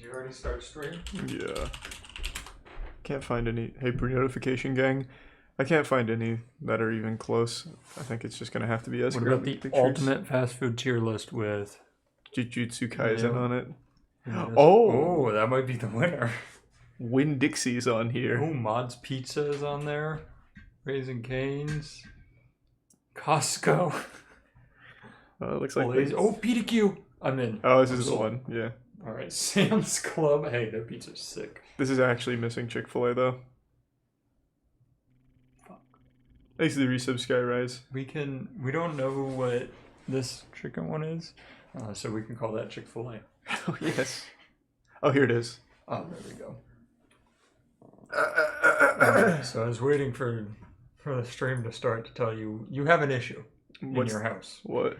you already start stream? Yeah. Can't find any. Hey, pre-notification gang. I can't find any that are even close. I think it's just gonna have to be us. What about the ultimate fast food tier list with Jujutsu Kaisen on it? Oh, that might be the winner. Winn-Dixie's on here. Oh, Mod's Pizza is on there. Raising Cane's. Costco. It looks like PDQ. I'm in. Oh, this is the one. Yeah. All right, Sam's Club. Hey, their pizza's sick. This is actually missing Chick-fil-A though. Fuck. Thanks to the resub Skyrise. We don't know what this chicken one is, so we can call that Chick-fil-A. Oh yes. Oh, here it is. Oh, there we go. So I was waiting for the stream to start to tell you have an issue in your house. What?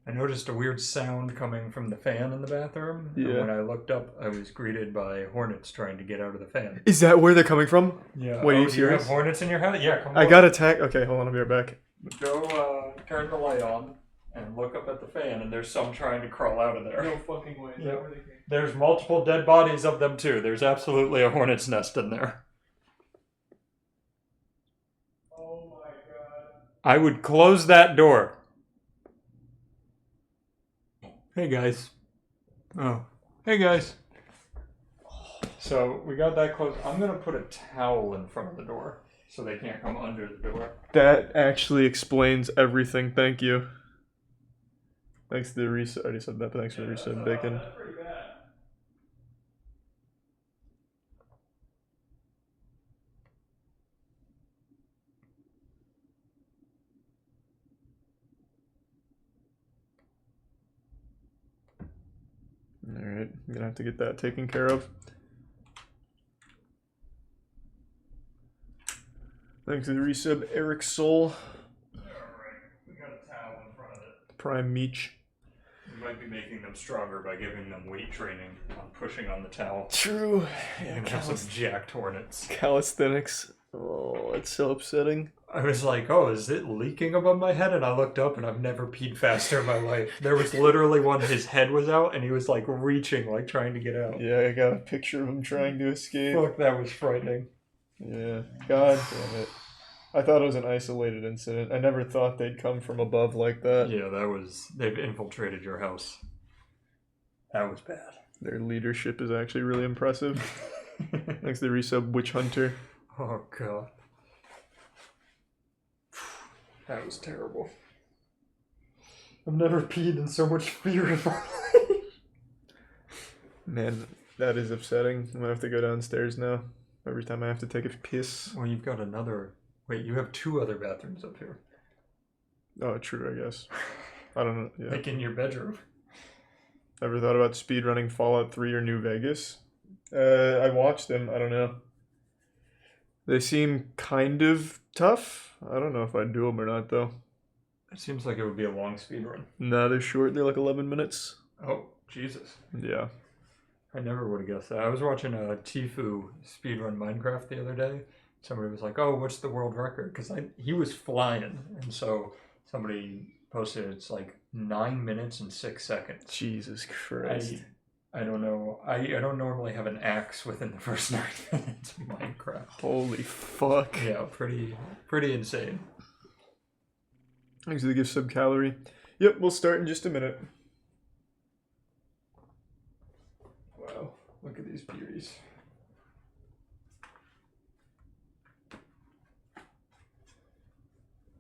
I noticed a weird sound coming from the fan in the bathroom. Yeah. And when I looked up, I was greeted by hornets trying to get out of the fan. Is that where they're coming from? Yeah. Wait, are you do serious? you have hornets in your house? Yeah, come on. I got attacked. Okay, hold on. I'll be right back. Go turn the light on and look up at the fan, and there's some trying to crawl out of there. No fucking way. Is that where they came? There's multiple dead bodies of them, too. There's absolutely a hornet's nest in there. Oh my god. I would close that door. Hey guys. Oh. Hey guys. So we got that close. I'm going to put a towel in front of the door so they can't come under the door. That actually explains everything. Thank you. Thanks to the resub. I already said that, but thanks for the resub, Bacon. That's pretty bad. Alright, I'm gonna have to get that taken care of. Thanks to the resub, Eric Soul. Alright, we got a towel in front of it. Prime Meech. We might be making them stronger by giving them weight training on pushing on the towel. True. Yeah, and have some jacked hornets. Calisthenics. Oh, it's so upsetting. I was like, oh, is it leaking above my head? And I looked up and I've never peed faster in my life. There was literally one, his head was out and he was like reaching, like trying to get out. Yeah, I got a picture of him trying to escape. Fuck, that was frightening. Yeah, god damn it. I thought it was an isolated incident. I never thought they'd come from above like that. Yeah, they've infiltrated your house. That was bad. Their leadership is actually really impressive. Thanks to the resub, Witch Hunter. Oh, God. That was terrible. I've never peed in so much fear in my life. Man, that is upsetting. I'm gonna have to go downstairs now. Every time I have to take a piss. Well, you've got another... Wait, you have 2 other bathrooms up here. Oh, true, I guess. I don't know. Yeah. Like in your bedroom. Ever thought about speedrunning Fallout 3 or New Vegas? I watched them. I don't know. They seem kind of tough. I don't know if I'd do them or not, though. It seems like it would be a long speed run. No, they're short. They're like 11 minutes. Oh, Jesus. Yeah. I never would have guessed that. I was watching a Tfue speedrun Minecraft the other day. Somebody was like, oh, what's the world record? Because he was flying. And so somebody posted it's like 9 minutes and 6 seconds. Jesus Christ. I don't know. I don't normally have an axe within the first 9 minutes of Minecraft. Holy fuck. Yeah, pretty insane. Thanks for the gift sub calorie. Yep, we'll start in just a minute. Wow, look at these beauties.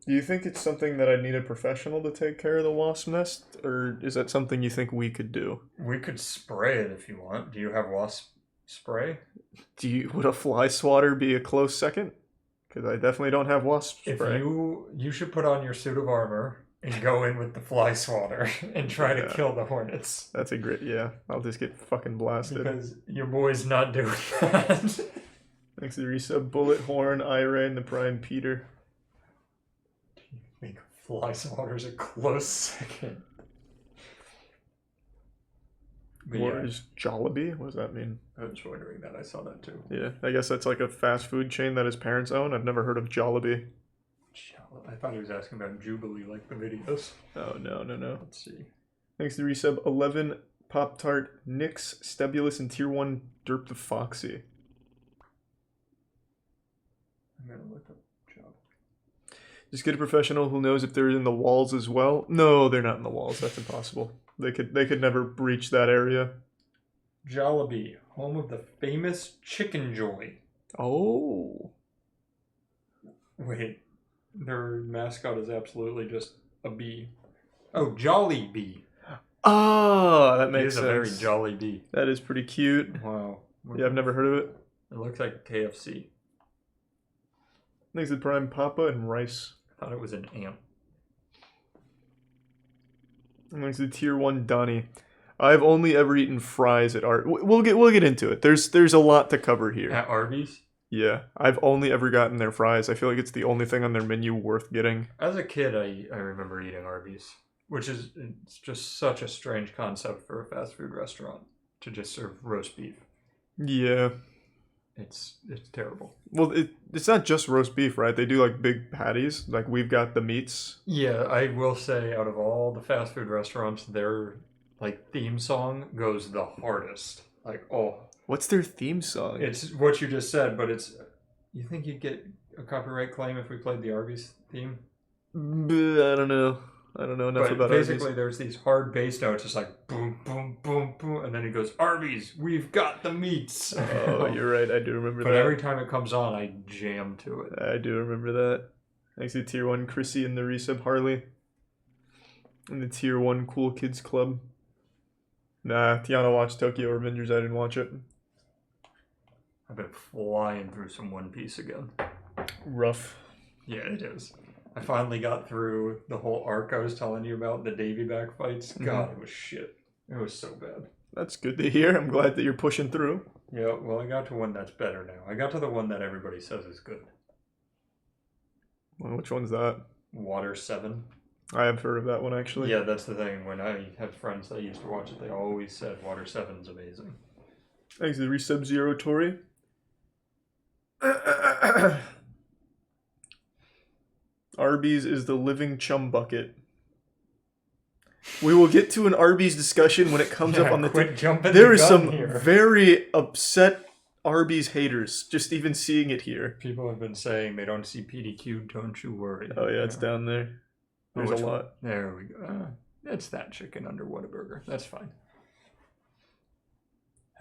Do you think it's something that I'd need a professional to take care of the wasp nest? Or is that something you think we could do? We could spray it if you want. Do you have wasp spray? Would a fly swatter be a close second? Because I definitely don't have wasp spray. If you should put on your suit of armor and go in with the fly swatter and try to kill the hornets. That's a great, yeah. I'll just get fucking blasted. Because your boy's not doing that. Thanks to the resub, Bullet Horn, Ira, and the Prime Peter. I think fly swatter's a close second. Or is Jollibee? What does that mean? I was wondering that. I saw that too. Yeah, I guess that's like a fast food chain that his parents own. I've never heard of Jollibee. I thought he was asking about Jubilee, like the videos. Oh, no. Let's see. Thanks to resub 11 Pop-Tart, Nix, Stebulus, and Tier 1 Derp the Foxy. I'm gonna look up job. Just get a professional who knows if they're in the walls as well. No, they're not in the walls. That's impossible. They could never breach that area. Jollibee, home of the famous Chicken Joy. Oh. Wait, their mascot is absolutely just a bee. Oh, Jollibee. Ah, that makes It is sense. a very jolly bee. That is pretty cute. Wow. Yeah, I've never heard of it. It looks like KFC. Thanks to Prime Papa and Rice. I thought it was an ant. And thanks to Tier 1 Donnie. I've only ever eaten fries at We'll get into it. There's a lot to cover here. At Arby's? Yeah, I've only ever gotten their fries. I feel like it's the only thing on their menu worth getting. As a kid, I remember eating Arby's, which is it's just such a strange concept for a fast food restaurant to just serve roast beef. Yeah. It's terrible. Well, it's not just roast beef, right? They do like big patties. Like we've got the meats. Yeah, I will say out of all the fast food restaurants, their like theme song goes the hardest. Like, oh, What's their theme song? it's what you just said, but it's. You think you'd get a copyright claim if we played the Arby's theme? I don't know. I don't know enough But about basically, Arby's. there's these hard bass notes, just like boom, boom, boom, boom, and then he goes, "Arby's, we've got the meats." Oh, you're right. I do remember But that. every time it comes on, I jam to it. I do remember that. Thanks to Tier 1 Chrissy and the resub Harley. And the Tier 1 Cool Kids Club. Nah, Tiana watched Tokyo Revengers. I didn't watch it. I've been flying through some One Piece again. Rough. Yeah, it is. I finally got through the whole arc I was telling you about, the Davy back fights. God, it was shit. It was so bad. That's good to hear. I'm glad that you're pushing through. Yeah, well, I got to one that's better now. I got to the one that everybody says is good. Well, which one's that? Water 7. I have heard of that one, actually. Yeah, that's the thing. When I had friends that used to watch it, they always said Water 7's amazing. Thanks to the resub Zero Tori. Arby's is the living chum bucket. We will get to an Arby's discussion when it comes up on the quit jumping There the is gun some here. very upset Arby's haters, just even seeing it here. People have been saying they don't see PDQ, don't you worry. Oh yeah, it's down there. There's which a one? lot. There we go. It's that chicken under Whataburger. That's fine.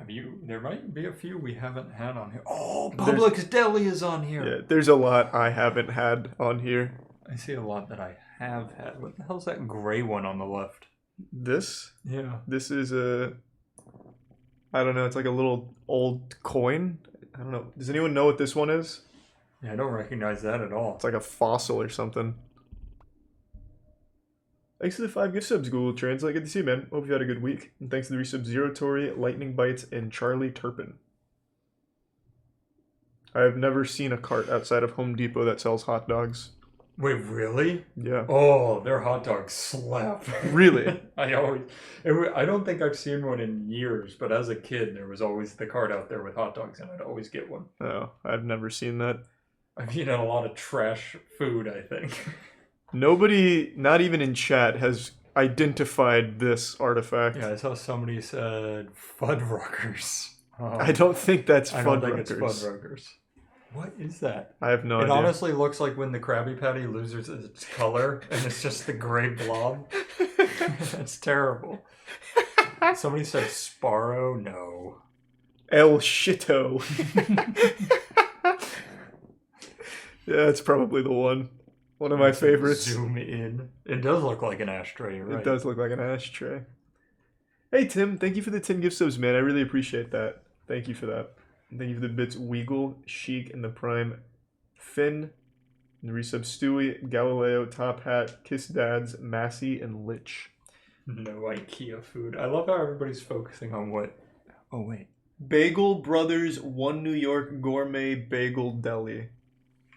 There might be a few we haven't had on here. Oh, Publix Deli is on here. Yeah, there's a lot I haven't had on here. I see a lot that I have had. What the hell's that gray one on the left? This Yeah. is I don't know, it's like a little old coin. I don't know. Does anyone know what this one is? Yeah, I don't recognize that at all. It's like a fossil or something. Thanks to the 5 gift subs, Google Translate. Good to see you, man. Hope you had a good week. And thanks to the resub Zero Tori, Lightning Bites, and Charlie Turpin. I have never seen a cart outside of Home Depot that sells hot dogs. Wait, really? Yeah. Oh, their hot dogs slap. Really? I don't think I've seen one in years, but as a kid, there was always the cart out there with hot dogs, and I'd always get one. Oh, I've never seen that. I've eaten a lot of trash food, I think. Nobody, not even in chat, has identified this artifact. Yeah, I saw somebody said Fuddruckers. I don't think that's I don't think it's Fuddruckers. Fuddruckers. What is that? I have no It idea. honestly looks like when the Krabby Patty loses its color and it's just the gray blob. That's terrible. Somebody said Sparrow? No. El Shito. Yeah, it's probably the one. One of my favorites. Zoom in. It does look like an ashtray, you're right? It does look like an ashtray. Hey, Tim. Thank you for the 10 gift subs, man. I really appreciate that. Thank you for that. Thank you for the bits Weagle, Chic, and the Prime. Finn, and the resub Stewie, Galileo, Top Hat, Kiss Dads, Massey, and Lich. No IKEA food. I love how everybody's focusing on what... Oh, wait. Bagel Brothers, One New York Gourmet Bagel Deli.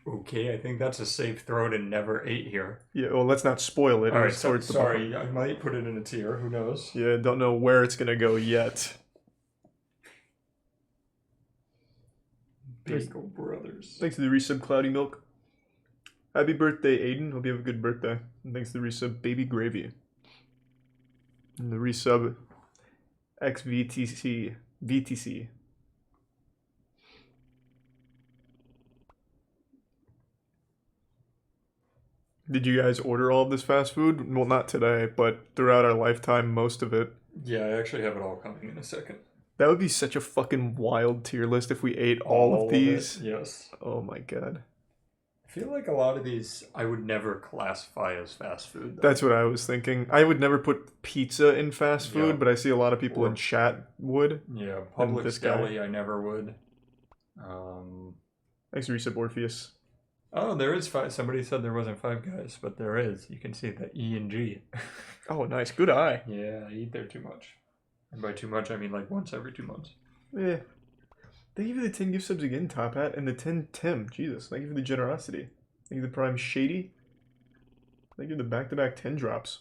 Okay, I think that's a safe throw to never ate here. Yeah, well, let's not spoil it. All right, It's towards the sorry. bottom. I might put it in a tier. Who knows? Yeah, don't know where it's going to go yet. Bagel Brothers. Thanks to the resub Cloudy Milk. Happy birthday, Aiden. Hope you have a good birthday. And thanks to the resub Baby Gravy. And the resub XVTC. VTC. Did you guys order all of this fast food? Well, not today, but throughout our lifetime, most of it. Yeah, I actually have it all coming in a second. That would be such a fucking wild tier list if we ate all of these. Yes. Oh my god. I feel like a lot of these I would never classify as fast food, though. That's what I was thinking. I would never put pizza in fast food, Yeah. but I see a lot of people in chat would. Yeah, And Publix this guy. deli I never would. Thanks, Resub Orpheus. Oh, there is five. Somebody said there wasn't Five Guys, but there is. You can see the E and G. Oh, nice. Good eye. Yeah, I eat there too much. And by too much, I mean like once every 2 months. Yeah. Thank you for the 10 gift subs again, Top Hat, and the 10 Tim. Jesus, thank you for the generosity. Thank you for the Prime Shady. Thank you for the back-to-back 10 drops.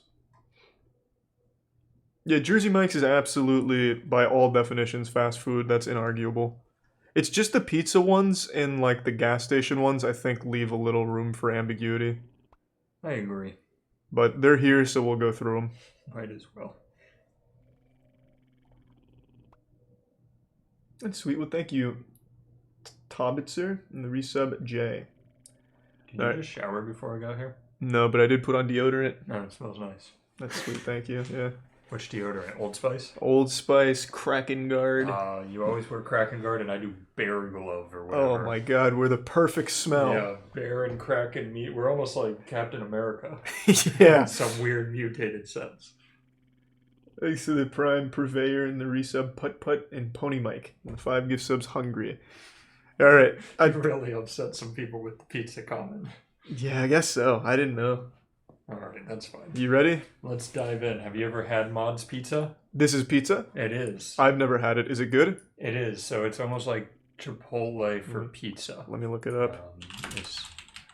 Yeah, Jersey Mike's is absolutely, by all definitions, fast food. That's inarguable. It's just the pizza ones and like the gas station ones I think leave a little room for ambiguity. I agree. But they're here, so we'll go through them. Might as well. That's sweet. Well, thank you, Tobitzer, and the resub J. Did you just shower before I got here? No, but I did put on deodorant. No, it smells nice. That's sweet. Thank you. Yeah. Which deodorant? Old Spice? Old Spice, Kraken Guard. You always wear Kraken Guard, and I do Bear Glove or whatever. Oh my god, we're the perfect smell. Yeah, Bear and Kraken meat. We're almost like Captain America. Yeah. In some weird mutated sense. Thanks to the Prime Purveyor and the resub Putt Putt and Pony Mike. And 5 gift subs Hungry. Alright. I've really upset some people with the pizza comment. Yeah, I guess so. I didn't know. Alright, that's fine. You ready? Let's dive in. Have you ever had Mod's Pizza? This is pizza? It is. I've never had it. Is it good? It is. So it's almost like Chipotle for pizza. Let me look it up.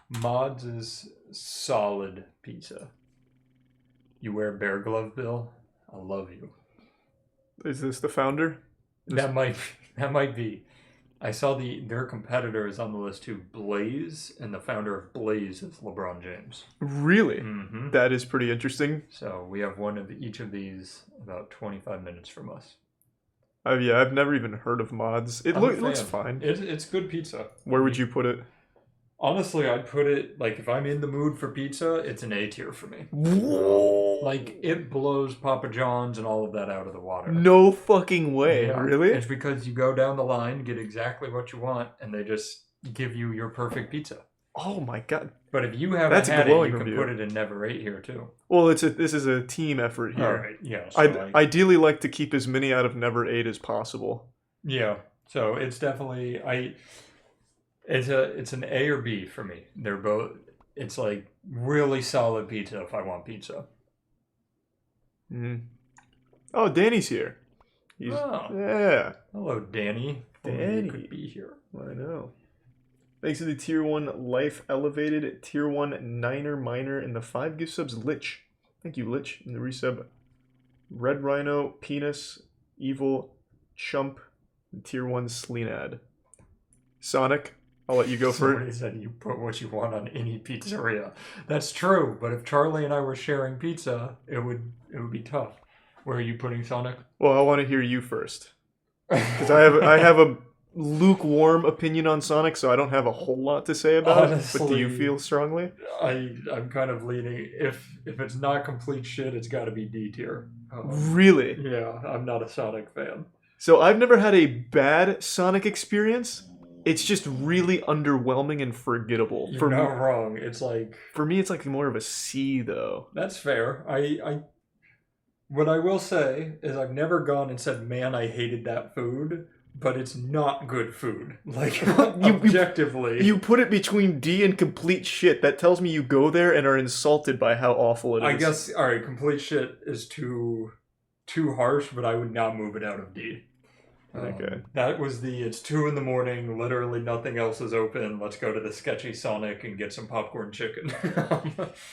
Mod's is solid pizza. You wear Bear Glove, Bill? I love you. Is this the founder? That might be. I saw their competitor is on the list too, Blaze, and the founder of Blaze is LeBron James. Really? Mm-hmm. That is pretty interesting. So we have one of each of these about 25 minutes from us. Yeah, I've never even heard of Mods. It looks fine. It's good pizza. Where would you put it? Honestly, I'd put it, like, if I'm in the mood for pizza, it's an A tier for me. Whoa. Like, it blows Papa John's and all of that out of the water. No fucking way. Yeah. Really? It's because you go down the line, get exactly what you want, and they just give you your perfect pizza. Oh my god. But if you haven't had it, you can put it in Never Ate here, too. Well, this is a team effort here. All right, yeah. So I'd ideally like to keep as many out of Never Ate as possible. Yeah, so it's definitely... It's an A or B for me. They're both. It's like really solid pizza if I want pizza. Mm. Oh, Danny's here. Yeah. Hello, Danny. Danny you could be here. I know. Thanks to the Tier 1 Life Elevated, Tier 1 Niner Minor, and the 5 gift subs Lich. Thank you, Lich. And the resub Red Rhino, Penis, Evil, Chump, and Tier 1 Sleenad. Sonic. I'll let you go for it. Somebody said you put what you want on any pizzeria. That's true, but if Charlie and I were sharing pizza, it would be tough. Where are you putting Sonic? Well, I want to hear you first, because I have a lukewarm opinion on Sonic, so I don't have a whole lot to say about it. But do you feel strongly? I'm kind of leaning. If it's not complete shit, it's got to be D tier. Really? Yeah, I'm not a Sonic fan. So I've never had a bad Sonic experience. It's just really underwhelming and forgettable. You're not wrong. It's like... For me, it's like more of a C, though. That's fair. What I will say is I've never gone and said, man, I hated that food, but it's not good food. Like, objectively. You put it between D and complete shit. That tells me you go there and are insulted by how awful it is. I guess, alright, complete shit is too harsh, but I would not move it out of D. Okay. That was it's 2 a.m, literally nothing else is open. Let's go to the sketchy Sonic and get some popcorn chicken.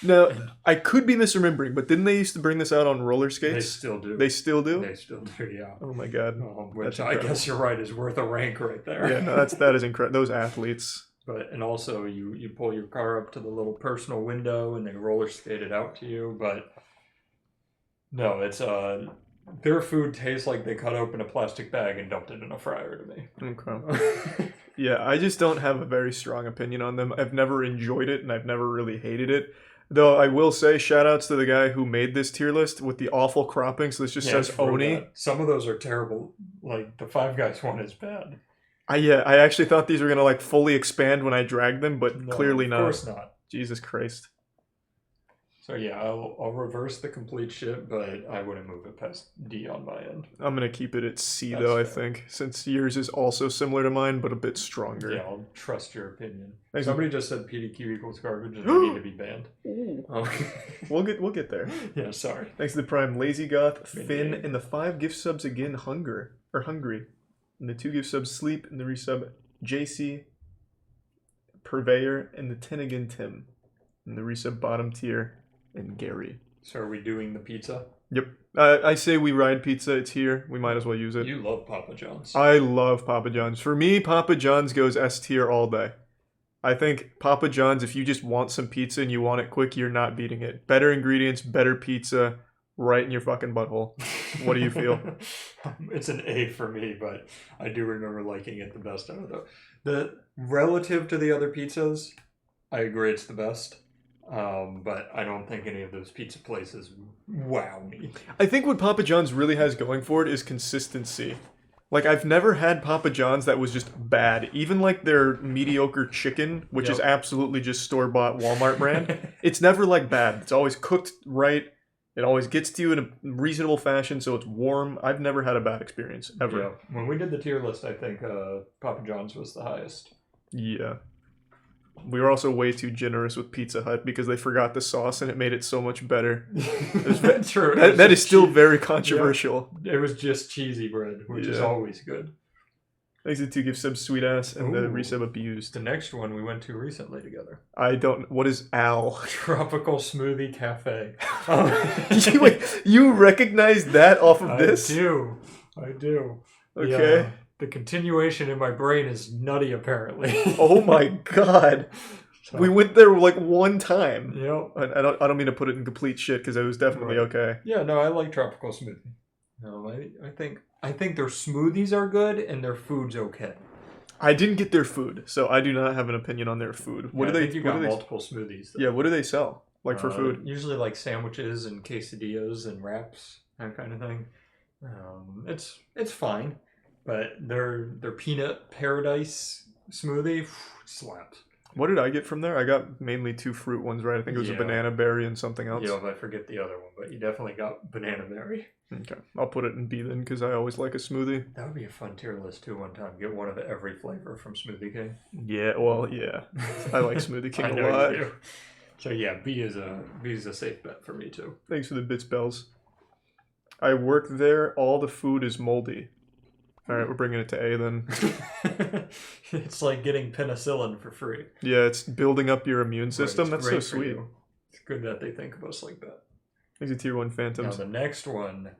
Now, I could be misremembering, but didn't they used to bring this out on roller skates? They still do. They still do? They still do, yeah. Oh my god. Which I guess you're right, is worth a rank right there. Yeah, no, that is incredible. Those athletes. And also you pull your car up to the little personal window and they roller skate it out to you, but no, it's Their food tastes like they cut open a plastic bag and dumped it in a fryer to me. Okay. Yeah, I just don't have a very strong opinion on them. I've never enjoyed it, and I've never really hated it. Though I will say, shout-outs to the guy who made this tier list with the awful cropping. So this just says it's real Oni. bad. Some of those are terrible. Like, the Five Guys one is bad. I actually thought these were going to, like, fully expand when I dragged them, but No, clearly not. Of course not. Jesus Christ. So yeah, I'll reverse the complete shit, but I wouldn't move it past D on my end. I'm going to keep it at C, That's though, I fair. think, since yours is also similar to mine, but a bit stronger. Yeah, I'll trust your opinion. Thank Somebody just said PDQ equals garbage and they need to be banned. Ooh. Okay. We'll get there. Yeah, sorry. Thanks to the Prime, Lazy Goth, Good Finn, game. and the 5 gift subs again, Hungry. And the 2 gift subs, Sleep, and the resub, JC, Purveyor, and the 10 again, Tim. And the resub bottom tier, and Gary. So are we doing the pizza? Yep. I say we ride pizza. It's here. We might as well use it. You love Papa John's. I love Papa John's. For me, Papa John's goes S tier all day. I think Papa John's, if you just want some pizza and you want it quick, you're not beating it. Better ingredients, better pizza, right in your fucking butthole. What do you feel? It's an A for me, but I do remember liking it the best out of the relative to the other pizzas. I agree it's the best. But I don't think any of those pizza places wow me. I think what Papa John's really has going for it is consistency. Like, I've never had Papa John's that was just bad. Even, like, their mediocre chicken, which is absolutely just store-bought Walmart brand, it's never, like, bad. It's always cooked right. It always gets to you in a reasonable fashion, so it's warm. I've never had a bad experience, ever. Yeah. When we did the tier list, I think Papa John's was the highest. Yeah. We were also way too generous with Pizza Hut because they forgot the sauce and it made it so much better. True. That is still very controversial. Yeah. It was just cheesy bread, which is always good. Thanks to 2 gift subs, Sweet Ass, and the resub Abused. The next one we went to recently together. I don't... What is Al? Tropical Smoothie Cafe. Wait, you recognize that off of this? I do. Okay. The continuation in my brain is nutty, apparently. Oh my god. So, we went there like one time. Yep. I don't mean to put it in complete shit because it was definitely okay. Yeah, no, I like Tropical Smoothie. No, I think their smoothies are good and their food's okay. I didn't get their food, so I do not have an opinion on their food. What do they? I think you got multiple smoothies. Though. Yeah, what do they sell? Like for food? Usually like sandwiches and quesadillas and wraps, that kind of thing. It's fine, but their peanut paradise smoothie slaps. What did I get from there? I got mainly 2 fruit ones, right? I think it was a banana berry and something else. Yeah, I forget the other one, but you definitely got banana berry. Okay, I'll put it in B then because I always like a smoothie. That would be a fun tier list too. One time, get one of every flavor from Smoothie King. Yeah, well, yeah, I like Smoothie King I a know lot. You do. So yeah, B is a safe bet for me too. Thanks for the bits, bells. I work there. All the food is moldy. All right, we're bringing it to A then. It's like getting penicillin for free. Yeah, it's building up your immune system. That's so sweet. It's good that they think of us like that. Thanks to Tier 1 Phantoms. Now the next one.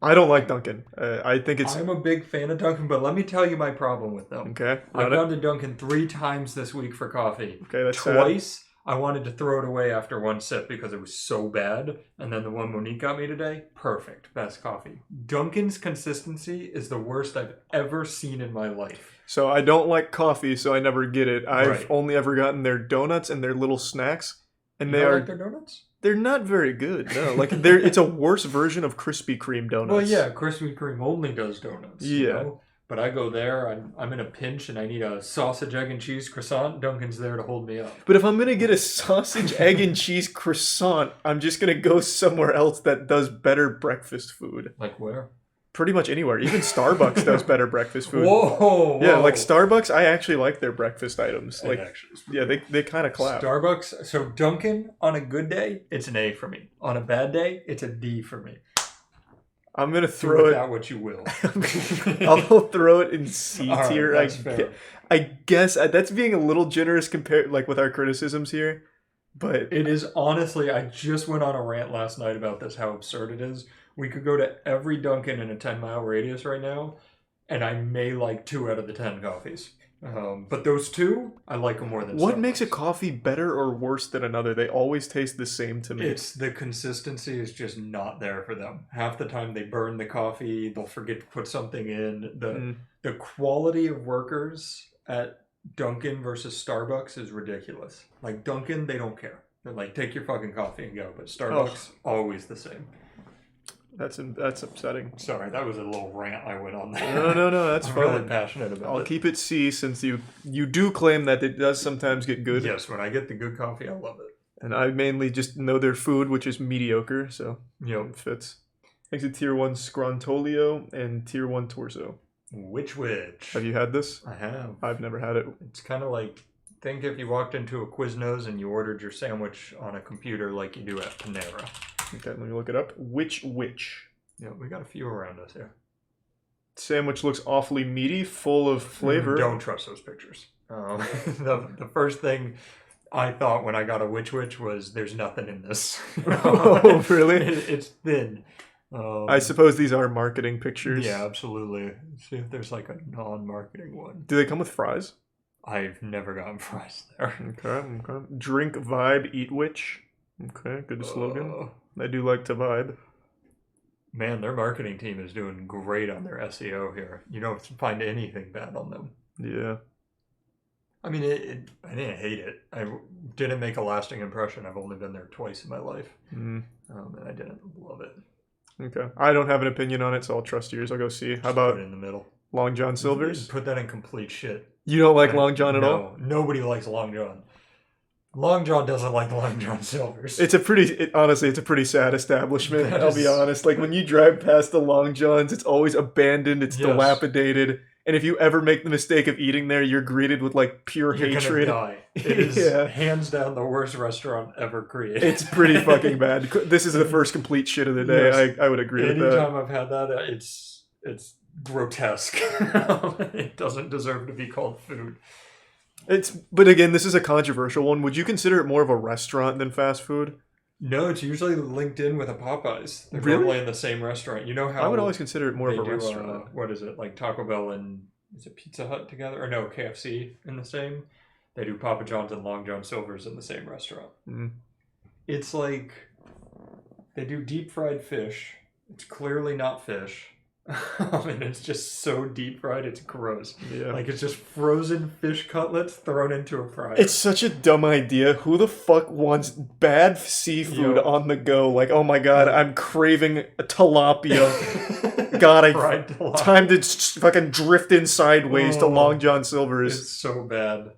I don't like Dunkin'. I think it's... I'm a big fan of Dunkin', but let me tell you my problem with them. Okay. I've gone to Dunkin' 3 times this week for coffee. Okay, that's Twice, sad. I wanted to throw it away after one sip because it was so bad. And then the one Monique got me today, perfect. Best coffee. Dunkin's consistency is the worst I've ever seen in my life. So I don't like coffee, so I never get it. I've only ever gotten their donuts and their little snacks. And you don't like their donuts? They're not very good. No, like it's a worse version of Krispy Kreme donuts. Well, yeah, Krispy Kreme only does donuts. Yeah. You know? But I go there, I'm in a pinch, and I need a sausage, egg, and cheese croissant. Dunkin's there to hold me up. But if I'm going to get a sausage, egg, and cheese croissant, I'm just going to go somewhere else that does better breakfast food. Like where? Pretty much anywhere. Even Starbucks does better breakfast food. Whoa! Yeah, like Starbucks, I actually like their breakfast items. Like, yeah, they kind of clap. Starbucks, so Dunkin', on a good day, it's an A for me. On a bad day, it's a D for me. I'm going to throw it... out what you will. I'll throw it in C tier. Right, fair. I guess that's being a little generous compared, like, with our criticisms here. But it is honestly, I just went on a rant last night about this, how absurd it is. We could go to every Dunkin' in a 10-mile radius right now, and I may like 2 out of the 10 coffees. But those two, I like them more than What Starbucks. makes a coffee better or worse than another? They always taste the same to me. It's the consistency is just not there for them. Half the time they burn the coffee, they'll forget to put something in. The quality of workers at Dunkin' versus Starbucks is ridiculous. Like Dunkin', they don't care. They're like, take your fucking coffee and go. But Starbucks, always the same. That's upsetting. Sorry, that was a little rant I went on there. No, that's I'm fine. really passionate about it. I'll keep it C since you do claim that it does sometimes get good. Yes, when I get the good coffee, I love it. And I mainly just know their food, which is mediocre, so it fits. Thanks to Tier 1 Scrontolio and Tier 1 Torso. Which? Have you had this? I have. I've never had it. It's kind of like, think if you walked into a Quiznos and you ordered your sandwich on a computer like you do at Panera. Okay, let me look it up. Which? Yeah, we got a few around us here. Sandwich looks awfully meaty, full of flavor. Don't trust those pictures. The first thing I thought when I got a which was there's nothing in this. Oh, really? It's thin. I suppose these are marketing pictures. Yeah, absolutely. Let's see if there's like a non-marketing one. Do they come with fries? I've never gotten fries there. Okay. Drink, vibe, eat witch. Okay, good slogan. I do like to vibe. Man, their marketing team is doing great on their SEO here. You don't find anything bad on them. Yeah. I mean, I didn't hate it. I didn't make a lasting impression. I've only been there twice in my life. And I didn't love it. Okay. I don't have an opinion on it, so I'll trust yours. I'll go see. How about put it in the middle? Long John Silver's? Put that in complete shit. You don't like Long John at all? Nobody likes Long John. Long John doesn't like Long John Silver's. Honestly, it's a pretty sad establishment. I'll be honest. Like when you drive past the Long Johns, it's always abandoned. It's dilapidated. And if you ever make the mistake of eating there, you're greeted with like pure hatred. Gonna die. It is hands down the worst restaurant ever created. It's pretty fucking bad. This is the first complete shit of the day. Yes. I would agree with that. Anytime I've had that, it's grotesque. It doesn't deserve to be called food. But again, this is a controversial one. Would you consider it more of a restaurant than fast food? No, it's usually linked in with a Popeyes. They're really? normally in the same restaurant. You know how I would always consider it more of a restaurant. What is it, like Taco Bell and is it Pizza Hut together? Or no, KFC in the same? They do Papa John's and Long John Silver's in the same restaurant. It's like they do deep fried fish. It's clearly not fish. And it's just so deep fried, it's gross. Yeah. Like it's just frozen fish cutlets thrown into a fryer. It's such a dumb idea. Who the fuck wants bad seafood on the go? Like, oh my god, I'm craving a tilapia. God, time to fucking drift in sideways to Long John Silver's. It's so bad.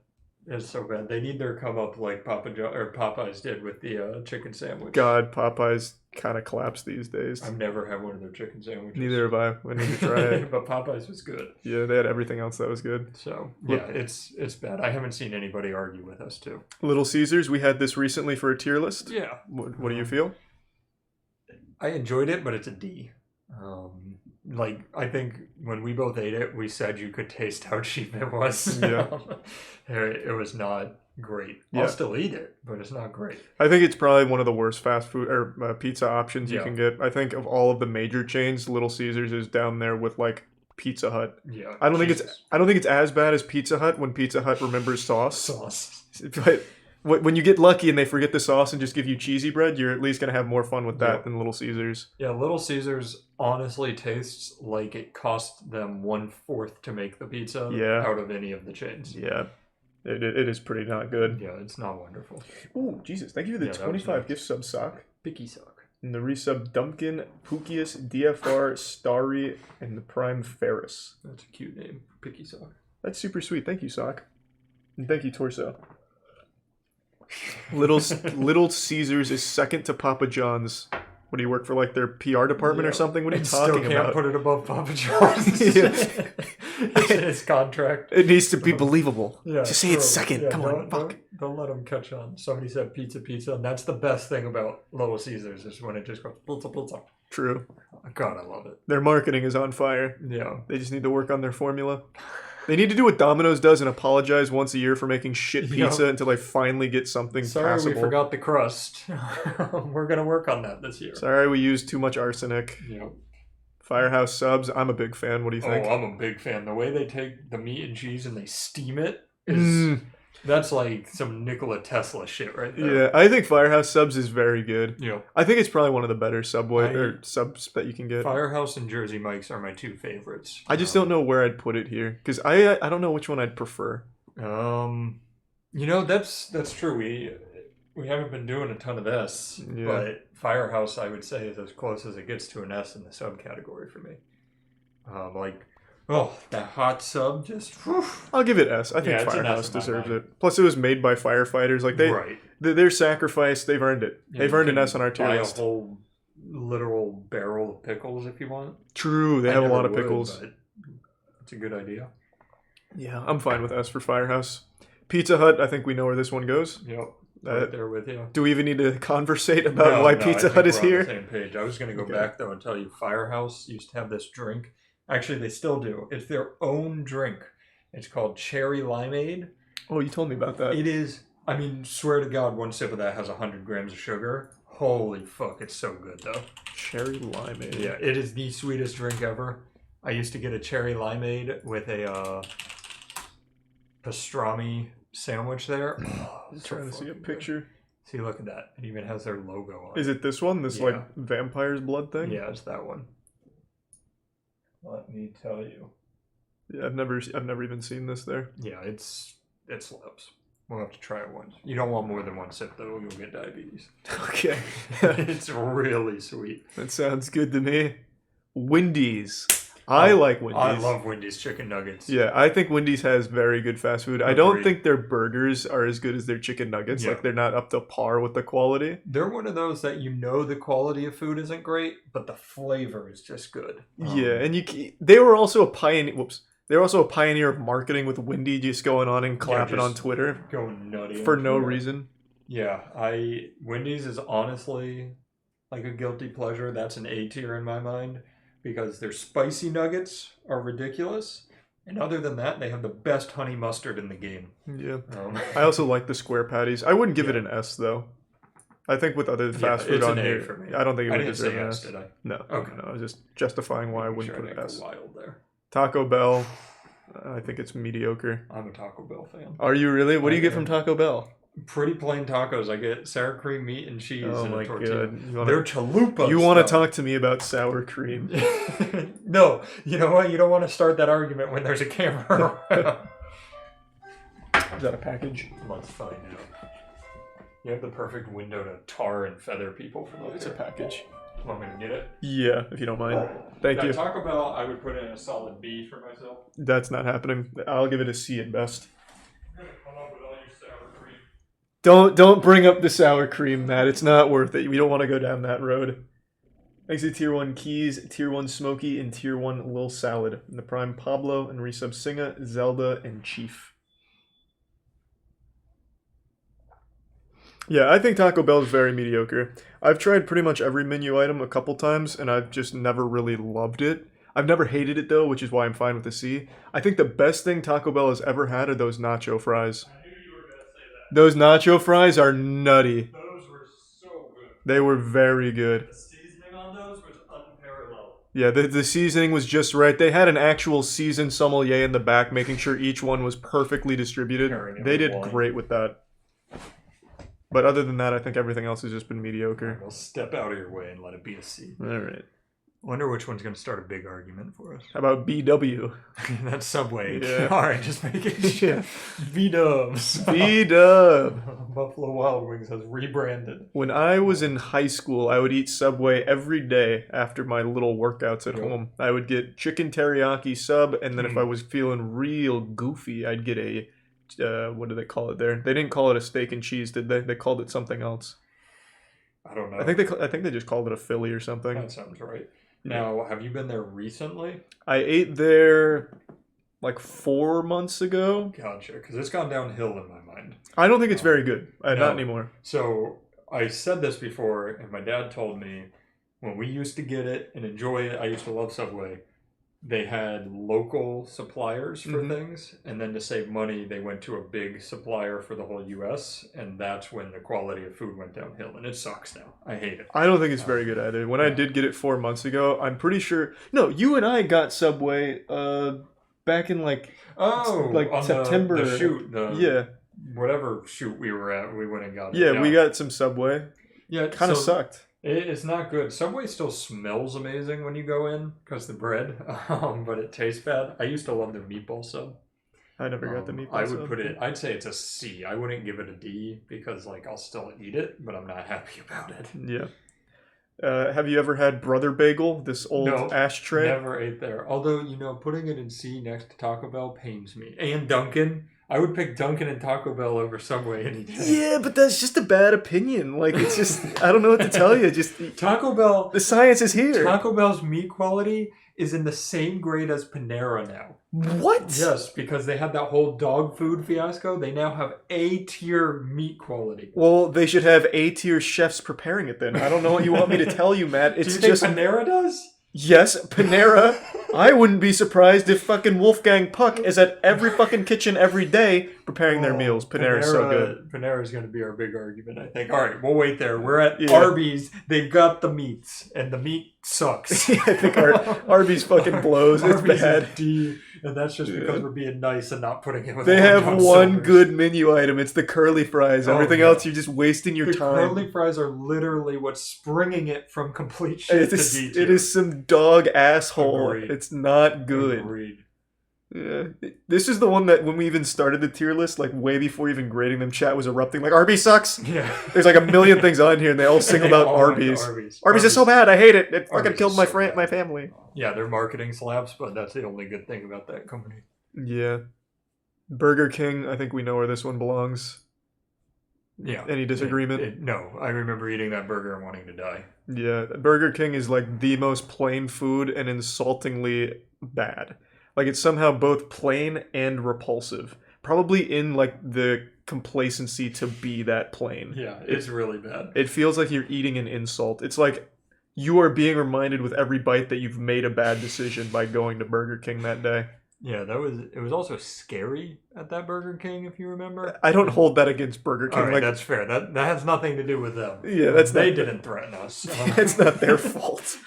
It's so bad. They need their come up like Popeyes did with the chicken sandwich. God, Popeyes kind of collapsed these days. I've never had one of their chicken sandwiches. Neither have I. I need to try it. But Popeyes was good. Yeah, they had everything else that was good. So yeah, it's bad. I haven't seen anybody argue with us too. Little Caesars, we had this recently for a tier list. Yeah. What do you feel? I enjoyed it, but it's a D. Like I think when we both ate it, we said you could taste how cheap it was. Yeah. It was not great. I'll still eat it, but it's not great. I think it's probably one of the worst fast food or pizza options you can get. I think of all of the major chains, Little Caesars is down there with like Pizza Hut. Yeah. I don't think it's as bad as Pizza Hut when Pizza Hut remembers sauce. But when you get lucky and they forget the sauce and just give you cheesy bread, you're at least going to have more fun with that than Little Caesars. Yeah, Little Caesars honestly tastes like it cost them 1/4 to make the pizza out of any of the chains. Yeah, it is pretty not good. Yeah, it's not wonderful. Ooh, Jesus, thank you for the 25 gift sub sock. Picky sock. And the resub Dumpkin, Pukius, DFR, Starry, and the Prime Ferris. That's a cute name. Picky sock. That's super sweet. Thank you, Sock. And thank you, Torso. Little Caesars is second to Papa John's. What do you work for, like their PR department or something? What are you talking still can't about? Put it above Papa John's. It's in his contract. It needs to be believable. Yeah, just say it's second. Come on, fuck. Don't let him catch on. Somebody said pizza, and that's the best thing about Little Caesars is when it just goes pizza. True. God, I love it. Their marketing is on fire. Yeah. They just need to work on their formula. They need to do what Domino's does and apologize once a year for making shit pizza until they finally get something passable. We forgot the crust. We're going to work on that this year. Sorry, we used too much arsenic. Yep. Firehouse subs, I'm a big fan. What do you think? Oh, I'm a big fan. The way they take the meat and cheese and they steam it is Mm, that's like some Nikola Tesla shit right there. yeah, I think Firehouse subs is very good. You know, I think it's probably one of the better Subway or subs that you can get. Firehouse and Jersey Mike's are my two favorites. I just don't know where I'd put it here because I don't know which one I'd prefer. You know, that's true. We haven't been doing a ton of S, Yeah. but Firehouse, I would say, is as close as it gets to an S in the subcategory for me. That hot sub just. Whew. I'll give it S. I think Yeah, it's an Firehouse S in my deserves mind. it. Plus, it was made by firefighters. Like Right. their sacrifice, they've earned it. Yeah, They've you earned an can S on our tier buy list. a whole literal barrel of pickles if you want. True, they I have a never lot of would, pickles. but it's a good idea. Yeah, I'm fine with S for Firehouse. Pizza Hut, I think we know where this one goes. Yep. Uh, Right there with you. Do we even need to conversate about No, why no, I Pizza think Hut is we're on here? the same page. I was going to go Okay. back though and tell you, Firehouse used to have this drink. Actually, they still do. It's their own drink. It's called Cherry Limeade. Oh, you told me about that. It is. I mean, swear to God, one sip of that has 100 grams of sugar. Holy fuck, it's so good though. Cherry limeade. Yeah, it is the sweetest drink ever. I used to get a cherry limeade with a pastrami sandwich there. Oh, I'm so trying to see a fucking good. picture. See, look at that. It even has their logo on it. Is it this one? This Yeah. like vampire's blood thing? Yeah, it's that one. Let me tell you. Yeah, I've never even seen this there. Yeah, it slaps. We'll have to try it once. You don't want more than one sip though, you'll get diabetes. Okay. It's really sweet. That sounds good to me. Wendy's. I like Wendy's. I love Wendy's chicken nuggets. Yeah, I think Wendy's has very good fast food. I don't Agreed. think their burgers are as good as their chicken nuggets. Yeah. Like they're not up to par with the quality. They're one of those that you know the quality of food isn't great, but the flavor is just good. Yeah, and they were also a pioneer. Whoops, they were also a pioneer of marketing with Wendy just going on and clapping just on Twitter Going nutty for on no Twitter. reason. Yeah, Wendy's is honestly like a guilty pleasure. That's an A tier in my mind because their spicy nuggets are ridiculous. And other than that, they have the best honey mustard in the game. Yeah, Um, I also like the square patties. I wouldn't give it an S though. I think with other fast food it's on an A here, for me. I don't think it I would didn't deserve say an yes, S. did I? No, Okay. no, I was just justifying why I Making wouldn't sure put I an didn't S. go wild there. Taco Bell, I think it's mediocre. I'm a Taco Bell fan. Are you really? What do you I get from am. Taco Bell? Pretty plain tacos. I get sour cream, meat, and cheese Oh and my a tortilla. god! They're chalupas. You want to though. talk to me about sour cream? No, you know what? You don't want to start that argument when there's a camera around. Is that a package? Let's find out. You have the perfect window to tar and feather people from up It's a here. package. Want me to get it? Yeah, if you don't mind. Thank Yeah, you. Taco Bell, I would put in a solid B for myself. That's not happening. I'll give it a C at best. I'm gonna come up with all your sour cream. Don't bring up the sour cream, Matt. It's not worth it. We don't want to go down that road. Exit Tier 1 Keys, Tier 1 Smokey, and Tier 1 Lil Salad. In the Prime Pablo and Resub Singa, Zelda, and Chief. Yeah, I think Taco Bell is very mediocre. I've tried pretty much every menu item a couple times, and I've just never really loved it. I've never hated it, though, which is why I'm fine with the C. I think the best thing Taco Bell has ever had are those nacho fries. I knew you were gonna say that. Those nacho fries are nutty. Those were so good. They were very good. The seasoning on those was unparalleled. Yeah, the seasoning was just right. They had an actual seasoned sommelier in the back making sure each one was perfectly distributed. Carrying They did every wine. great with that. But other than that, I think everything else has just been mediocre. We'll step out of your way and let it be a C. All right. Wonder which one's gonna start a big argument for us. How about BW? That's Subway. Yeah. All right, just making sure. V-Dubs. B-Dub. Buffalo Wild Wings has rebranded. When I was in high school, I would eat Subway every day after my little workouts at Yep. home. I would get chicken teriyaki sub, and then if I was feeling real goofy, I'd get a, what do they call it there? They didn't call it a steak and cheese, did they? They called it something else. I don't know. I think they just called it a Philly or something. that sounds right. Now, have you been there recently? I ate there like 4 months ago. Gotcha, because it's gone downhill in my mind. I don't think it's very good. No. Not anymore. So I said this before, and my dad told me when we used to get it and enjoy it. I used to love Subway. they had local suppliers for Mhm. things, and then to save money, they went to a big supplier for the whole U.S., and that's when the quality of food went downhill, and it sucks now. I hate it. I don't think it's very good either. When I did get it 4 months ago, I'm pretty sure. No, you and I got Subway back in like On September. the shoot, Yeah, whatever shoot we were at, we went and got it. yeah, we got some Subway. Yeah, Kind of sucked. It's not good. Subway still smells amazing when you go in because the bread, but it tastes bad. I used to love their meatball sub. I never got the meatball I would sub. put it. I'd say it's a C. I wouldn't give it a D because like I'll still eat it, but I'm not happy about it. Yeah. Have you ever had Brother Bagel? This old ashtray. Never ate there. Although putting it in C next to Taco Bell pains me. And Dunkin'. I would pick Dunkin' and Taco Bell over Subway any day. Yeah, but that's just a bad opinion. Like, it's just, I don't know what to tell you. Just Taco Bell. The science is here. Taco Bell's meat quality is in the same grade as Panera now. What? Yes, because they had that whole dog food fiasco. They now have A-tier meat quality. Well, they should have A-tier chefs preparing it then. I don't know what you want me to tell you, Matt. It's Do you think Panera does? Yes, Panera. I wouldn't be surprised if fucking Wolfgang Puck is at every fucking kitchen every day preparing their meals. Panera's so good. Panera's going to be our big argument, I think. All right, we'll wait there. We're at Arby's. They've got the meats, and the meat sucks. I think Arby's fucking blows. It's Arby's bad. Is D, and that's just because we're being nice and not putting it with They have one silvers. good menu item. It's the curly fries. Everything else, you're just wasting your time. The curly fries are literally what's springing it from complete shit to D tier. It is some dog asshole. Agreed. It's not good. Agreed. Yeah, this is the one that when we even started the tier list, like way before even grading them, chat was erupting like Arby's sucks. Yeah, there's like a million things on here, and they all singled out Arby's. Arby's is so bad, I hate it. It fucking killed my my family. Yeah, they're marketing slabs, but that's the only good thing about that company. Yeah, Burger King. I think we know where this one belongs. Yeah. Any disagreement? No, I remember eating that burger and wanting to die. Yeah, Burger King is like the most plain food and insultingly bad. Like, it's somehow both plain and repulsive. Probably in, like, the complacency to be that plain. Yeah, it's really bad. It feels like you're eating an insult. It's like you are being reminded with every bite that you've made a bad decision by going to Burger King that day. Yeah, it was also scary at that Burger King, if you remember. I don't hold that against Burger King. All right, that's fair. That has nothing to do with them. Yeah, they didn't threaten us. It's not their fault.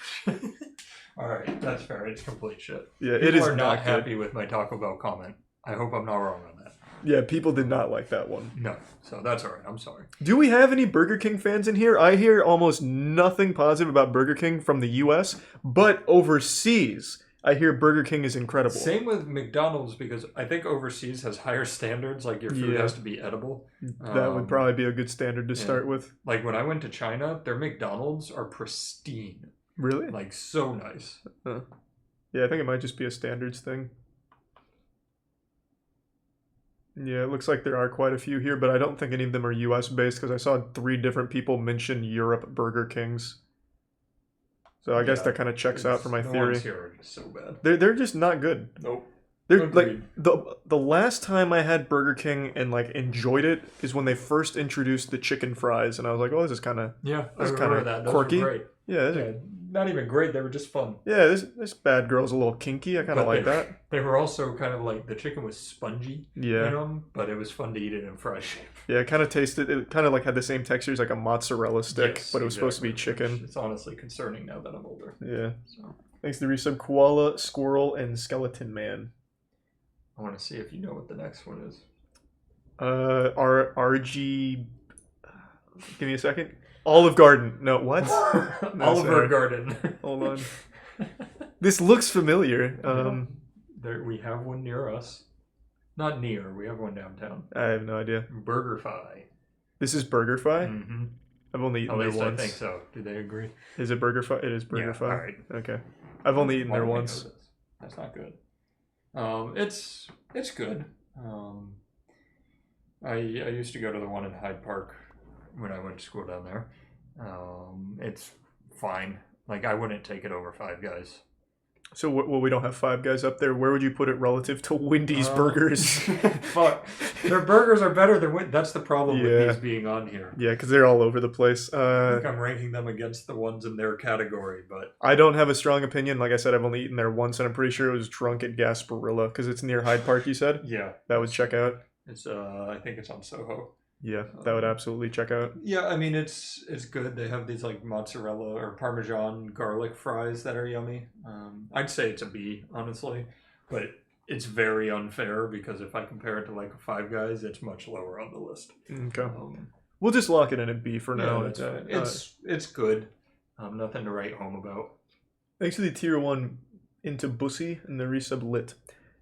All right, that's fair. It's complete shit. Yeah, people it is are not good. happy with my Taco Bell comment. I hope I'm not wrong on that. Yeah, people did not like that one. No, so that's all right. I'm sorry. Do we have any Burger King fans in here? I hear almost nothing positive about Burger King from the U.S., but overseas, I hear Burger King is incredible. Same with McDonald's, because I think overseas has higher standards. Like, your food has to be edible. That would probably be a good standard to start with. Like, when I went to China, their McDonald's are pristine. Really? Like, so nice. Huh. Yeah, I think it might just be a standards thing. Yeah, it looks like there are quite a few here, but I don't think any of them are US based because I saw 3 different people mention Europe Burger Kings. So I guess that kind of checks out for my theory. Ones here are so bad. They're just not good. Nope. They're like the last time I had Burger King and like enjoyed it is when they first introduced the chicken fries, and I was like, oh, this is kind of quirky. Great. Yeah, not even great. They were just fun. Yeah, this bad girl's a little kinky. I kind of like that. They were also kind of like, the chicken was spongy. Yeah. In them, but it was fun to eat it in fry shape. Yeah, it kind of tasted. It kind of like had the same texture as like a mozzarella stick, but it was supposed to be chicken. It's honestly concerning now that I'm older. Yeah. So. Thanks to resub Koala, Squirrel, and Skeleton Man. I want to see if you know what the next one is. RG. Give me a second. Olive Garden. No, what? No, Oliver Garden. Hold on. This looks familiar. There, we have one near us. Not near. We have one downtown. I have no idea. BurgerFi. This is BurgerFi? Mm-hmm. I've only eaten there once. I think so. Do they agree? Is it BurgerFi? It is BurgerFi. Yeah, all right. Okay. I've only eaten there once. That's not good. It's good. I used to go to the one in Hyde Park when I went to school down there. It's fine. Like, I wouldn't take it over Five Guys. So well, we don't have Five Guys up there. Where would you put it relative to Wendy's burgers? Fuck, their burgers are better than That's the problem with Yeah. these being on here. Yeah, because they're all over the place. I think I'm ranking them against the ones in their category, but I don't have a strong opinion. Like I said, I've only eaten there once, and I'm pretty sure it was Drunken Gasparilla because it's near Hyde Park. You said yeah, that would check out. it's I think it's on Soho. Yeah, that would absolutely check out. Yeah, I mean it's good. They have these like mozzarella or Parmesan garlic fries that are yummy. I'd say it's a B, honestly, but it's very unfair because if I compare it to like a Five Guys, it's much lower on the list. Okay, we'll just lock it in at B for now. Yeah, it's good. Nothing to write home about. Thanks to the tier 1 into Bussy and the resub lit.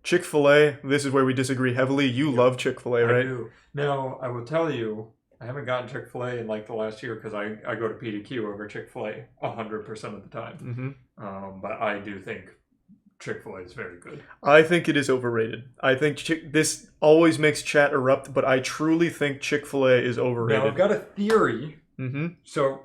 Chick-fil-A, this is where we disagree heavily. You love Chick-fil-A, right? I do. Now, I will tell you, I haven't gotten Chick-fil-A in like the last year because I go to PDQ over Chick-fil-A 100% of the time. But I do think Chick-fil-A is very good. I think it is overrated. I think this always makes chat erupt, but I truly think Chick-fil-A is overrated. Now, I've got a theory. Mm-hmm. So,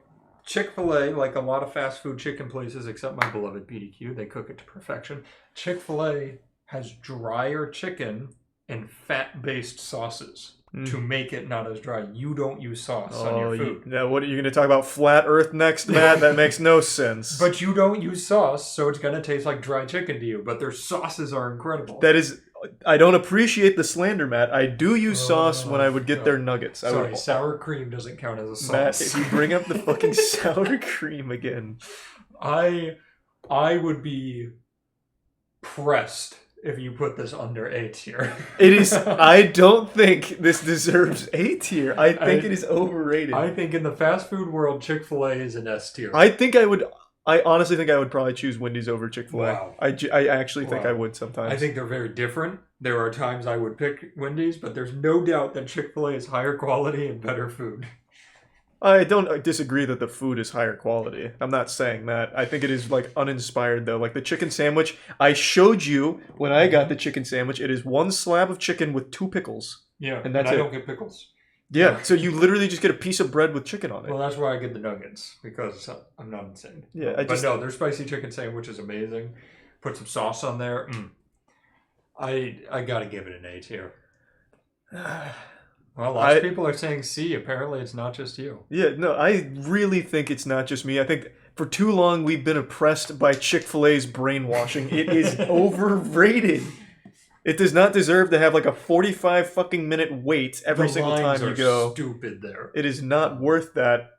Chick-fil-A, like a lot of fast food chicken places, except my beloved PDQ, they cook it to perfection. Chick-fil-A has drier chicken and fat-based sauces to make it not as dry. You don't use sauce on your food. Now, what are you going to talk about? Flat Earth next, Matt? That makes no sense. But you don't use sauce, so it's going to taste like dry chicken to you. But their sauces are incredible. That is... I don't appreciate the slander, Matt. I do use sauce when I would get their nuggets. Sorry, sour cream doesn't count as a sauce. Matt, if you bring up the fucking sour cream again... I would be pressed if you put this under A tier. It is... I don't think this deserves A tier. I think it is overrated. I think in the fast food world, Chick-fil-A is an S tier. I honestly think I would probably choose Wendy's over Chick-fil-A. Wow. I actually think I would sometimes. I think they're very different. There are times I would pick Wendy's, but there's no doubt that Chick-fil-A is higher quality and better food. I don't disagree that the food is higher quality. I'm not saying that. I think it is like uninspired though. Like the chicken sandwich, I showed you when I got the chicken sandwich. It is one slab of chicken with 2 pickles. Yeah, and that's I it. don't get pickles. Yeah, so you literally just get a piece of bread with chicken on it. Well, that's why I get the nuggets, because I'm not insane. Yeah, but no, their spicy chicken sandwich is amazing. Put some sauce on there. I gotta give it an A tier. Well, lots of people are saying C. Apparently, it's not just you. Yeah, no, I really think it's not just me. I think for too long we've been oppressed by Chick-fil-A's brainwashing. It is overrated. It does not deserve to have like a 45 fucking minute wait every single time you go. Stupid there. It is not worth that.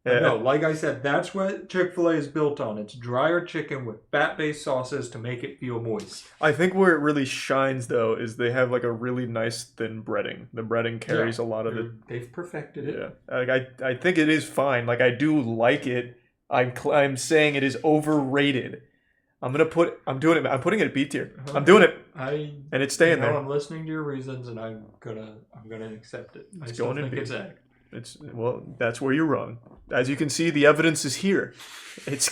No, like I said, that's what Chick-fil-A is built on. It's drier chicken with fat-based sauces to make it feel moist. I think where it really shines though is they have like a really nice thin breading. The breading carries a lot of it. They've perfected it. Yeah, like I think it is fine. Like I do like it. I'm saying it is overrated. I'm doing it. I'm putting it at B tier. Okay. I'm doing it. And it's staying there. I'm listening to your reasons, and I'm gonna accept it. I still think it's A. That's where you're wrong. As you can see, the evidence is here. It's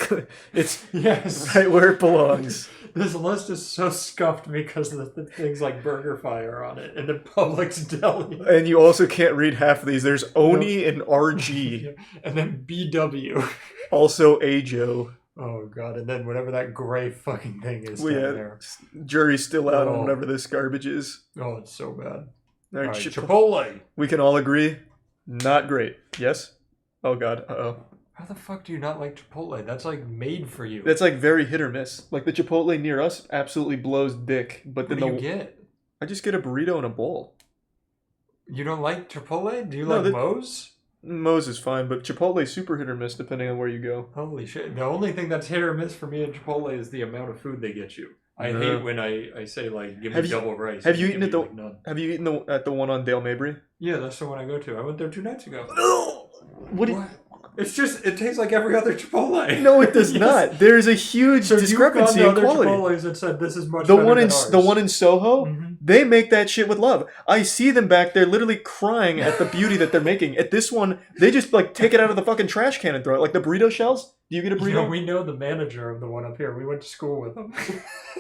yes, right where it belongs. This list is so scuffed because of the things like Burger Fire on it and the Publix deli. And you also can't read half of these. There's Oni and RG. And then BW. Also Ajo. Oh god, and then whatever that gray fucking thing is down there. Jury's still out on whatever this garbage is. Oh, it's so bad. All right, Chipotle. We can all agree, not great. Yes? Oh god, uh-oh. How the fuck do you not like Chipotle? That's like made for you. That's like very hit or miss. Like the Chipotle near us absolutely blows dick. But then what do you get? I just get a burrito and a bowl. You don't like Chipotle? Do you like Moe's? Moe's is fine, but Chipotle's super hit or miss depending on where you go. Holy shit. The only thing that's hit or miss for me at Chipotle is the amount of food they get you. I hate when I say, like, give me double rice. Have you eaten at the one on Dale Mabry? Yeah, that's the one I go to. I went there 2 nights ago. What? It's just, it tastes like every other Chipotle. No, it does not. There is a huge discrepancy in quality. Chipotles that said this is much better than ours. The one in Soho, they make that shit with love. I see them back there literally crying at the beauty that they're making. At this one, they just like take it out of the fucking trash can and throw it. Like the burrito shells. Do you get a burrito? Yeah, we know the manager of the one up here. We went to school with him.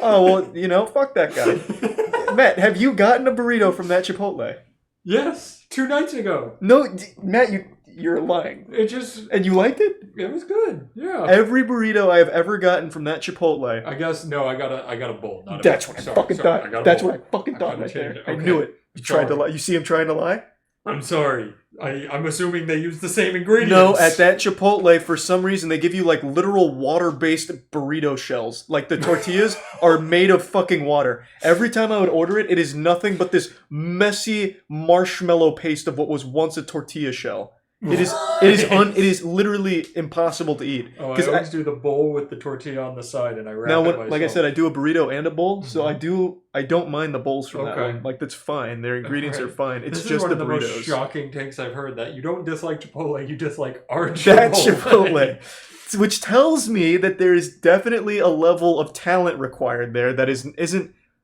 Oh, well, fuck that guy. Matt, have you gotten a burrito from that Chipotle? Yes, 2 nights ago. No, Matt, you're lying. It just... And you liked it? It was good. Yeah. Every burrito I have ever gotten from that Chipotle. I guess, no, I got a bowl. Not That's a what bowl. I fucking thought. That's what I fucking thought gotta right there. change it. I Okay. knew it. You tried to lie. You see him trying to lie? I'm sorry. I'm assuming they use the same ingredients. No, at that Chipotle, for some reason, they give you like literal water-based burrito shells. Like the tortillas are made of fucking water. Every time I would order it, it is nothing but this messy marshmallow paste of what was once a tortilla shell. It is literally impossible to eat. Oh, I always do the bowl with the tortilla on the side, and I wrap it myself. Like I said, I do a burrito and a bowl, so I don't mind the bowls from that one. Like that's fine. Their ingredients are fine. It's just the burritos. This is one of the most shocking takes I've heard, that you don't dislike Chipotle, you dislike our Chipotle. That Chipotle. Which tells me that there is definitely a level of talent required there that isn't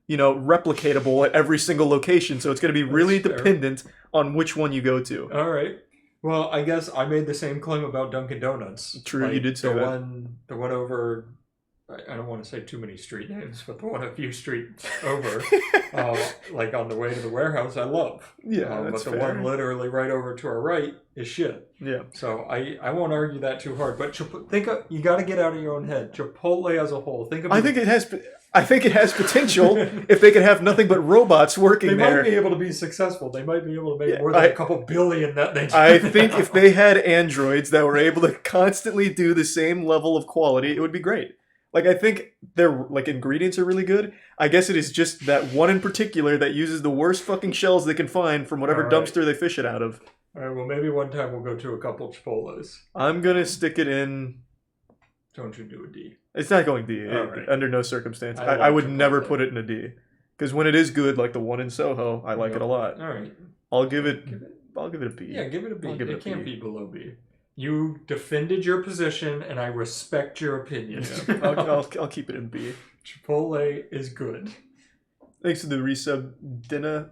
replicatable at every single location. So it's going to be really dependent on which one you go to. All right. Well, I guess I made the same claim about Dunkin' Donuts. True, like, you did say that. The one over, I don't want to say too many street names, but the one a few streets over, like on the way to the warehouse, I love. Yeah, that's but the one literally right over to our right is shit. Yeah. So I won't argue that too hard. But you got to get out of your own head. Chipotle as a whole. I think it has potential if they could have nothing but robots working there. They might be able to be successful. They might be able to make more than a couple billion that they do. I think if they had androids that were able to constantly do the same level of quality, it would be great. Like, I think their ingredients are really good. I guess it is just that one in particular that uses the worst fucking shells they can find from whatever dumpster they fish it out of. All right, well, maybe one time we'll go to a couple Chipotles. I'm going to stick it in... Don't you do a D. It's not going D. Under no circumstance. I would never put it in a D. Because when it is good, like the one in Soho, I like it a lot. All right. I'll give it a B. Yeah, give it a B. It can't be below B. You defended your position, and I respect your opinion. Yeah. I'll keep it in B. Chipotle is good. Thanks to the resub, Dinah,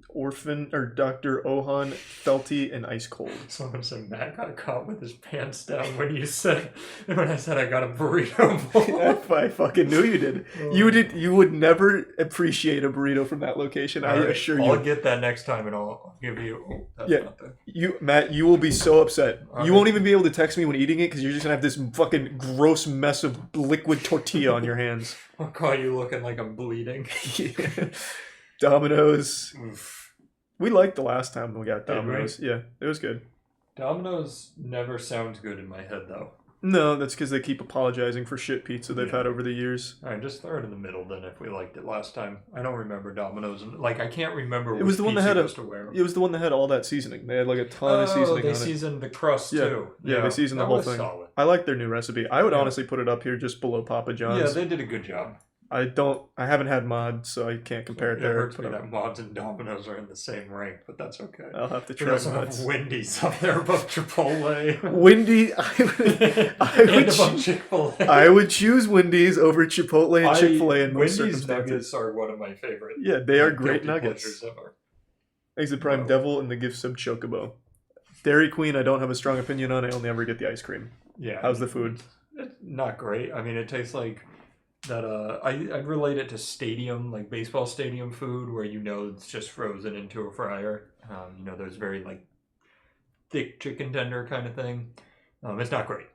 Orphan, or Dr. Ohan, Felty, and Ice Cold. Someone said Matt got caught with his pants down when I said I got a burrito bowl. I fucking knew you did. You would never appreciate a burrito from that location. I assure you. I'll get that next time, and I'll give you. Oh, that's not the... Matt, you will be so upset. You won't even be able to text me when eating it because you're just gonna have this fucking gross mess of liquid tortilla on your hands. I'll call you looking like I'm bleeding. Yeah. Domino's. Oof. We liked the last time we got Domino's. Yeah, it was good. Domino's never sounds good in my head, though. No, that's because they keep apologizing for shit pizza they've had over the years. All right, just throw it in the middle then if we liked it last time. I don't remember Domino's. I can't remember it was the one that had It was the one that had all that seasoning. They had like a ton of seasoning on it. They seasoned the crust too. Yeah, they seasoned the whole thing. Solid. I like their new recipe. I would honestly put it up here just below Papa John's. Yeah, they did a good job. I haven't had Mods, so I can't compare it there. It hurts me that Mods and Domino's are in the same rank, but that's okay. I'll have to try Mods. Wendy's up there above Chipotle. Wendy's, I would choose Wendy's over Chipotle and Chick-fil-A in most circumstances. Wendy's nuggets are one of my favorite. Yeah, they are great nuggets. Exit Prime Devil and the gift sub Chocobo. Dairy Queen, I don't have a strong opinion on. I only ever get the ice cream. Yeah. How's the food? It's not great. I mean, it tastes like that. I'd relate it to stadium, like baseball stadium food, where it's just frozen into a fryer. Those very thick chicken tender kind of thing. It's not great.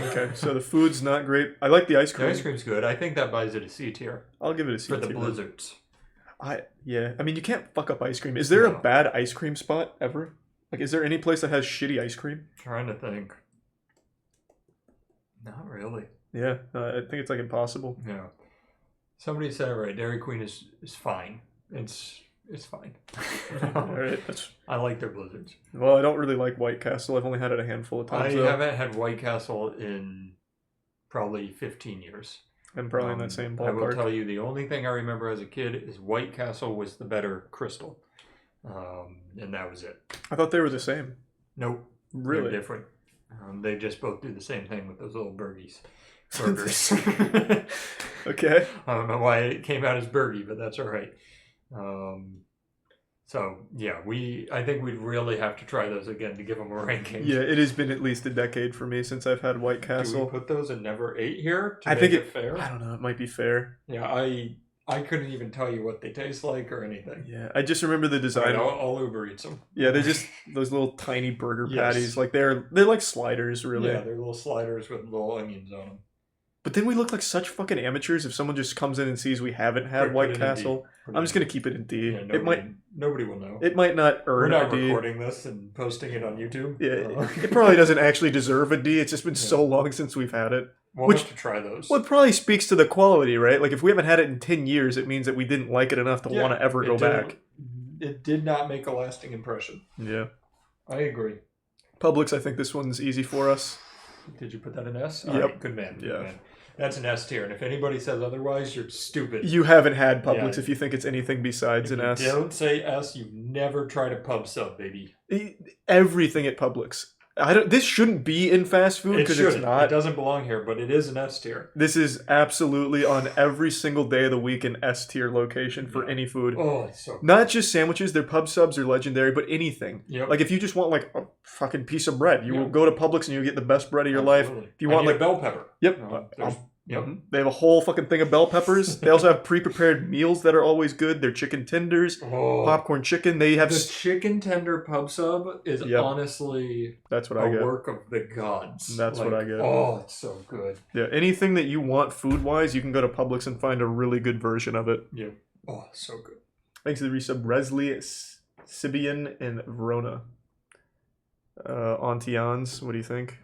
Okay, so the food's not great. I like the ice cream. The ice cream's good. I think that buys it a C tier. I'll give it a C tier for the blizzards. I mean, you can't fuck up ice cream. Is there a bad ice cream spot ever? Is there any place that has shitty ice cream? Trying to think. Not really. Yeah, I think it's impossible. Yeah. Somebody said it right. Dairy Queen is fine. It's fine. All right, I like their blizzards. Well, I don't really like White Castle. I've only had it a handful of times. I haven't had White Castle in probably 15 years. I'm probably in that same ballpark. I will tell you, the only thing I remember as a kid is White Castle was the better crystal. And that was it. I thought they were the same. Nope. Really? They're different. They just both do the same thing with those little burgers. Okay. I don't know why it came out as burgie, but that's all right. So yeah, I think we'd really have to try those again to give them a ranking. Yeah, it has been at least a decade for me since I've had White Castle. Do we put those in never ate here? I think it's fair. I don't know. It might be fair. Yeah, I I couldn't even tell you what they taste like or anything. Yeah, I just remember the design. Right, I'll Uber Eats them. Yeah, they're just those little tiny burger Yes. patties. Like they're like sliders, really. Yeah, they're little sliders with little onions on them. But then we look like such fucking amateurs if someone just comes in and sees we haven't had White Castle. I'm just gonna keep it in D. Yeah, nobody will know. It might not earn We're not a D. recording this and posting it on YouTube. Yeah, it probably doesn't actually deserve a D. It's just been so long since we've had it. We'll have to try those. Well, it probably speaks to the quality, right? Like if we haven't had it in 10 years, it means that we didn't like it enough to want to ever go back. It did not make a lasting impression. Yeah. I agree. Publix, I think this one's easy for us. Did you put that in S? Yep. Right, good man. Good Yeah. man. That's an S tier, and if anybody says otherwise, you're stupid. You haven't had Publix Yeah. if you think it's anything besides an S. Don't say S. You never tried a pub sub, baby. Everything at Publix. This shouldn't be in fast food because it's not. It doesn't belong here, but it is an S tier. This is absolutely on every single day of the week an S tier location for any food. Oh, it's so good. Not just sandwiches, their pub subs are legendary, but anything. Yep. Like if you just want like a fucking piece of bread, you will go to Publix and you get the best bread of your life. If you want like a bell pepper. Yep. Yep. They have a whole fucking thing of bell peppers. They also have pre-prepared meals that are always good. They're chicken tenders, popcorn chicken. They have the chicken tender pub sub is honestly that's what I get. Work of the gods. That's what I get. Oh, it's so good. Yeah, anything that you want food-wise, you can go to Publix and find a really good version of it. Yeah. Oh, so good. Thanks to the resub Resley, Sibian, and Verona. Auntie-ons, what do you think?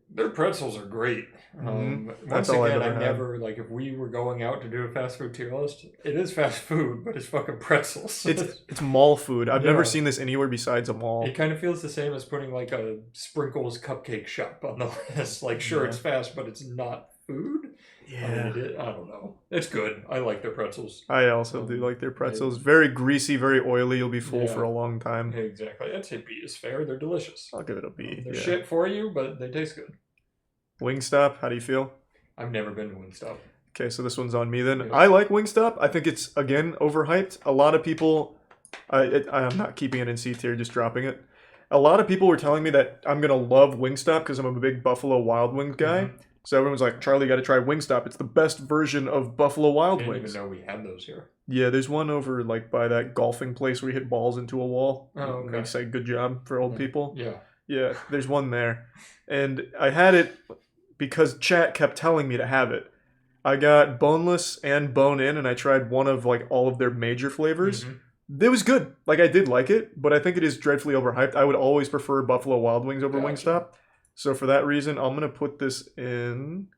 Their pretzels are great. That's once all again, I've ever I never, like, if we were going out to do a fast food tier list, it is fast food, but it's fucking pretzels. It's mall food. I've never seen this anywhere besides a mall. It kind of feels the same as putting, like, a Sprinkles cupcake shop on the list. Like, sure, it's fast, but it's not food. Yeah. I don't know. It's good. I like their pretzels. I also do like their pretzels. Very greasy, very oily. You'll be full for a long time. Exactly. I'd say B is fair. They're delicious. I'll give it a B. They're shit for you, but they taste good. Wingstop, how do you feel? I've never been to Wingstop. Okay, so this one's on me then. Yeah. I like Wingstop. I think it's, again, overhyped. A lot of people... I'm not keeping it in C tier, just dropping it. A lot of people were telling me that I'm going to love Wingstop because I'm a big Buffalo Wild Wings guy. Mm-hmm. So everyone's like, Charlie, you got to try Wingstop. It's the best version of Buffalo Wild Wings. I didn't even know we had those here. Yeah, there's one over like by that golfing place where you hit balls into a wall. Oh, okay. They say good job for old people. Yeah. Yeah, there's one there. And I had it because chat kept telling me to have it. I got boneless and bone-in, and I tried one of like all of their major flavors. Mm-hmm. It was good. Like I did like it, but I think it is dreadfully overhyped. I would always prefer Buffalo Wild Wings over Wingstop. So for that reason, I'm going to put this in...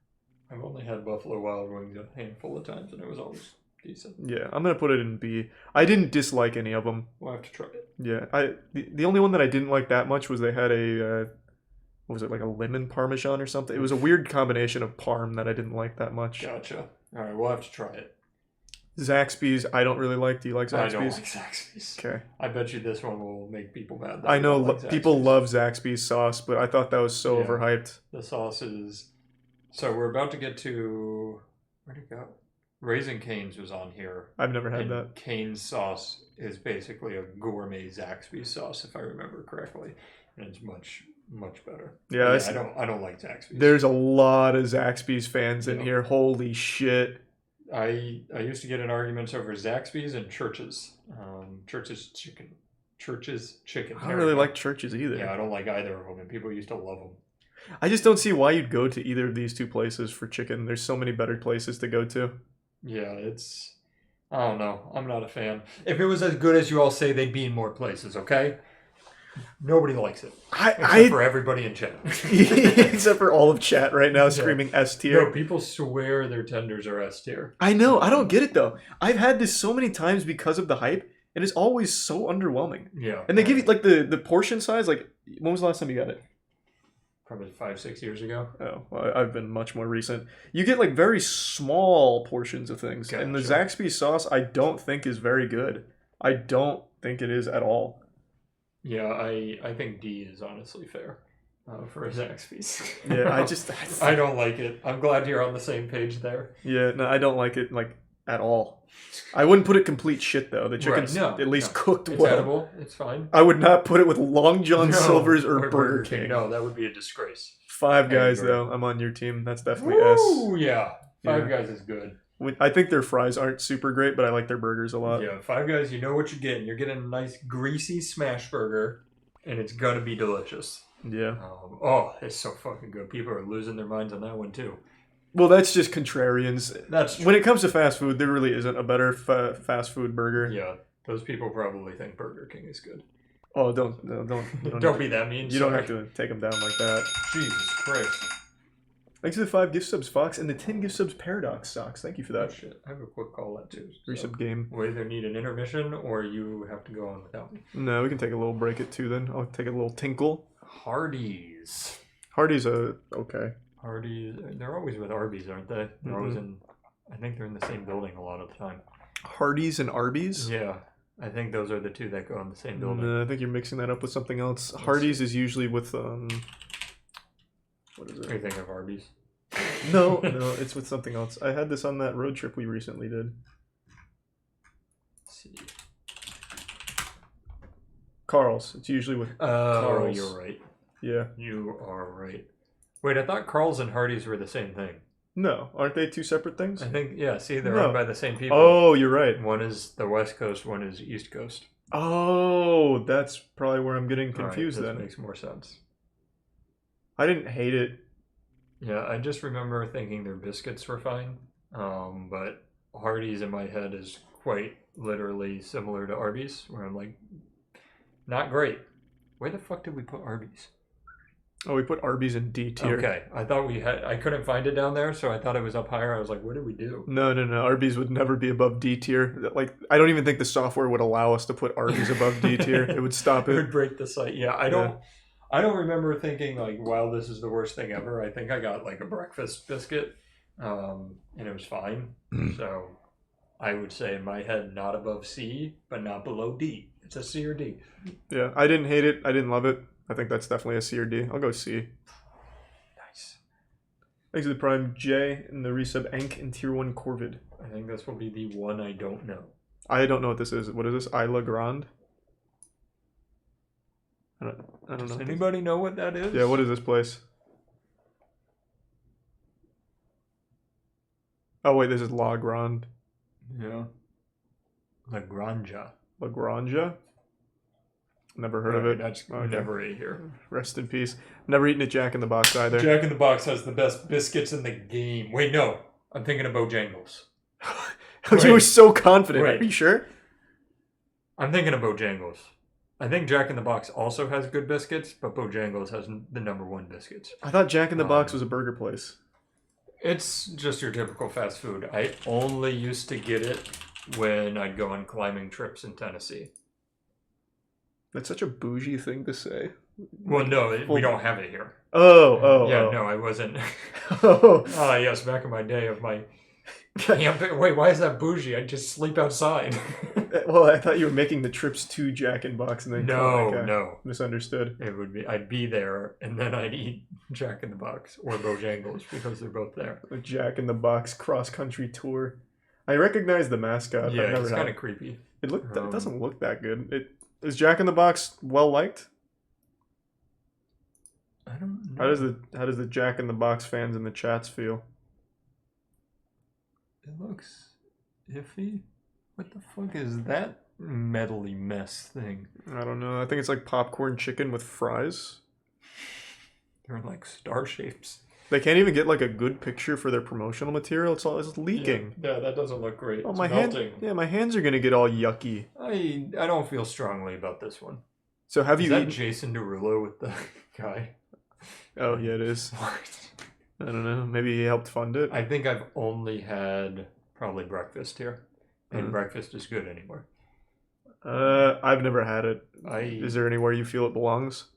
I've only had Buffalo Wild Wings a handful of times, and it was always decent. Yeah, I'm going to put it in B. I didn't dislike any of them. We'll have to try it. Yeah, the only one that I didn't like that much was they had a... what was it, like a lemon parmesan or something? It was a weird combination of parm that I didn't like that much. Gotcha. All right, we'll have to try it. Zaxby's, I don't really like. Do you like Zaxby's? I don't like Zaxby's. Okay. I bet you this one will make people mad. I know people love Zaxby's sauce, but I thought that was so overhyped. The sauce is... So we're about to get to... Where'd it go? Raising Cane's was on here. I've never had that. Cane's sauce is basically a gourmet Zaxby's sauce, if I remember correctly. And it's much, much better. Yeah, I don't like Zaxby's. There's a lot of Zaxby's fans in here. Holy shit. I used to get in arguments over Zaxby's and Church's. Church's chicken. I don't really like Church's either. Yeah, I don't like either of them, and people used to love them. I just don't see why you'd go to either of these two places for chicken. There's so many better places to go to. Yeah, it's... I don't know. I'm not a fan. If it was as good as you all say, they'd be in more places, okay? Nobody likes it. Except for everybody in chat. Except for all of chat right now screaming S tier. No, people swear their tenders are S tier. I know. I don't get it, though. I've had this so many times because of the hype, and it's always so underwhelming. Yeah. And they give you, like, the portion size. Like, when was the last time you got it? Probably 5-6 years ago. Oh, well, I've been much more recent. You get, like, very small portions of things. Gotcha. And the Zaxby's sauce, I don't think is very good. I don't think it is at all. Yeah, I think D is honestly fair for a Zaxby's. Yeah, I don't like it. I'm glad you're on the same page there. Yeah, no, I don't like it, like, at all. I wouldn't put it complete shit, though. The chicken's at least cooked well. It's edible. It's fine. I would not put it with Long John Silver's or Burger King. No, that would be a disgrace. Five Guys, though. I'm on your team. That's definitely S. Oh, yeah. Five Guys is good. I think their fries aren't super great, but I like their burgers a lot. Yeah, Five Guys, you know what you're getting. You're getting a nice greasy smash burger, and it's gonna be delicious. Yeah. Oh, it's so fucking good. People are losing their minds on that one too. Well, that's just contrarians. That's true. When it comes to fast food, there really isn't a better fast food burger. Yeah, those people probably think Burger King is good. Oh, don't Don't be that mean. You don't have to take them down like that. Jesus Christ. Thanks to the 5 gift subs, Fox, and the 10 gift subs, Paradox Socks. Thank you for that. Oh, shit. I have a quick call that too. Resub game. We either need an intermission or you have to go on without me. No, we can take a little break at 2 then. I'll take a little tinkle. Hardee's. Hardee's okay. Hardee's. They're always with Arby's, aren't they? They're always in. I think they're in the same building a lot of the time. Hardee's and Arby's? Yeah. I think those are the two that go in the same building. No, I think you're mixing that up with something else. Hardee's is usually with what is it? Are you thinking of Arby's? No, it's with something else. I had this on that road trip we recently did. Let's see. Carl's. It's usually with Carl's. You're right. Yeah. You are right. Wait, I thought Carl's and Hardee's were the same thing. No, aren't they two separate things? I think, yeah, see, they're owned by the same people. Oh, you're right. One is the West Coast, one is East Coast. Oh, that's probably where I'm getting confused that then. Makes more sense. I didn't hate it. Yeah, I just remember thinking their biscuits were fine. But Hardee's in my head is quite literally similar to Arby's, where I'm like, not great. Where the fuck did we put Arby's? Oh, we put Arby's in D tier. Okay, I thought we had. I couldn't find it down there, so I thought it was up higher. I was like, what did we do? No. Arby's would never be above D tier. Like, I don't even think the software would allow us to put Arby's above D tier. It would stop It it. would break the site. Yeah, I don't remember thinking like, wow, this is the worst thing ever. I think I got like a breakfast biscuit, and it was fine. So I would say in my head, not above C, but not below D. It's a C or D. Yeah, I didn't hate it. I didn't love it. I think that's definitely a C or D. I'll go C. Nice. Thanks to the Prime J and the resub Ank and Tier 1 Corvid. I think this will be the one I don't know. I don't know what this is. What is this? Isla Grande? I don't know. Does anybody know what that is? Yeah, what is this place? Oh, wait, this is La Grande. Yeah. La Granja. La Granja? Never heard of it. That's never ate here. Rest in peace. Never eaten at Jack in the Box either. Jack in the Box has the best biscuits in the game. Wait, no. I'm thinking of Bojangles. You were so confident. Wait. Are you sure? I'm thinking of Bojangles. I think Jack in the Box also has good biscuits, but Bojangles has the number one biscuits. I thought Jack in the Box was a burger place. It's just your typical fast food. I only used to get it when I'd go on climbing trips in Tennessee. That's such a bougie thing to say. Well, no, we don't have it here. Oh. No, I wasn't. Oh. Yes, back in my day of my camp. Wait, why is that bougie? I just sleep outside. Well, I thought you were making the trips to Jack in the Box and then No. Misunderstood. It would be I'd be there and then I'd eat Jack in the Box or Bojangles because they're both there. A Jack in the Box cross country tour. I recognize the mascot. Yeah, it's kind of creepy. It doesn't look that good. Is Jack in the Box well liked? I don't know. How does the Jack in the Box fans in the chats feel? It looks iffy. What the fuck is that metally mess thing? I don't know. I think it's like popcorn chicken with fries. They're like star shapes. They can't even get like a good picture for their promotional material. It's leaking. Yeah, that doesn't look great. Oh, it's melting. My hands are gonna get all yucky. I don't feel strongly about this one. So have you eaten Jason Derulo with the guy? Oh yeah, it is. I don't know. Maybe he helped fund it. I think I've only had probably breakfast here, and breakfast is good anywhere. I've never had it. Is there anywhere you feel it belongs?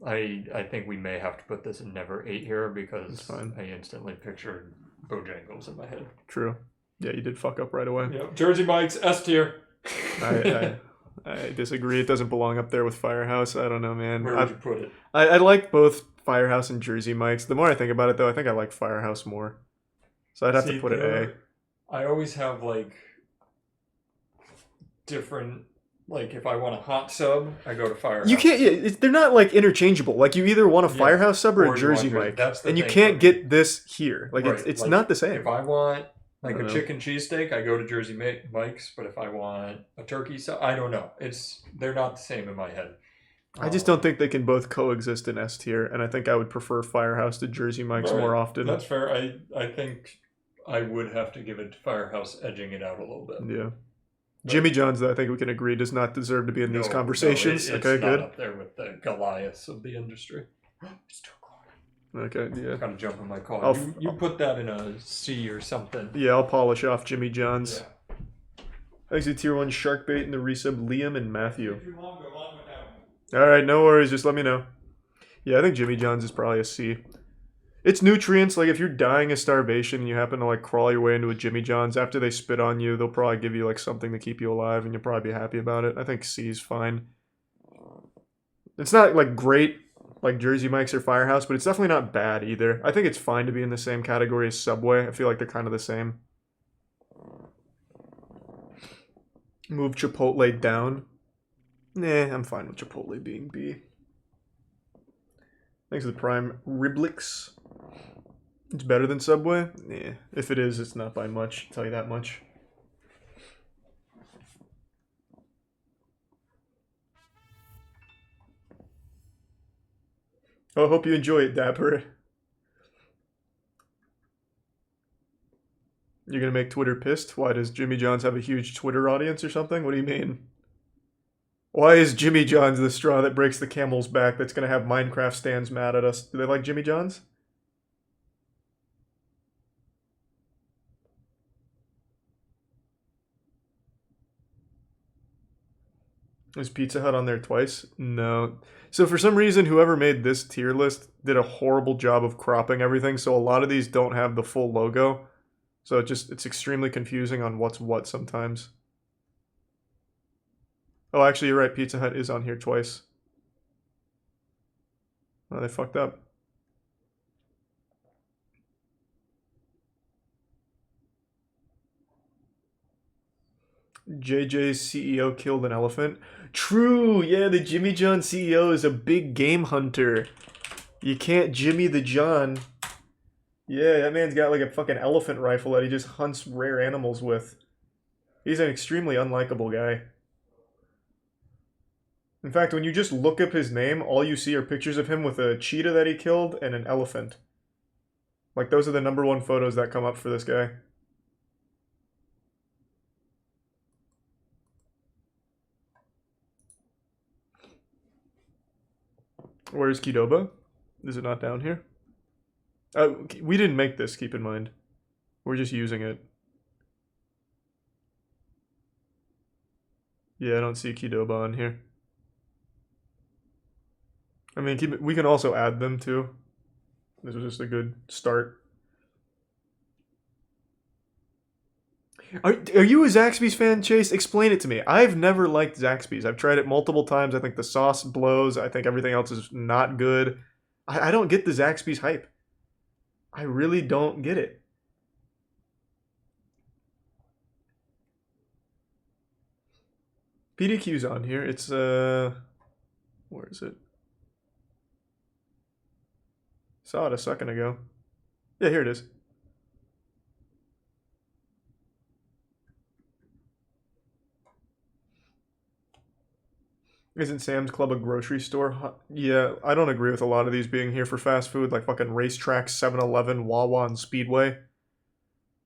I think we may have to put this in never ate here because I instantly pictured Bojangles in my head. True. Yeah, you did fuck up right away. Yep. Jersey Mike's S tier. I disagree. It doesn't belong up there with Firehouse. I don't know, man. Where would you put it? I like both Firehouse and Jersey Mike's. The more I think about it, though, I think I like Firehouse more. So I'd have to put it A. I always have like different. Like, if I want a hot sub, I go to Firehouse. You can't... they're not, like, interchangeable. Like, you either want a Firehouse sub or a Jersey Mike. And you can't get this here. Like, it's not the same. If I want, I Like don't a know. chicken cheesesteak, I go to Jersey Mike's, but if I want a turkey, I don't know. They're not the same in my head. I just don't think they can both coexist in S tier, and I think I would prefer Firehouse to Jersey Mike's Right. more often. That's fair. I think I would have to give it to Firehouse, edging it out a little bit. Yeah. Jimmy John's, though, I think we can agree, does not deserve to be in these conversations. It's okay, not good. up there with the Goliaths of the industry. It's 2:00. Okay, yeah. Gotta jump in my car. You put that in a C or something. Yeah, I'll polish off Jimmy John's. Yeah. Thanks to Tier 1 Sharkbait and the resub Liam and Matthew. Too long, go on without. Alright, no worries, just let me know. Yeah, I think Jimmy John's is probably a C. It's nutrients, like if you're dying of starvation and you happen to like crawl your way into a Jimmy John's, after they spit on you, they'll probably give you like something to keep you alive and you'll probably be happy about it. I think C is fine. It's not like great like Jersey Mike's or Firehouse, but it's definitely not bad either. I think it's fine to be in the same category as Subway. I feel like they're kind of the same. Move Chipotle down. Nah, I'm fine with Chipotle being B. Thanks to the Prime Riblix. It's better than Subway? Yeah. If it is, it's not by much. I'll tell you that much. Oh, hope you enjoy it, Dapper. You're gonna make Twitter pissed? Why, does Jimmy John's have a huge Twitter audience or something? What do you mean? Why is Jimmy John's the straw that breaks the camel's back that's gonna have Minecraft stands mad at us? Do they like Jimmy John's? Is Pizza Hut on there twice? No. So for some reason, whoever made this tier list did a horrible job of cropping everything, so a lot of these don't have the full logo. So it's extremely confusing on what's what sometimes. Oh, actually, you're right. Pizza Hut is on here twice. Oh, they fucked up. JJ's CEO killed an elephant. True, yeah, the Jimmy John CEO is a big game hunter. You can't Jimmy the John. Yeah, that man's got like a fucking elephant rifle that he just hunts rare animals with. He's an extremely unlikable guy. In fact, when you just look up his name, all you see are pictures of him with a cheetah that he killed and an elephant. Like, those are the #1 photos that come up for this guy. Where's Kidoba? Is it not down here? We didn't make this, keep in mind. We're just using it. Yeah, I don't see Kidoba on here. I mean, we can also add them too. This was just a good start. Are you a Zaxby's fan, Chase? Explain it to me. I've never liked Zaxby's. I've tried it multiple times. I think the sauce blows. I think everything else is not good. I don't get the Zaxby's hype. I really don't get it. PDQ's on here. It's, where is it? Saw it a second ago. Yeah, here it is. Isn't Sam's Club a grocery store? Yeah, I don't agree with a lot of these being here for fast food, like fucking Racetrack, 7-Eleven, Wawa, and Speedway.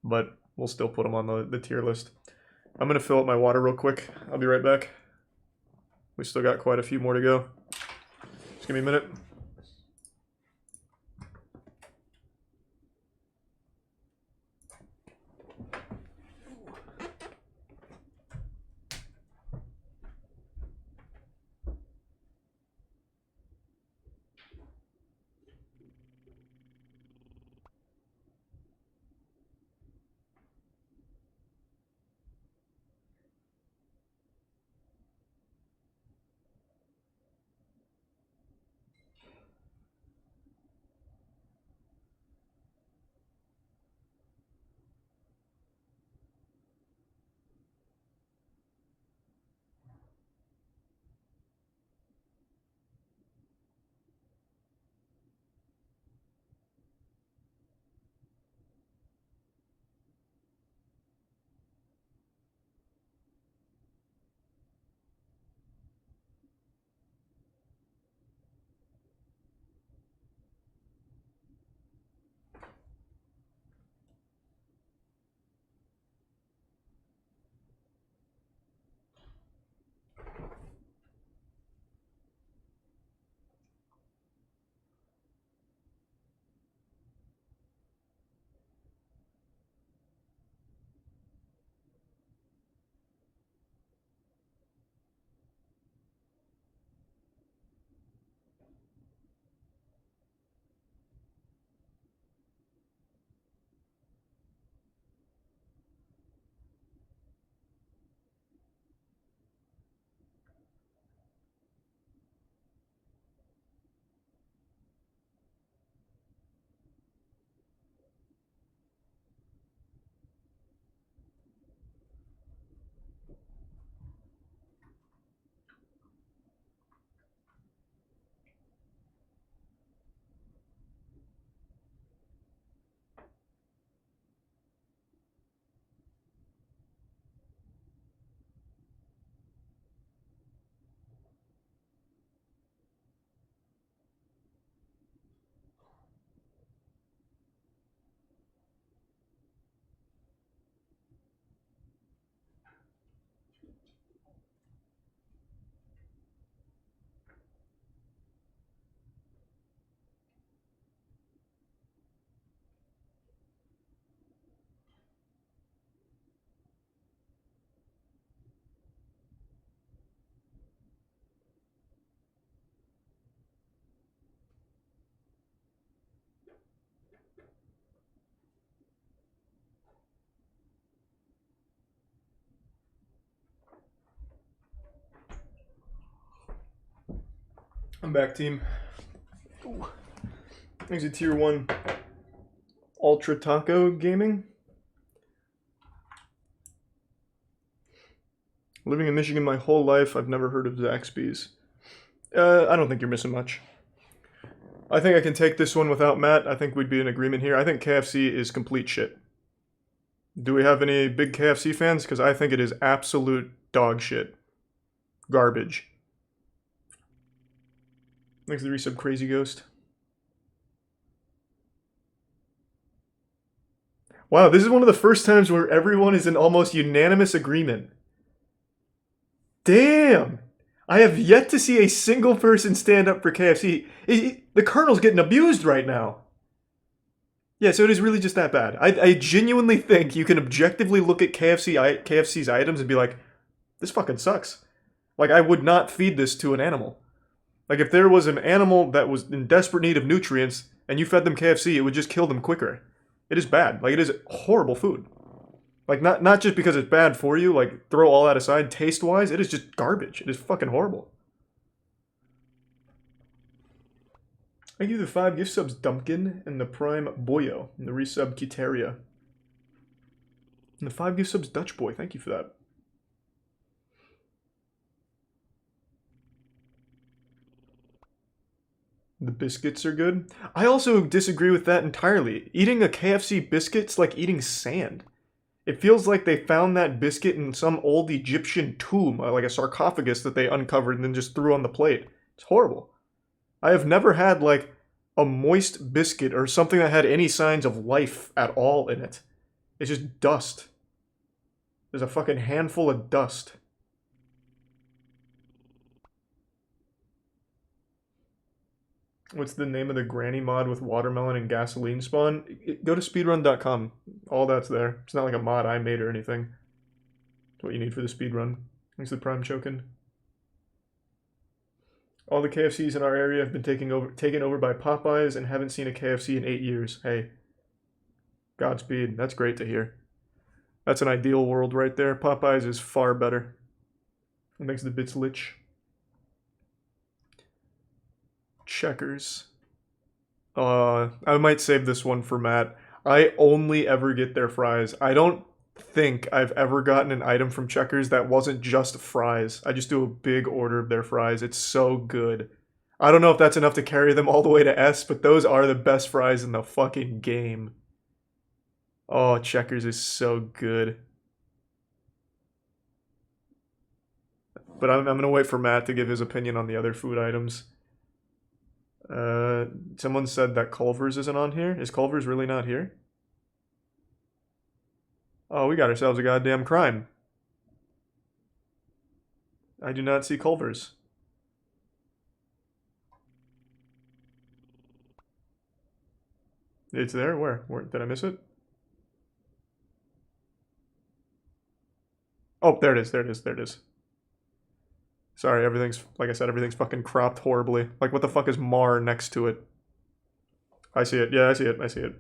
But we'll still put them on the tier list. I'm going to fill up my water real quick. I'll be right back. We still got quite a few more to go. Just give me a minute. I'm back, team. Ooh. Thanks to Tier 1 Ultra Taco Gaming. Living in Michigan my whole life, I've never heard of Zaxby's. I don't think you're missing much. I think I can take this one without Matt. I think we'd be in agreement here. I think KFC is complete shit. Do we have any big KFC fans? Because I think it is absolute dog shit. Garbage. Thanks to the resub, Crazy Ghost. Wow, this is one of the first times where everyone is in almost unanimous agreement. Damn! I have yet to see a single person stand up for KFC. The Colonel's getting abused right now. Yeah, so it is really just that bad. I genuinely think you can objectively look at KFC's items and be like, this fucking sucks. Like, I would not feed this to an animal. Like, if there was an animal that was in desperate need of nutrients and you fed them KFC, it would just kill them quicker. It is bad. Like, it is horrible food. Like, not just because it's bad for you, like, throw all that aside, taste-wise, it is just garbage. It is fucking horrible. Thank you to the 5 gift subs, Dumpkin, and the Prime Boyo, and the resub, Kitaria. And the 5 gift subs, Dutch Boy, thank you for that. The biscuits are good. I also disagree with that entirely. Eating a KFC biscuit's like eating sand. It feels like they found that biscuit in some old Egyptian tomb, like a sarcophagus that they uncovered and then just threw on the plate. It's horrible. I have never had, like, a moist biscuit or something that had any signs of life at all in it. It's just dust. There's a fucking handful of dust. What's the name of the granny mod with watermelon and gasoline spawn? Go to speedrun.com. All that's there. It's not like a mod I made or anything. It's what you need for the speedrun. Thanks to the Prime Chokin. All the KFCs in our area have been taken over by Popeyes and haven't seen a KFC in 8 years. Hey, Godspeed. That's great to hear. That's an ideal world right there. Popeyes is far better. It makes the bits lich. Checkers. I might save this one for Matt. I only ever get their fries. I don't think I've ever gotten an item from Checkers that wasn't just fries. I just do a big order of their fries. It's so good. I don't know if that's enough to carry them all the way to S, but those are the best fries in the fucking game. Oh, Checkers is so good. But I'm gonna wait for Matt to give his opinion on the other food items. Someone said that Culver's isn't on here. Is Culver's really not here? Oh, we got ourselves a goddamn crime. I do not see Culver's. It's there? Where? Did I miss it? Oh, there it is. There it is. There it is. Sorry, everything's, like I said, everything's fucking cropped horribly. Like, what the fuck is Mar next to it? I see it. Yeah, I see it. I see it.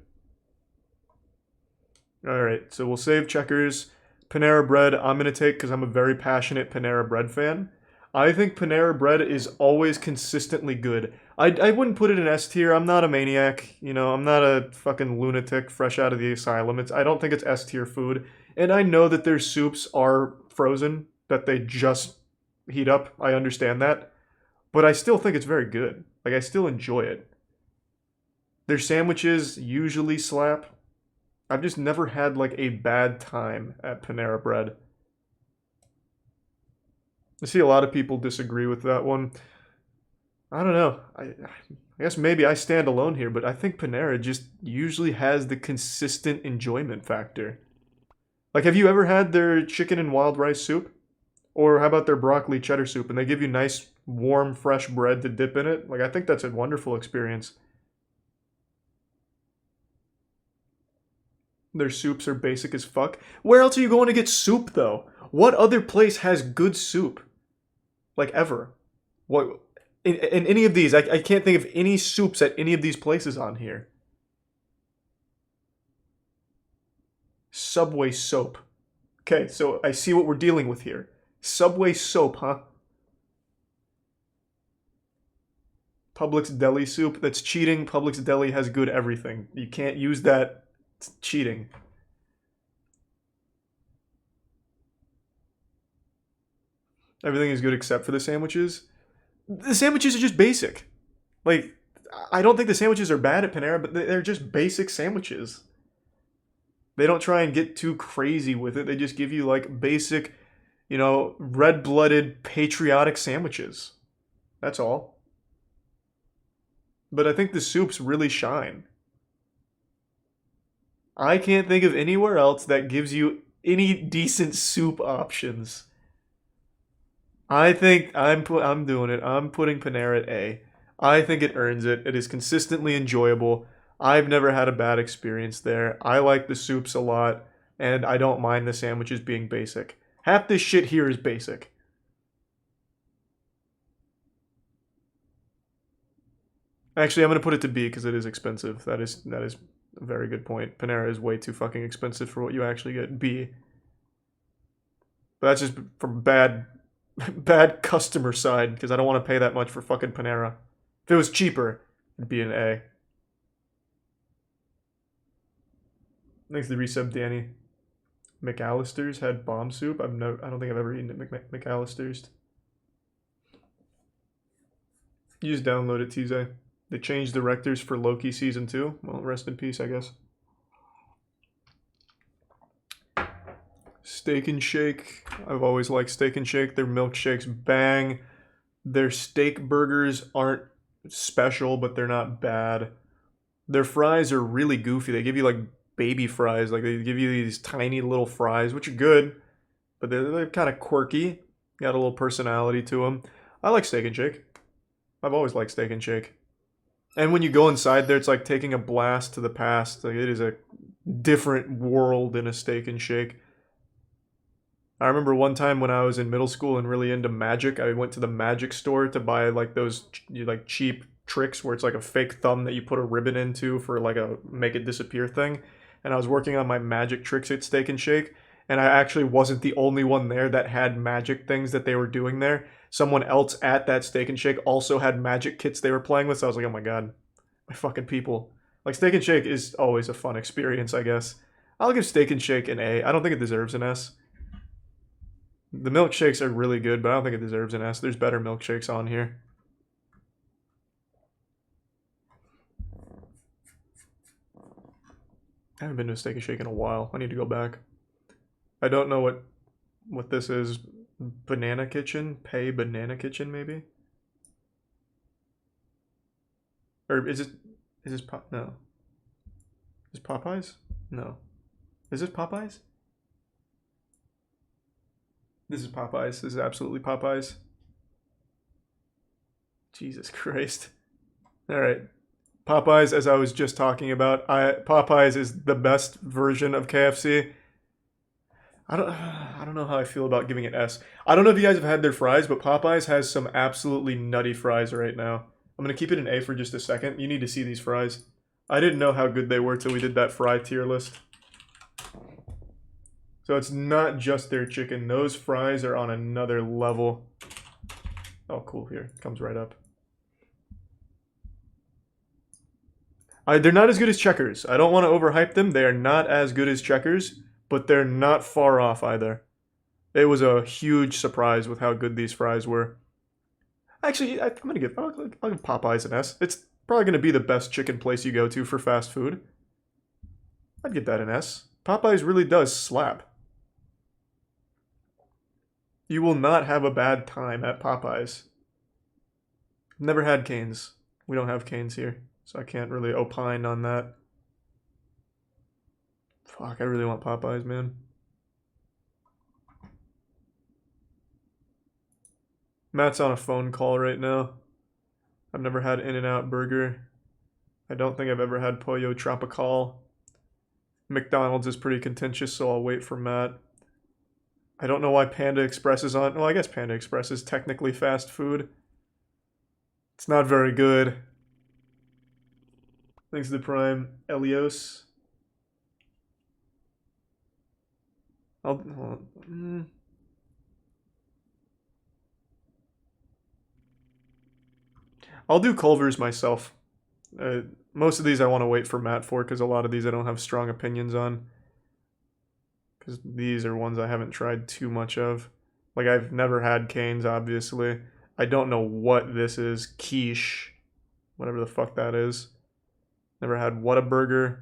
Alright, so we'll save Checkers. Panera Bread, I'm going to take because I'm a very passionate Panera Bread fan. I think Panera Bread is always consistently good. I wouldn't put it in S tier. I'm not a maniac. You know, I'm not a fucking lunatic fresh out of the asylum. I don't think it's S tier food. And I know that their soups are frozen, that they just heat up. I understand that. But I still think it's very good. Like, I still enjoy it. Their sandwiches usually slap. I've just never had, like, a bad time at Panera Bread. I see a lot of people disagree with that one. I don't know. I guess maybe I stand alone here, but I think Panera just usually has the consistent enjoyment factor. Like, have you ever had their chicken and wild rice soup? Or how about their broccoli cheddar soup? And they give you nice, warm, fresh bread to dip in it? Like, I think that's a wonderful experience. Their soups are basic as fuck. Where else are you going to get soup, though? What other place has good soup? Like, ever? What? In any of these, I can't think of any soups at any of these places on here. Subway soap. Okay, so I see what we're dealing with here. Subway soap, huh? Publix deli soup. That's cheating. Publix deli has good everything. You can't use that. It's cheating. Everything is good except for the sandwiches. The sandwiches are just basic. Like, I don't think the sandwiches are bad at Panera, but they're just basic sandwiches. They don't try and get too crazy with it. They just give you like basic, red-blooded patriotic sandwiches. That's all. But I think the soups really shine. I can't think of anywhere else that gives you any decent soup options. I think I'm doing it. I'm putting Panera at A. I think it earns it. It is consistently enjoyable. I've never had a bad experience there. I like the soups a lot, and I don't mind the sandwiches being basic. Half this shit here is basic. Actually, I'm going to put it to B because it is expensive. That is a very good point. Panera is way too fucking expensive for what you actually get. B. But that's just from bad customer side because I don't want to pay that much for fucking Panera. If it was cheaper, it'd be an A. Thanks to the resub, Danny. McAllister's had bomb soup. I don't think I've ever eaten at McAllister's. You just download it, TZ. They changed the directors for Loki season 2. Well, rest in peace, I guess. Steak and Shake. I've always liked Steak and Shake. Their milkshakes bang. Their steak burgers aren't special, but they're not bad. Their fries are really goofy. They give you like baby fries. Like they give you these tiny little fries, which are good, but they're kind of quirky. Got a little personality to them. I like Steak and Shake. I've always liked Steak and Shake. And when you go inside there, it's like taking a blast to the past. Like it is a different world in a Steak and Shake. I remember one time when I was in middle school and really into magic, I went to the magic store to buy like those like cheap tricks where it's like a fake thumb that you put a ribbon into for like a make it disappear thing. And I was working on my magic tricks at Steak and Shake, and I actually wasn't the only one there that had magic things that they were doing there. Someone else at that Steak and Shake also had magic kits they were playing with, so I was like, oh my god, my fucking people. Like, Steak and Shake is always a fun experience, I guess. I'll give Steak and Shake an A. I don't think it deserves an S. The milkshakes are really good, but I don't think it deserves an S. There's better milkshakes on here. I haven't been to a Steak and Shake in a while. I need to go back. I don't know what this is. Banana Kitchen? Pay Banana Kitchen, maybe? Or is this no. Is this Popeyes? No. Is this Popeyes? This is Popeyes. This is absolutely Popeyes. Jesus Christ. Alright. Popeyes, as I was just talking about, Popeyes is the best version of KFC. I don't know how I feel about giving it S. I don't know if you guys have had their fries, but Popeyes has some absolutely nutty fries right now. I'm going to keep it an A for just a second. You need to see these fries. I didn't know how good they were till we did that fry tier list. So it's not just their chicken. Those fries are on another level. Oh, cool. Here. It comes right up. They're not as good as Checkers. I don't want to overhype them. They are not as good as Checkers, but they're not far off either. It was a huge surprise with how good these fries were. Actually, I'll give Popeyes an S. It's probably going to be the best chicken place you go to for fast food. I'd give that an S. Popeyes really does slap. You will not have a bad time at Popeyes. Never had Cane's. We don't have Cane's here, so I can't really opine on that. Fuck, I really want Popeyes, man. Matt's on a phone call right now. I've never had In-N-Out Burger. I don't think I've ever had Pollo Tropical. McDonald's is pretty contentious, so I'll wait for Matt. I don't know why Panda Express is on. Well, I guess Panda Express is technically fast food. It's not very good. Thanks to the Prime. Elios. I'll do Culver's myself. Most of these I want to wait for Matt for, because a lot of these I don't have strong opinions on. Because these are ones I haven't tried too much of. Like, I've never had Cane's, obviously. I don't know what this is. Quiche. Whatever the fuck that is. Never had Whataburger.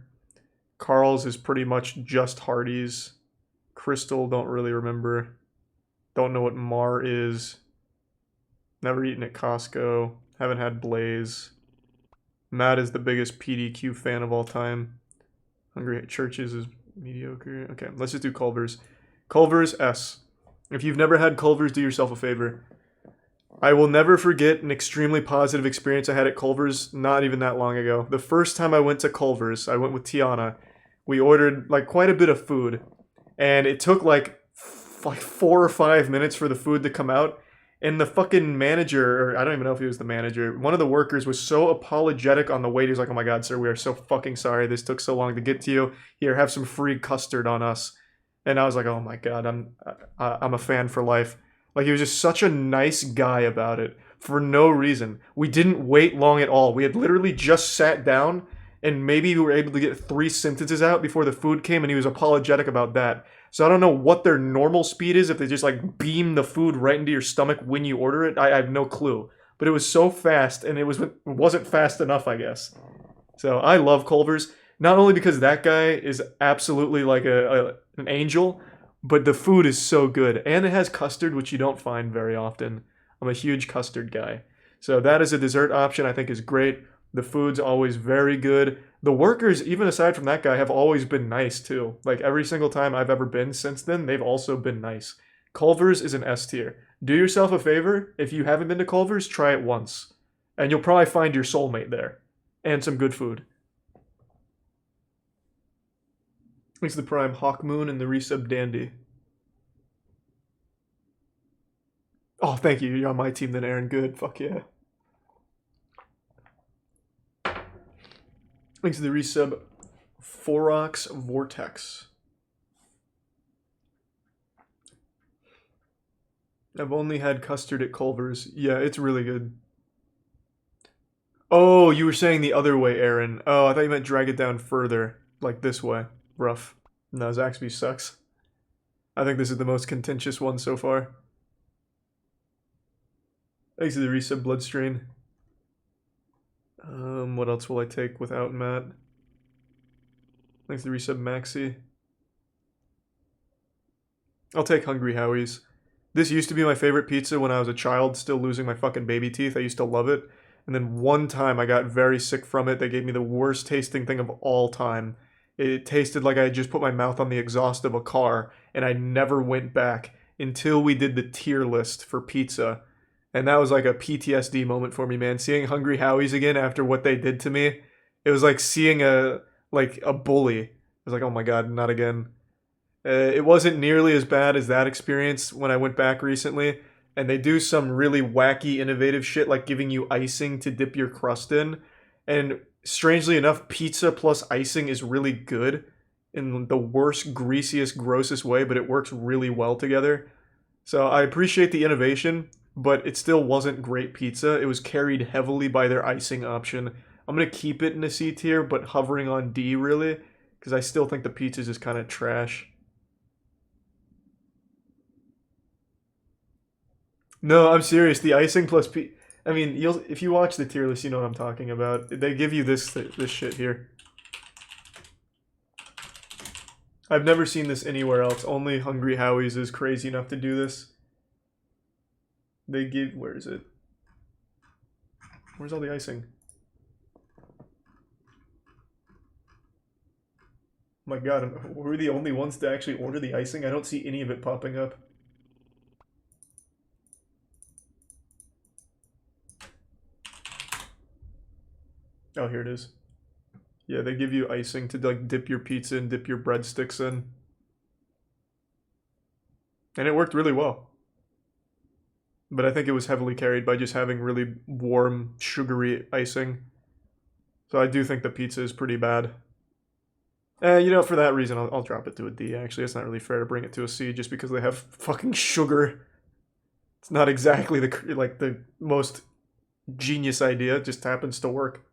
Carl's is pretty much just Hardee's. Crystal, don't really remember. Don't know what Mar is. Never eaten at Costco. Haven't had Blaze. Matt is the biggest PDQ fan of all time. Hungry at Churches is mediocre. Okay, let's just do Culver's. Culver's S. If you've never had Culver's, do yourself a favor. I will never forget an extremely positive experience I had at Culver's not even that long ago. The first time I went to Culver's, I went with Tiana. We ordered like quite a bit of food, and it took like 4 or 5 minutes for the food to come out. And the fucking manager, or I don't even know if he was the manager, one of the workers was so apologetic on the wait. He's like, "Oh my God, sir, we are so fucking sorry. This took so long to get to you. Here, have some free custard on us." And I was like, "Oh my God, I'm a fan for life." Like, he was just such a nice guy about it for no reason. We didn't wait long at all. We had literally just sat down, and maybe we were able to get 3 sentences out before the food came, and he was apologetic about that. So I don't know what their normal speed is, if they just like beam the food right into your stomach when you order it. I have no clue. But it was so fast, and it wasn't fast enough, I guess. So I love Culver's, not only because that guy is absolutely like an angel, but the food is so good. And it has custard, which you don't find very often. I'm a huge custard guy. So that is a dessert option I think is great. The food's always very good. The workers, even aside from that guy, have always been nice too. Like, every single time I've ever been since then, they've also been nice. Culver's is an S tier. Do yourself a favor. If you haven't been to Culver's, try it once. And you'll probably find your soulmate there. And some good food. Thanks to the Prime Hawk Moon and the resub Dandy. Oh, thank you. You're on my team then, Aaron. Good. Fuck yeah. Thanks to the resub Forox Vortex. I've only had custard at Culver's. Yeah, it's really good. Oh, you were saying the other way, Aaron. Oh, I thought you meant drag it down further. Like this way. Rough. No, Zaxby sucks. I think this is the most contentious one so far. Thanks to the resub Bloodstrain. What else will I take without Matt? Thanks to the resub Maxi. I'll take Hungry Howie's. This used to be my favorite pizza when I was a child, still losing my fucking baby teeth. I used to love it. And then one time I got very sick from it. They gave me the worst tasting thing of all time. It tasted like I had just put my mouth on the exhaust of a car, and I never went back until we did the tier list for pizza. And that was like a PTSD moment for me, man. Seeing Hungry Howie's again after what they did to me, it was like seeing a bully. I was like, oh my God, not again. It wasn't nearly as bad as that experience when I went back recently. And they do some really wacky, innovative shit, like giving you icing to dip your crust in. And strangely enough, pizza plus icing is really good in the worst, greasiest, grossest way, but it works really well together. So I appreciate the innovation, but it still wasn't great pizza. It was carried heavily by their icing option. I'm going to keep it in a C tier, but hovering on D, really, because I still think the pizza is just kind of trash. No, I'm serious. The icing plus I mean, if you watch the tier list, you know what I'm talking about. They give you this shit here. I've never seen this anywhere else. Only Hungry Howie's is crazy enough to do this. They give... Where is it? Where's all the icing? My God, we're the only ones to actually order the icing? I don't see any of it popping up. Oh, here it is. Yeah, they give you icing to like dip your pizza and dip your breadsticks in. And it worked really well. But I think it was heavily carried by just having really warm, sugary icing. So I do think the pizza is pretty bad. You know, for that reason, I'll drop it to a D, actually. It's not really fair to bring it to a C just because they have fucking sugar. It's not exactly the most genius idea. It just happens to work.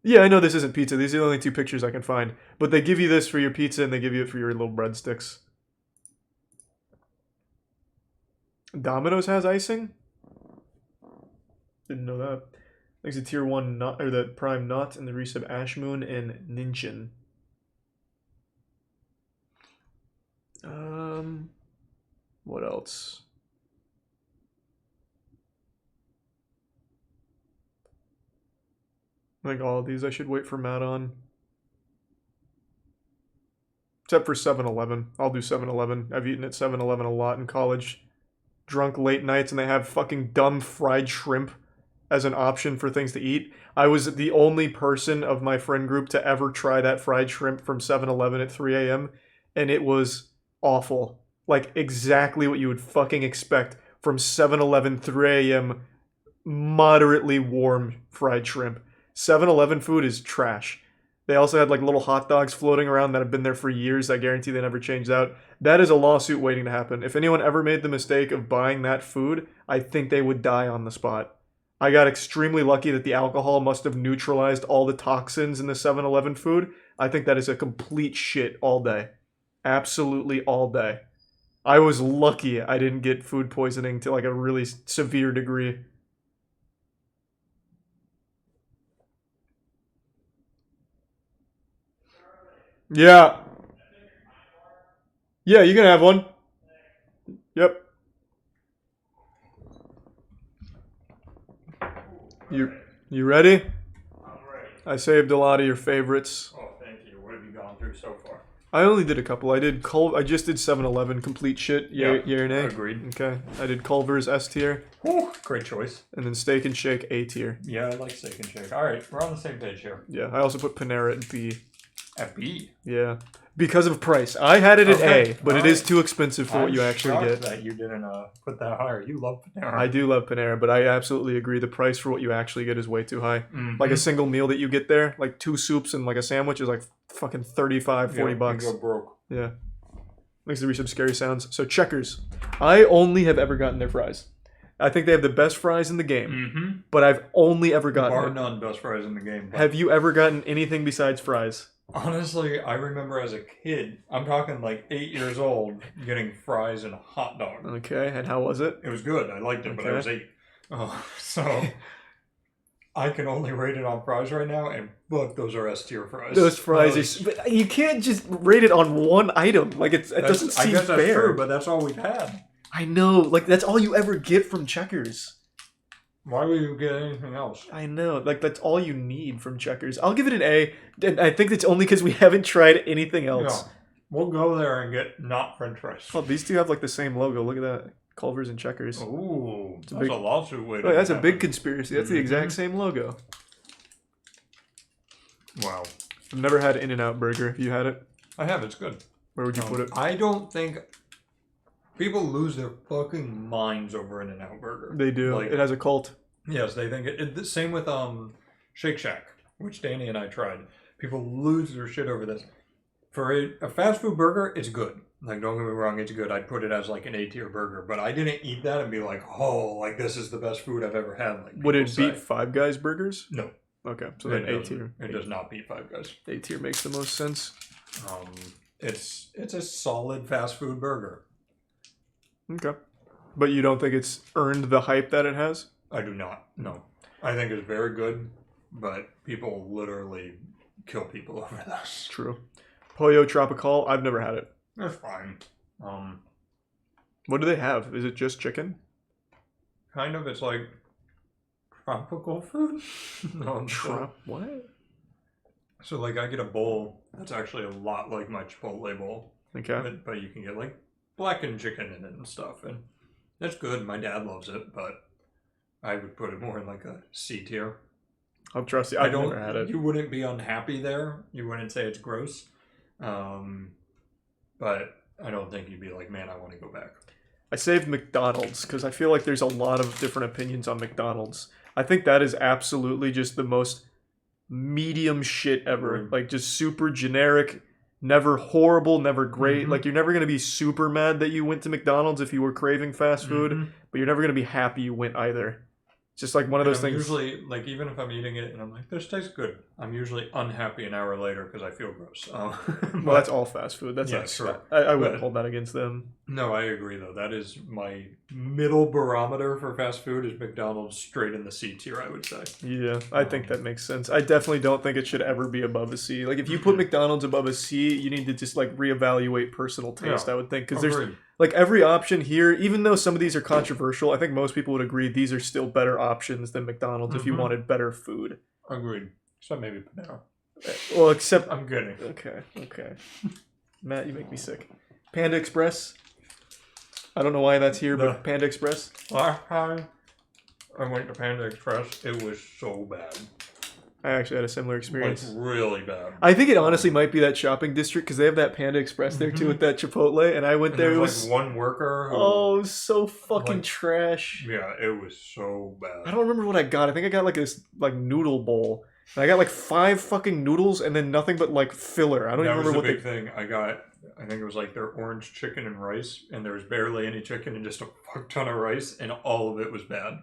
Yeah, I know this isn't pizza. These are the only two pictures I can find. But they give you this for your pizza and they give you it for your little breadsticks. Domino's has icing? Didn't know that. Thanks to tier 1 not or the prime not and the resub Ashmoon and Ninchin. What else? I think all of these I should wait for Matt on. Except for 7-Eleven. I'll do 7-Eleven. I've eaten at 7-Eleven a lot in college. Drunk late nights and they have fucking dumb fried shrimp as an option for things to eat. I was the only person of my friend group to ever try that fried shrimp from 7-Eleven at 3 a.m. and it was awful. Like exactly what you would fucking expect from 7-Eleven 3 a.m. moderately warm fried shrimp. 7-Eleven food is trash. They also had like little hot dogs floating around that have been there for years. I guarantee they never changed out. That is a lawsuit waiting to happen. If anyone ever made the mistake of buying that food, I think they would die on the spot. I got extremely lucky that the alcohol must have neutralized all the toxins in the 7-Eleven food. I think that is a complete shit all day. Absolutely all day. I was lucky I didn't get food poisoning to like a really severe degree. Yeah. Yeah, you can have one. Yep. You ready? I'm ready. I saved a lot of your favorites. Oh, thank you. What have you gone through so far? I only did a couple. I just did 7-Eleven complete shit. Yeah, or nay? Agreed. Okay. I did Culver's S tier. Whew, great choice. And then Steak and Shake A tier. Yeah, I like Steak and Shake. All right, we're on the same page here. Yeah, I also put Panera at B. At B? Yeah. Because of price. I had it at Okay. A, but it is too expensive for what you actually shocked get. That you didn't put that higher. You love Panera. I do love Panera, but I absolutely agree. The price for what you actually get is way too high. Mm-hmm. Like a single meal that you get there, like 2 soups and like a sandwich is like fucking 35, 40 bucks. You go broke. Yeah. Thanks to some scary sounds. So Checkers. I only have ever gotten their fries. I think they have the best fries in the game, but I've only ever gotten Bar none, best fries in the game. Have you ever gotten anything besides fries? Honestly, I remember as a kid, I'm talking like 8 years old, getting fries and a hot dog. Okay, and how was it? It was good. I liked it, but I was 8. So I can only rate it on fries right now, and look, those are S tier fries. Those fries are... But you can't just rate it on one item. Like, it doesn't seem fair. I guess that's true, but that's all we've had. I know. Like, that's all you ever get from Checkers. Why would you get anything else? I know. Like, that's all you need from Checkers. I'll give it an A. And I think that's only because we haven't tried anything else. Yeah. We'll go there and get not French fries. Oh, these two have, like, the same logo. Look at that. Culver's and Checkers. Ooh, that's a lawsuit waiting. Oh, that's a big conspiracy. That's the exact same logo. Wow. I've never had In-N-Out Burger. Have you had it? I have. It's good. Where would you put it? I don't think... People lose their fucking minds over In-N-Out Burger. They do. Like, it has a cult. Yes, they think it. The same with Shake Shack, which Danny and I tried. People lose their shit over this. For a fast food burger, it's good. Like, don't get me wrong, it's good. I'd put it as like an A tier burger, but I didn't eat that and be like, oh, like this is the best food I've ever had. Like, would it beat Five Guys burgers? No. Okay, so then A tier. It does not beat Five Guys. A tier makes the most sense. It's a solid fast food burger. Okay, but you don't think it's earned the hype that it has? I do not. No, I think it's very good, but people literally kill people over this. True. Pollo Tropical. I've never had it. That's fine. What do they have? Is it just chicken? Kind of. It's like tropical food. What? So like I get a bowl that's actually a lot like my Chipotle bowl. Okay. But you can get like blackened chicken in it and stuff, and that's good. My dad loves it, but I would put it more in like a C tier. I'll trust you. I've never had it. You wouldn't be unhappy there. You wouldn't say it's gross. But I don't think you'd be like, man, I want to go back. I saved McDonald's because I feel like there's a lot of different opinions on McDonald's. I think that is absolutely just the most medium shit ever. Like just super generic, Never horrible, never great. Mhm. Like, you're never going to be super mad that you went to McDonald's if you were craving fast food, Mhm. but you're never going to be happy you went either. It's just like one of And those I'm things. usually, like, even if I'm eating it and I'm like, this tastes good, I'm usually unhappy an hour later because I feel gross. Well, that's all fast food. That's Yeah, not sure. I wouldn't But- hold that against them. No, I agree, though. That is my middle barometer for fast food is McDonald's straight in the C tier, I would say. Yeah, I think that makes sense. I definitely don't think it should ever be above a C. Like, if you put McDonald's above a C, you need to just, like, reevaluate personal taste, Yeah. I would think. Because there's, Agreed. like, every option here, even though some of these are controversial, I think most people would agree these are still better options than McDonald's if you Mhm. wanted better food. Agreed. Except maybe Panera. Well, except... I'm kidding. Okay. Matt, you make me sick. Panda Express. I don't know why that's here, but Panda Express. Last time I went to Panda Express, it was so bad. I actually had a similar Like, experience. really bad. I think it honestly might be that shopping district because they have that Panda Express there too with that Chipotle, and I went And there. there It was was like one worker who... oh, it was so fucking like- trash. Yeah, it was so bad. I don't remember what I got. I think I got like this like noodle bowl. And I got like 5 fucking noodles and then nothing but like filler. I don't even That was remember the what big thing. I think it was like their orange chicken and rice, and there was barely any chicken and just a fuck ton of rice, and all of it was bad.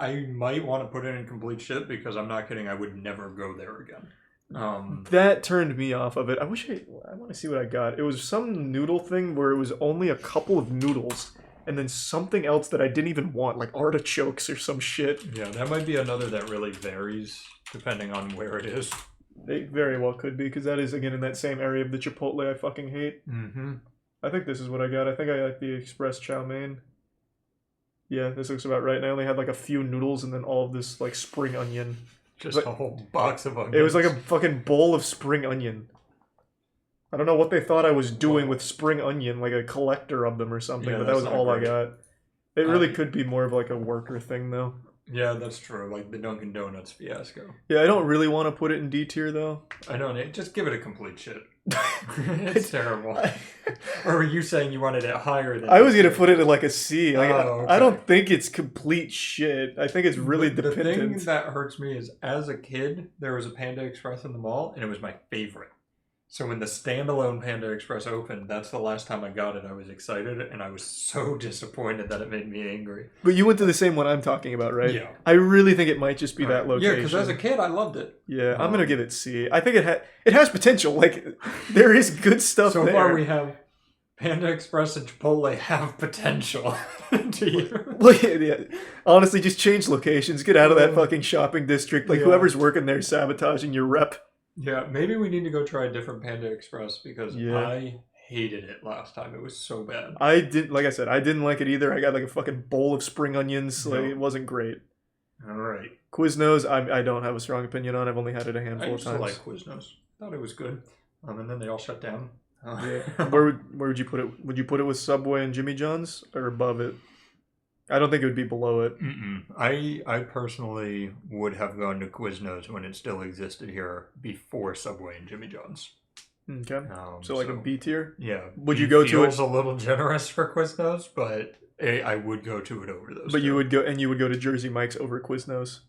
I might want to put it in complete shit because I'm not kidding. I would never go there again. That turned me off of it. I want to see what I got. It was some noodle thing where it was only a couple of noodles and then something else that I didn't even want, like artichokes or some shit. Yeah, that might be another that really varies depending on where it is. It very well could be, because that is, again, in that same area of the Chipotle I fucking hate. Mm-hmm. I think this is what I got. I think I like the Express chow mein. Yeah, this looks about right. And I only had like a few noodles and then all of this like spring onion. Just Like- a whole box of onions. It was like a fucking bowl of spring onion. I don't know what they thought I was doing with spring onion, like a collector of them or something, Yeah, but that was that's not all I great. got. It really I- could be more of like a worker thing, though. Yeah, that's true. Like the Dunkin' Donuts fiasco. Yeah, I don't really want to put it in D tier, though. I don't. Just give it a complete shit. It's terrible. Or were you saying you wanted it higher than? I was gonna put it in like a C. Like, Oh, I don't okay. think it's complete shit. I think it's really The thing dependent. that hurts me is, as a kid, there was a Panda Express in the mall, and it was my favorite. So when the standalone Panda Express opened, that's the last time I got it. I was excited, and I was so disappointed that it made me angry. But you went to the same one I'm talking about, right? Yeah. I really think it might just be that Yeah, location. because as a kid, I loved it. Yeah, I'm gonna give it C. I think it has potential. Like, there is good stuff So there. far, we have Panda Express and Chipotle have potential. Do you? Well, yeah. Honestly, just change locations. Get out of that fucking shopping district. Like, Yeah. whoever's working there sabotaging your rep. Yeah, maybe we need to go try a different Panda Express because Yeah. I hated it last time. It was so bad. Like I said, I didn't like it either. I got like a fucking bowl of spring onions. Like, No. it wasn't great. All right. Quiznos, I don't have a strong opinion on. I've only had it a handful I of used to times. like Quiznos. Thought it was good. And then they all shut down. Yeah. Where would you put it? Would you put it with Subway and Jimmy John's or above it? I don't think it would be below it. Mm-mm. I personally would have gone to Quiznos when it still existed here before Subway and Jimmy John's. Okay. So like a B tier? Yeah. Would you B go to it? feels a little generous for Quiznos, but I would go to it over those. But you two. would go to Jersey Mike's over Quiznos.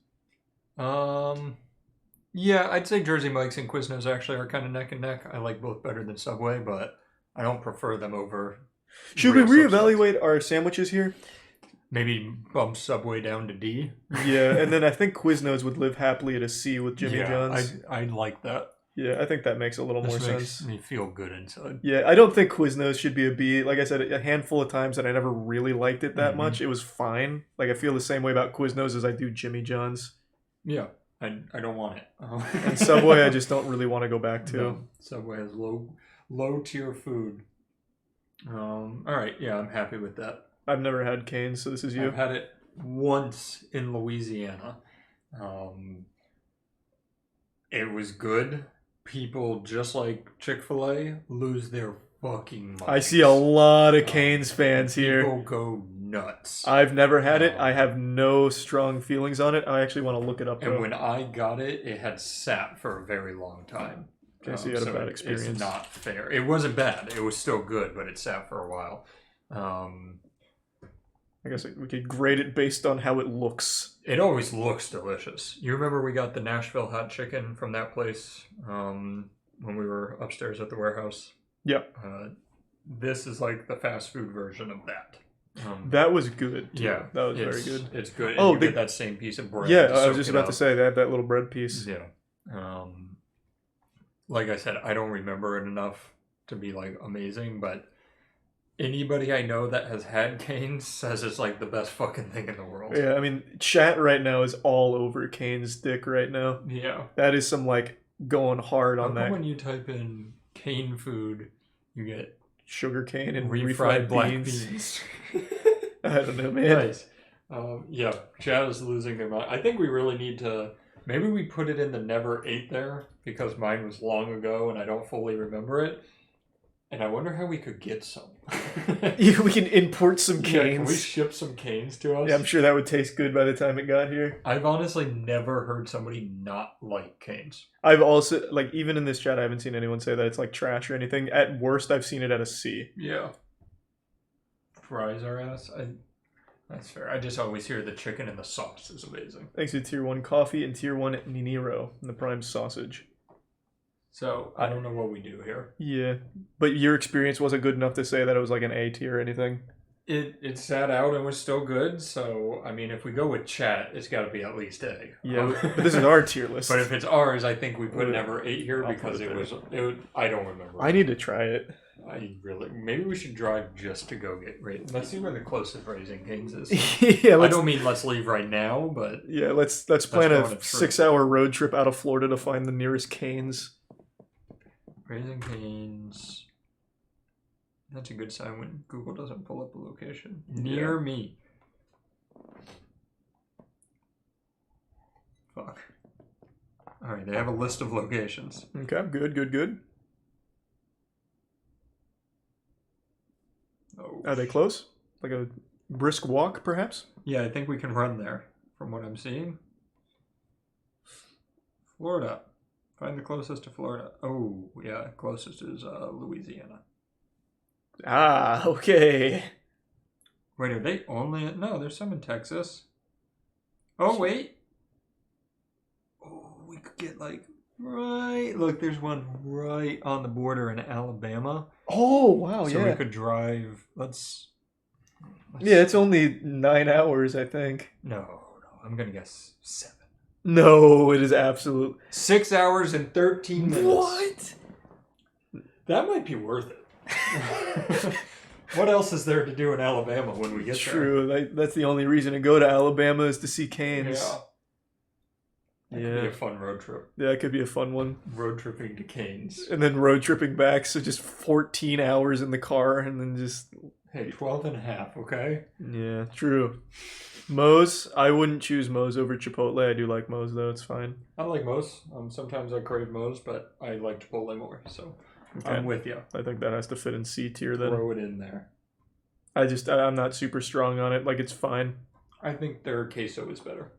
Yeah, I'd say Jersey Mike's and Quiznos actually are kind of neck and neck. I like both better than Subway, but I don't prefer them over. Should we real substance. reevaluate our sandwiches here? Maybe bump Subway down to D. Yeah, and then I think Quiznos would live happily at a C with Jimmy John's. I like that. Yeah, I think that makes a little more This makes sense. me feel good inside. Yeah, I don't think Quiznos should be a B. Like I said, a handful of times that I never really liked it that Mhm. much. It was fine. Like, I feel the same way about Quiznos as I do Jimmy John's. Yeah, I don't want it. And Subway, I just don't really want to go back to. No, Subway has low tier food. All right, yeah, I'm happy with that. I've never had Cane's, so this is you. I've had it once in Louisiana. It was good. People, just like Chick-fil-A, lose their fucking minds. I see a lot of Cane's fans here. People go nuts. I've never had it. I have no strong feelings on it. I actually want to look it up, And though. when I got it, it had sat for a very long time. Okay, so you had a bad It's experience. not fair. It wasn't bad. It was still good, but it sat for a while. I guess we could grade it based on how it looks. It always looks delicious. You remember we got the Nashville hot chicken from that place when we were upstairs at the warehouse? Yep. This is like the fast food version of that. That was good, too. Yeah. That was very good. It's good. Oh, you get that same piece of bread. Yeah, I was just about to say, they had that little bread piece. Yeah. Like I said, I don't remember it enough to be like amazing, but anybody I know that has had Cane's says it's like the best fucking thing in the world. Yeah, I mean, chat right now is all over Cane's dick right now. Yeah. That is some, like, going hard on that. When you type in cane food, you get sugar cane and refried black beans. I don't know, man. Nice. Yeah, chat is losing their mind. I think we really need to... Maybe we put it in the never ate there, because mine was long ago and I don't fully remember it. And I wonder how we could get some. Yeah, we can import some Cane's. Yeah, can we ship some Cane's to us? Yeah, I'm sure that would taste good by the time it got here. I've honestly never heard somebody not like Cane's. I've also, like, even in this chat, I haven't seen anyone say that it's, like, trash or anything. At worst, I've seen it at a C. Yeah. Fries are ass. That's fair. I just always hear the chicken and the sauce is amazing. Thanks to Tier 1 Coffee and Tier 1 Niniro and the Prime Sausage. So, I don't know what we do here. Yeah. But your experience wasn't good enough to say that it was like an A tier or anything? It sat out and was still good, so, I mean, if we go with chat, it's got to be at least A. Yeah, but this is our tier list. But if it's ours, I think we put never 8 here because it was, I don't remember. I need to try it. Maybe we should drive just to go get raised. Let's see where the closest Raising Cane's is. Yeah, I don't mean let's leave right now, but... Yeah, let's plan a 6-hour road trip out of Florida to find the nearest Cane's. Raising Cane's. That's a good sign when Google doesn't pull up a location. Near me. Fuck. Alright, they have a list of locations. Okay, good. Oh, are they close? Like a brisk walk, perhaps? Yeah, I think we can run there, from what I'm seeing. Florida. Find the closest to Florida. Oh, yeah, closest is Louisiana. Ah, okay. Wait, are they only... No, there's some in Texas. Oh, wait. Oh, we could get like... Right. Look, there's one right on the border in Alabama. Oh, wow, so we could drive... Let's yeah, it's only 9 hours, I think. No. I'm going to guess 7. No, it is absolute. 6 hours and 13 minutes. What? That might be worth it. What else is there to do in Alabama when we get there? True. That's the only reason to go to Alabama is to see Cane's. Yeah. That could be a fun road trip. Yeah, it could be a fun one. Road tripping to Cane's. And then road tripping back, so just 14 hours in the car and then just... Hey, 12 and a half, okay? Yeah, true. Moe's, I wouldn't choose Moe's over Chipotle. I do like Moe's, though. It's fine. I like Moe's. Sometimes I crave Moe's, but I like Chipotle more, so okay. I'm with you. I think that has to fit in C tier, then. Throw it in there. I'm not super strong on it. Like, it's fine. I think their queso is better.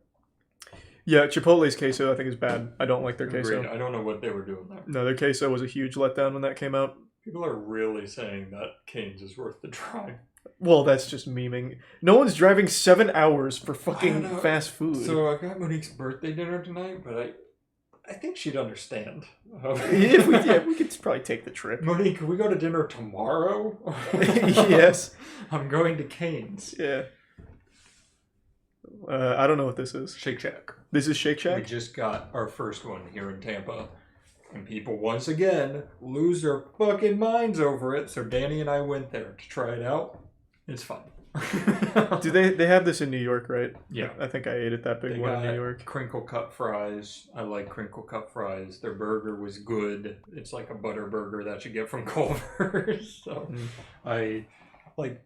Yeah, Chipotle's queso I think is bad. I don't like their queso. I don't know what they were doing there. No, their queso was a huge letdown when that came out. People are really saying that Cane's is worth the drive. Well, that's just memeing. No one's driving 7 hours for fucking fast food. So I got Monique's birthday dinner tonight, but I think she'd understand. we could probably take the trip. Monique, can we go to dinner tomorrow? Yes. I'm going to Cane's. Yeah. I don't know what this is. Shake Shack. This is Shake Shack? We just got our first one here in Tampa. And people, once again, lose their fucking minds over it. So Danny and I went there to try it out. It's fun. Do they have this in New York, right? Yeah. I think I ate at that big one in New York. Crinkle cut fries. I like crinkle cut fries. Their burger was good. It's like a butter burger that you get from Culver's. So I like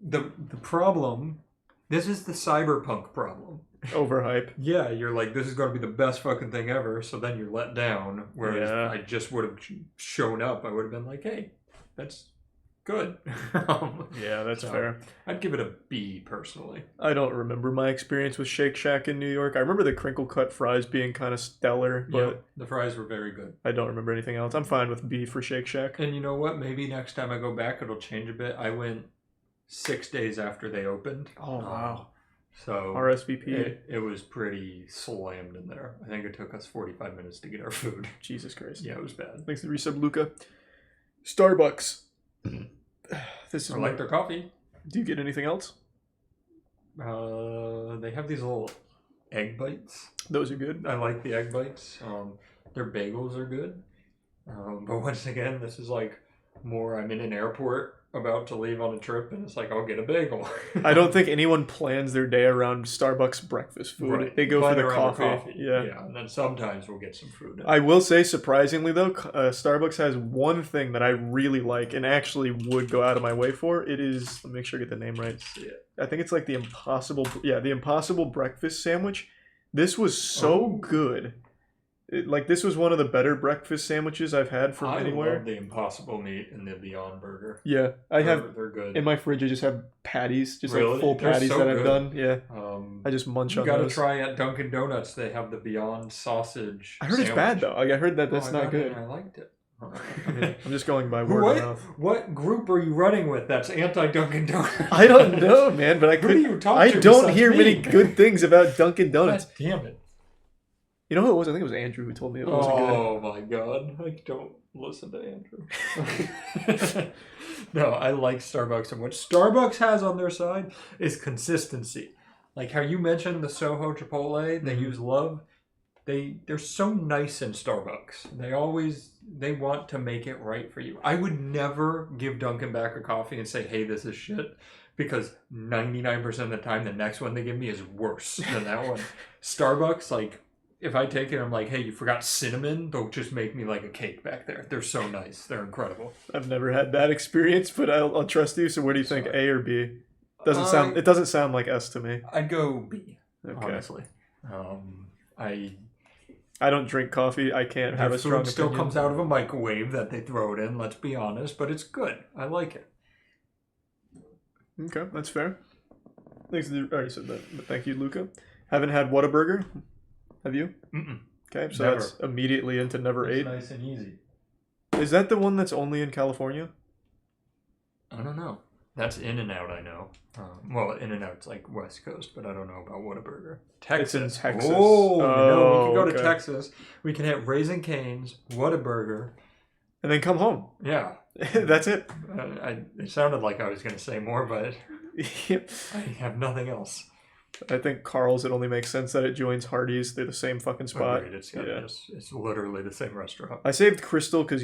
the problem. This is the cyberpunk problem. Overhype. Yeah, you're like, this is going to be the best fucking thing ever. So then you're let down. Whereas I just would have shown up. I would have been like, hey, that's good. Yeah, that's fair. I'd give it a B personally. I don't remember my experience with Shake Shack in New York. I remember the crinkle cut fries being kind of stellar, but the fries were very good. I don't remember anything else. I'm fine with B for Shake Shack. And you know what? Maybe next time I go back, it'll change a bit. I went 6 days after they opened. Oh, wow. So RSVP. it was pretty slammed in there. I think it took us 45 minutes to get our food. Jesus Christ. Yeah, it was bad. Thanks to the resub, Luca. Starbucks. This is I like their coffee. Do you get anything else? They have these little egg bites. Those are good. I like the egg bites. Their bagels are good. But once again, this is like more I'm in an airport about to leave on a trip, and it's like, I'll get a bagel. I don't think anyone plans their day around Starbucks breakfast food. Right. They go for the Around coffee. Yeah. And then sometimes we'll get some fruit. I will say, surprisingly though, Starbucks has one thing that I really like and actually would go out of my way for. It is, let me make sure I get the name right. I think it's like the Impossible breakfast sandwich. This was so good. This was one of the better breakfast sandwiches I've had from anywhere. I love the Impossible Meat and the Beyond Burger. Yeah, they're good. In my fridge, I just have patties, just really? like full patties so that good. I've done. Yeah, I just munch on those. You gotta try at Dunkin' Donuts. They have the Beyond Sausage. I heard it's bad though. I heard that's not good. I liked it. I'm just going by word of mouth. What group are you running with that's anti Dunkin' Donuts? I don't know, man, but I don't hear many good things about Dunkin' Donuts. God damn it. You know who it was? I think it was Andrew who told me it wasn't good. Oh my god. I don't listen to Andrew. No, I like Starbucks. And what Starbucks has on their side is consistency. Like how you mentioned the Soho Chipotle, they use love. They're so nice in Starbucks. They want to make it right for you. I would never give Dunkin' back a coffee and say, hey, this is shit. Because 99% of the time, the next one they give me is worse than that one. Starbucks, like, if I take it, I'm like, hey, you forgot cinnamon? They'll just make me like a cake back there. They're so nice. They're incredible. I've never had that experience, but I'll trust you. So what do you think, A or B? It doesn't sound like S to me. I'd go B, okay. Honestly. I don't drink coffee. I can't have a strong opinion. Food still comes out of a microwave that they throw it in, let's be honest, but it's good. I like it. Okay, that's fair. Thanks. I already said that, but thank you, Luca. Haven't had Whataburger? Have you? Mm-mm. Okay, so Never. That's immediately into never ate. Nice and easy. Is that the one that's only in California? I don't know. That's In-N-Out, I know. Well, In-N-Out's like West Coast, but I don't know about Whataburger. Texas. It's in Texas. Oh, no, we can go to okay. Texas. We can hit Raising Cane's, Whataburger. And then come home. Yeah. That's it. It sounded like I was going to say more, but I have nothing else. I think Carl's, it only makes sense that it joins Hardee's. They're the same fucking spot. Agreed. It's literally the same restaurant. I saved Crystal because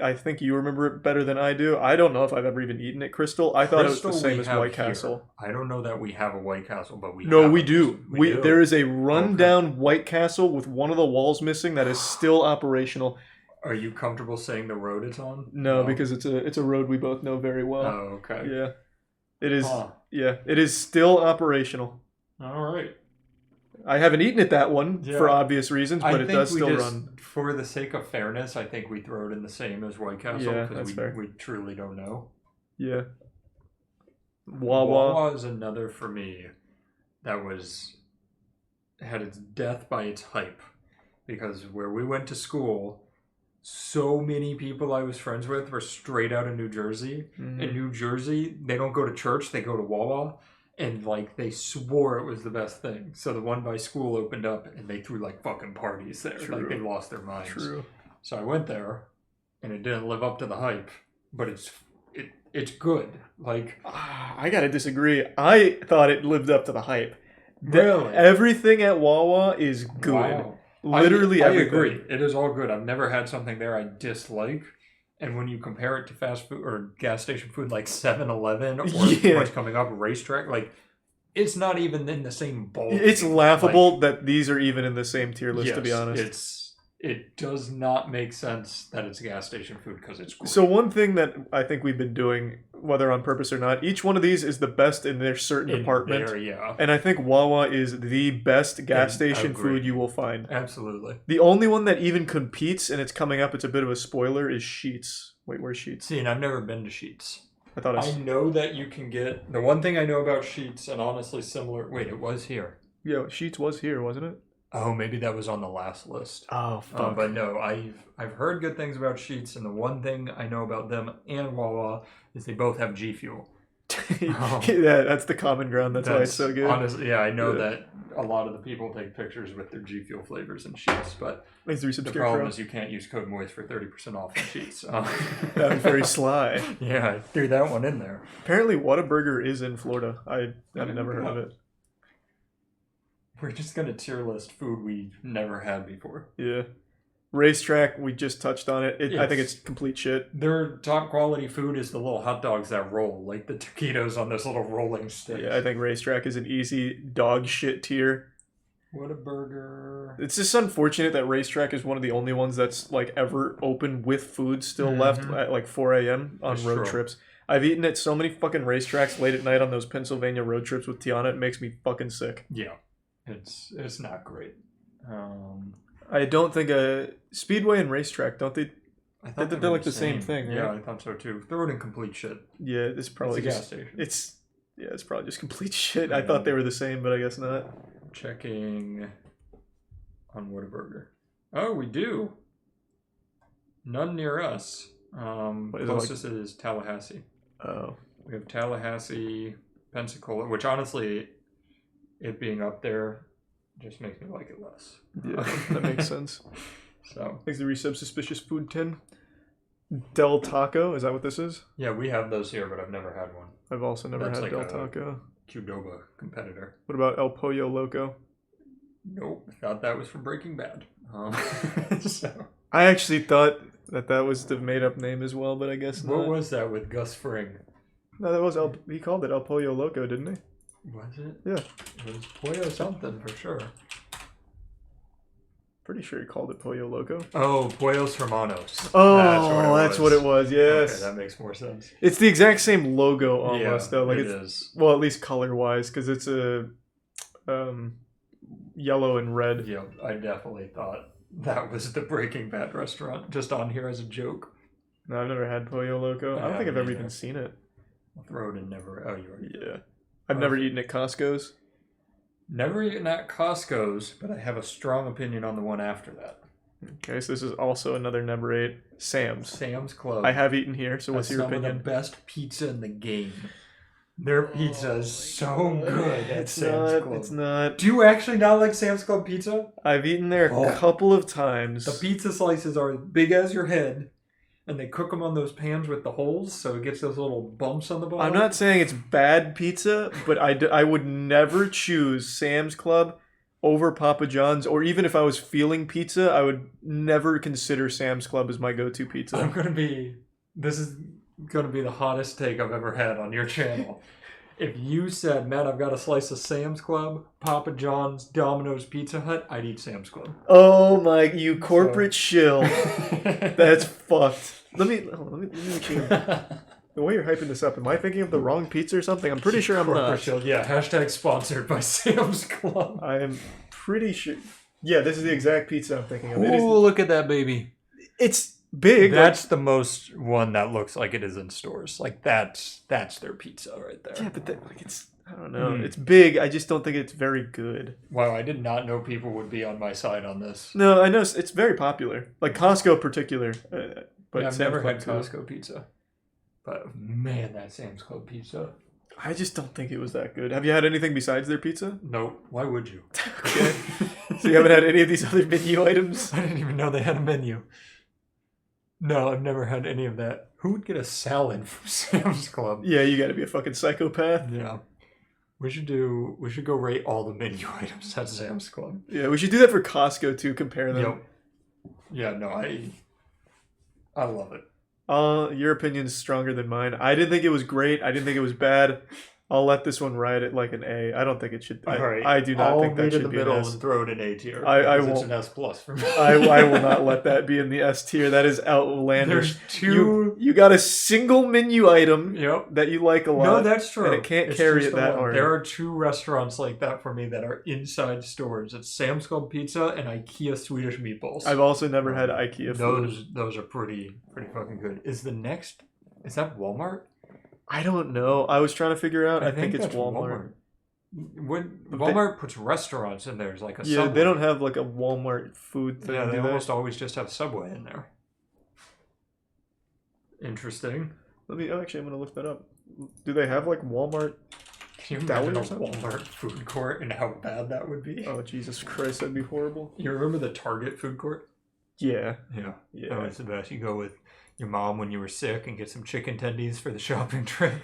I think you remember it better than I do. I don't know if I've ever even eaten at Crystal. I thought it was the same as White Castle. I don't know that we have a White Castle, but we do. There is a rundown White Castle with one of the walls missing that is still operational. Are you comfortable saying the road it's on? No, because it's a road we both know very well. Oh, okay. Yeah. It is. Yeah, it is still operational. All right. I haven't eaten at that one for obvious reasons, but it does still run. For the sake of fairness, I think we throw it in the same as White Castle because we truly don't know. Yeah. Wawa is another for me that had its death by its hype, because where we went to school, so many people I was friends with were straight out of New Jersey. Mm-hmm. In New Jersey, they don't go to church, they go to Wawa. And, like, they swore it was the best thing. So the one by school opened up, and they threw, like, fucking parties there. True. Like, they lost their minds. True. So I went there, and it didn't live up to the hype. But it's good. Like, I gotta disagree. I thought it lived up to the hype. Really? Everything at Wawa is good. Wow. Literally everything. I agree. It is all good. I've never had something there I dislike. And when you compare it to fast food or gas station food like 7-Eleven or what's coming up, Racetrack, like, it's not even in the same bowl. It's laughable that these are even in the same tier list, to be honest. It does not make sense that it's gas station food because it's great. So one thing that I think we've been doing, whether on purpose or not, each one of these is the best in their certain department. And I think Wawa is the best gas station food you will find. Absolutely. The only one that even competes, and it's coming up, it's a bit of a spoiler, is Sheetz. Wait, where's Sheetz? See, and I've never been to Sheetz. I know that you can get... The one thing I know about Sheetz, and honestly similar... Wait, it was here. Yeah, Sheetz was here, wasn't it? Oh, maybe that was on the last list. Oh, fuck. But no, I've heard good things about Sheetz, and the one thing I know about them and Wawa is they both have G Fuel. Yeah, that's the common ground. That's why it's so good. Honestly, yeah, I know that a lot of the people take pictures with their G Fuel flavors and sheets, but the problem is you can't use code MOIST for 30% off on sheets. That was very sly. Yeah, I threw that one in there. Apparently, Whataburger is in Florida. I've never heard of it. We're just gonna tier list food we never had before. Yeah. Racetrack, we just touched on it. I think it's complete shit. Their top quality food is the little hot dogs that roll, like the taquitos on those little rolling sticks. Yeah, I think Racetrack is an easy dog shit tier. Whataburger. It's just unfortunate that Racetrack is one of the only ones that's like ever open with food still left at like 4 a.m. on road trips. I've eaten at so many fucking Racetracks late at night on those Pennsylvania road trips with Tiana. It makes me fucking sick. Yeah, it's not great. I don't think Speedway and Racetrack, don't they? I thought they're like the same thing, right? Yeah, I thought so too. Throw it in complete shit. Yeah, it's probably it's a gas station. It's probably just complete shit. I thought they were the same, but I guess not. Checking on Whataburger. Oh, we do. None near us. Closest is Tallahassee. Oh. We have Tallahassee, Pensacola, which honestly, it being up there just makes me like it less. Yeah, that makes sense. So thanks to resub Suspicious Food 10. Del Taco, is that what this is? Yeah, we have those here, but I've never had one. I've also never had like Del Taco. Qdoba competitor. What about El Pollo Loco? Nope, thought that was from Breaking Bad. So I actually thought that was the made-up name as well, but I guess not. What was that with Gus Fring? No, that was he called it El Pollo Loco, didn't he? Was it? Yeah. It was Pollo something for sure. Pretty sure he called it Pollo Loco. Oh, Pollos Hermanos. Oh, that's what it was. Yes. Okay, that makes more sense. It's the exact same logo almost, though. Like it is. Well, at least color-wise, because it's a yellow and red. Yeah, I definitely thought that was the Breaking Bad restaurant, just on here as a joke. No, I've never had Pollo Loco. I don't think I've ever even seen it. I'll throw it in never. Oh, you already did. Yeah. I've never eaten at Costco's. Never eaten at Costco's, but I have a strong opinion on the one after that. Okay, so this is also another never ate. Sam's. Sam's Club. I have eaten here, so what's your opinion? Some of the best pizza in the game. Their pizza is so good at Sam's Club. It's not. Do you actually not like Sam's Club pizza? I've eaten there a couple of times. The pizza slices are as big as your head, and they cook them on those pans with the holes, so it gets those little bumps on the bottom. I'm not saying it's bad pizza, but I would never choose Sam's Club over Papa John's, or even if I was feeling pizza, I would never consider Sam's Club as my go-to pizza. This is going to be the hottest take I've ever had on your channel. If you said, man, I've got a slice of Sam's Club, Papa John's, Domino's, Pizza Hut, I'd eat Sam's Club. Oh my, you corporate shill. That's fucked. Let me make sure. The way you're hyping this up, am I thinking of the wrong pizza or something? I'm pretty sure I'm not. Shield. Yeah, hashtag sponsored by Sam's Club. I am pretty sure. Yeah, this is the exact pizza I'm thinking of. Ooh, look at that baby. It's big. That's the most one that looks like it is in stores. Like that's their pizza right there. Yeah, but it's I don't know. It's big. I just don't think it's very good. Wow, I did not know people would be on my side on this. No, I know it's very popular. Like Costco particular. But yeah, I've never had Costco pizza. But man, that Sam's Club pizza. I just don't think it was that good. Have you had anything besides their pizza? Nope. Why would you? Okay. So you haven't had any of these other menu items? I didn't even know they had a menu. No, I've never had any of that. Who would get a salad from Sam's Club? Yeah, you gotta be a fucking psychopath. Yeah. We should go rate all the menu items at Sam's Club. Yeah, we should do that for Costco too, compare them. Yep. Yeah, no, I love it. Your opinion's stronger than mine. I didn't think it was great. I didn't think it was bad. I'll let this one ride at like an A. I don't think it should. I do not think that should be an S. I'll meet in the middle and throw it in A tier. I won't. It's an S plus for me. I will not let that be in the S tier. That is outlandish. There's two. You got a single menu item. Yep. That you like a lot. No, that's true. And it can't carry it that hard. There are two restaurants like that for me that are inside stores. It's Sam's Club Pizza and IKEA Swedish meatballs. I've also never had IKEA food. Those are pretty fucking good. Is that Walmart? I don't know. I was trying to figure out. I think it's that's Walmart. Walmart puts restaurants in there. It's like a Subway. They don't have like a Walmart food thing. Yeah, they almost always just have Subway in there. Interesting. Actually, I'm gonna look that up. Do they have like Walmart? Can you Deli imagine or a something? Walmart food court and how bad that would be? Oh Jesus Christ, that'd be horrible. You remember the Target food court? Yeah. Yeah. Yeah. That was the best. You go with your mom when you were sick and get some chicken tendies for the shopping trip.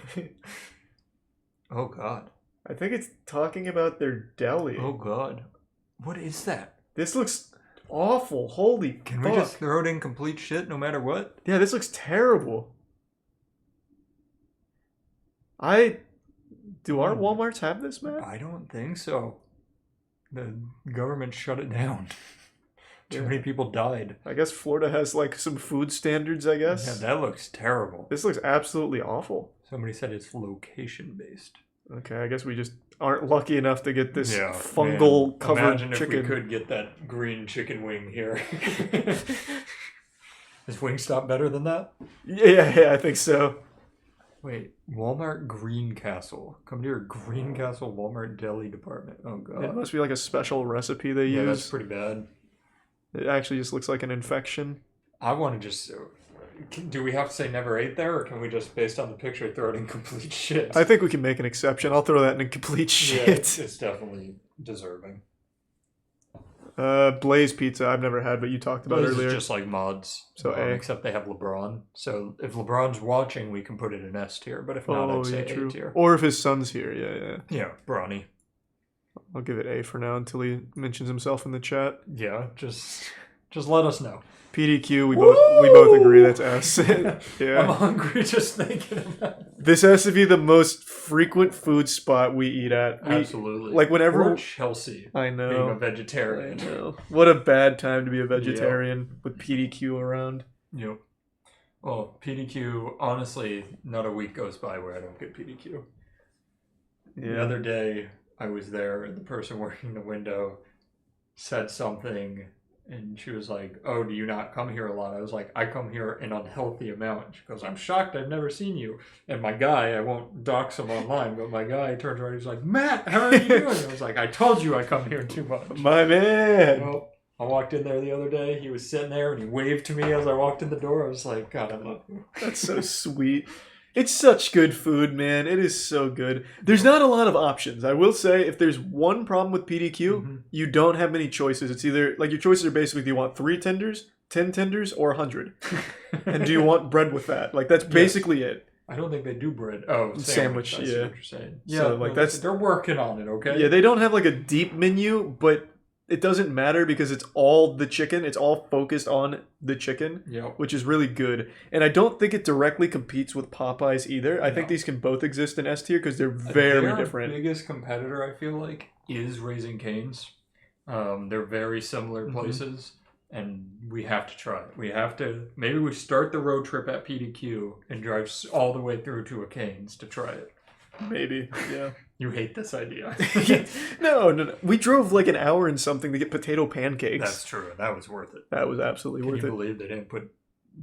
Oh God. I think it's talking about their deli. Oh God. What is that? This looks awful. Holy Can fuck. we just throw it in complete shit no matter what? Yeah, this looks terrible. Do our Walmarts have this, man? I don't think so. The government shut it down. Too many people died. I guess Florida has like some food standards, I guess. Yeah, that looks terrible. This looks absolutely awful. Somebody said it's location based. Okay, I guess we just aren't lucky enough to get this Yeah, fungal covered imagine chicken. if we could get that green chicken wing here. Is Wingstop better than that? Yeah, I think so. Wait, Walmart Greencastle. Come to your Greencastle Walmart deli department. Oh God. It must be like a special recipe they Yeah, use. that's pretty bad. It actually just looks like an infection. I want to just... Do we have to say never ate there, or can we just, based on the picture, throw it in complete shit? I think we can make an exception. I'll throw that in complete shit. Yeah, it's definitely deserving. Blaze Pizza, I've never had, but you talked about Those earlier. is just like mods. So A. Except they have LeBron. So if LeBron's watching, we can put it in S tier. But if not, I'd say A tier. Or if his son's here, yeah. Yeah, Bronny. I'll give it A for now until he mentions himself in the chat. Yeah, just let us know. PDQ, we both agree that's S. Yeah. I'm hungry just thinking about it. This has to be the most frequent food spot we eat at. Absolutely. Like whenever Or Chelsea. I know. Being a vegetarian. I know. What a bad time to be a vegetarian with PDQ around. Yep. Well, PDQ, honestly, not a week goes by where I don't get PDQ. Yeah. The other day, I was there, and the person working the window said something, and she was like, "Oh, do you not come here a lot?" I was like, "I come here an unhealthy amount." She goes, "I'm shocked I've never seen you." And my guy, I won't dox him online, but my guy turns around, he's like, "Matt, how are you doing?" I was like, "I told you I come here too much." My man. Well, I walked in there the other day, he was sitting there, and he waved to me as I walked in the door. I was like, "God, I love you." That's so sweet. It's such good food, man. It is so good. There's not a lot of options. I will say, if there's one problem with PDQ, you don't have many choices. It's either, like, your choices are basically, do you want 3 tenders, 10 tenders, or 100? And do you want bread with that? Like, that's basically it. I don't think they do bread. Oh, sandwich. I see what you're saying. Yeah, So, like, they're working on it, okay? Yeah, they don't have, like, a deep menu, but it doesn't matter because it's all the chicken. It's all focused on the chicken, which is really good. And I don't think it directly competes with Popeyes either. I think these can both exist in S tier because they're very different. Their biggest competitor, I feel like, is Raising Cane's. They're very similar places, and we have to try it. We have to... Maybe we start the road trip at PDQ and drive all the way through to a Cane's to try it. Maybe, yeah. You hate this idea. No. We drove like an hour and something to get potato pancakes. That's true. That was worth it. That was absolutely worth it. Can you believe they didn't put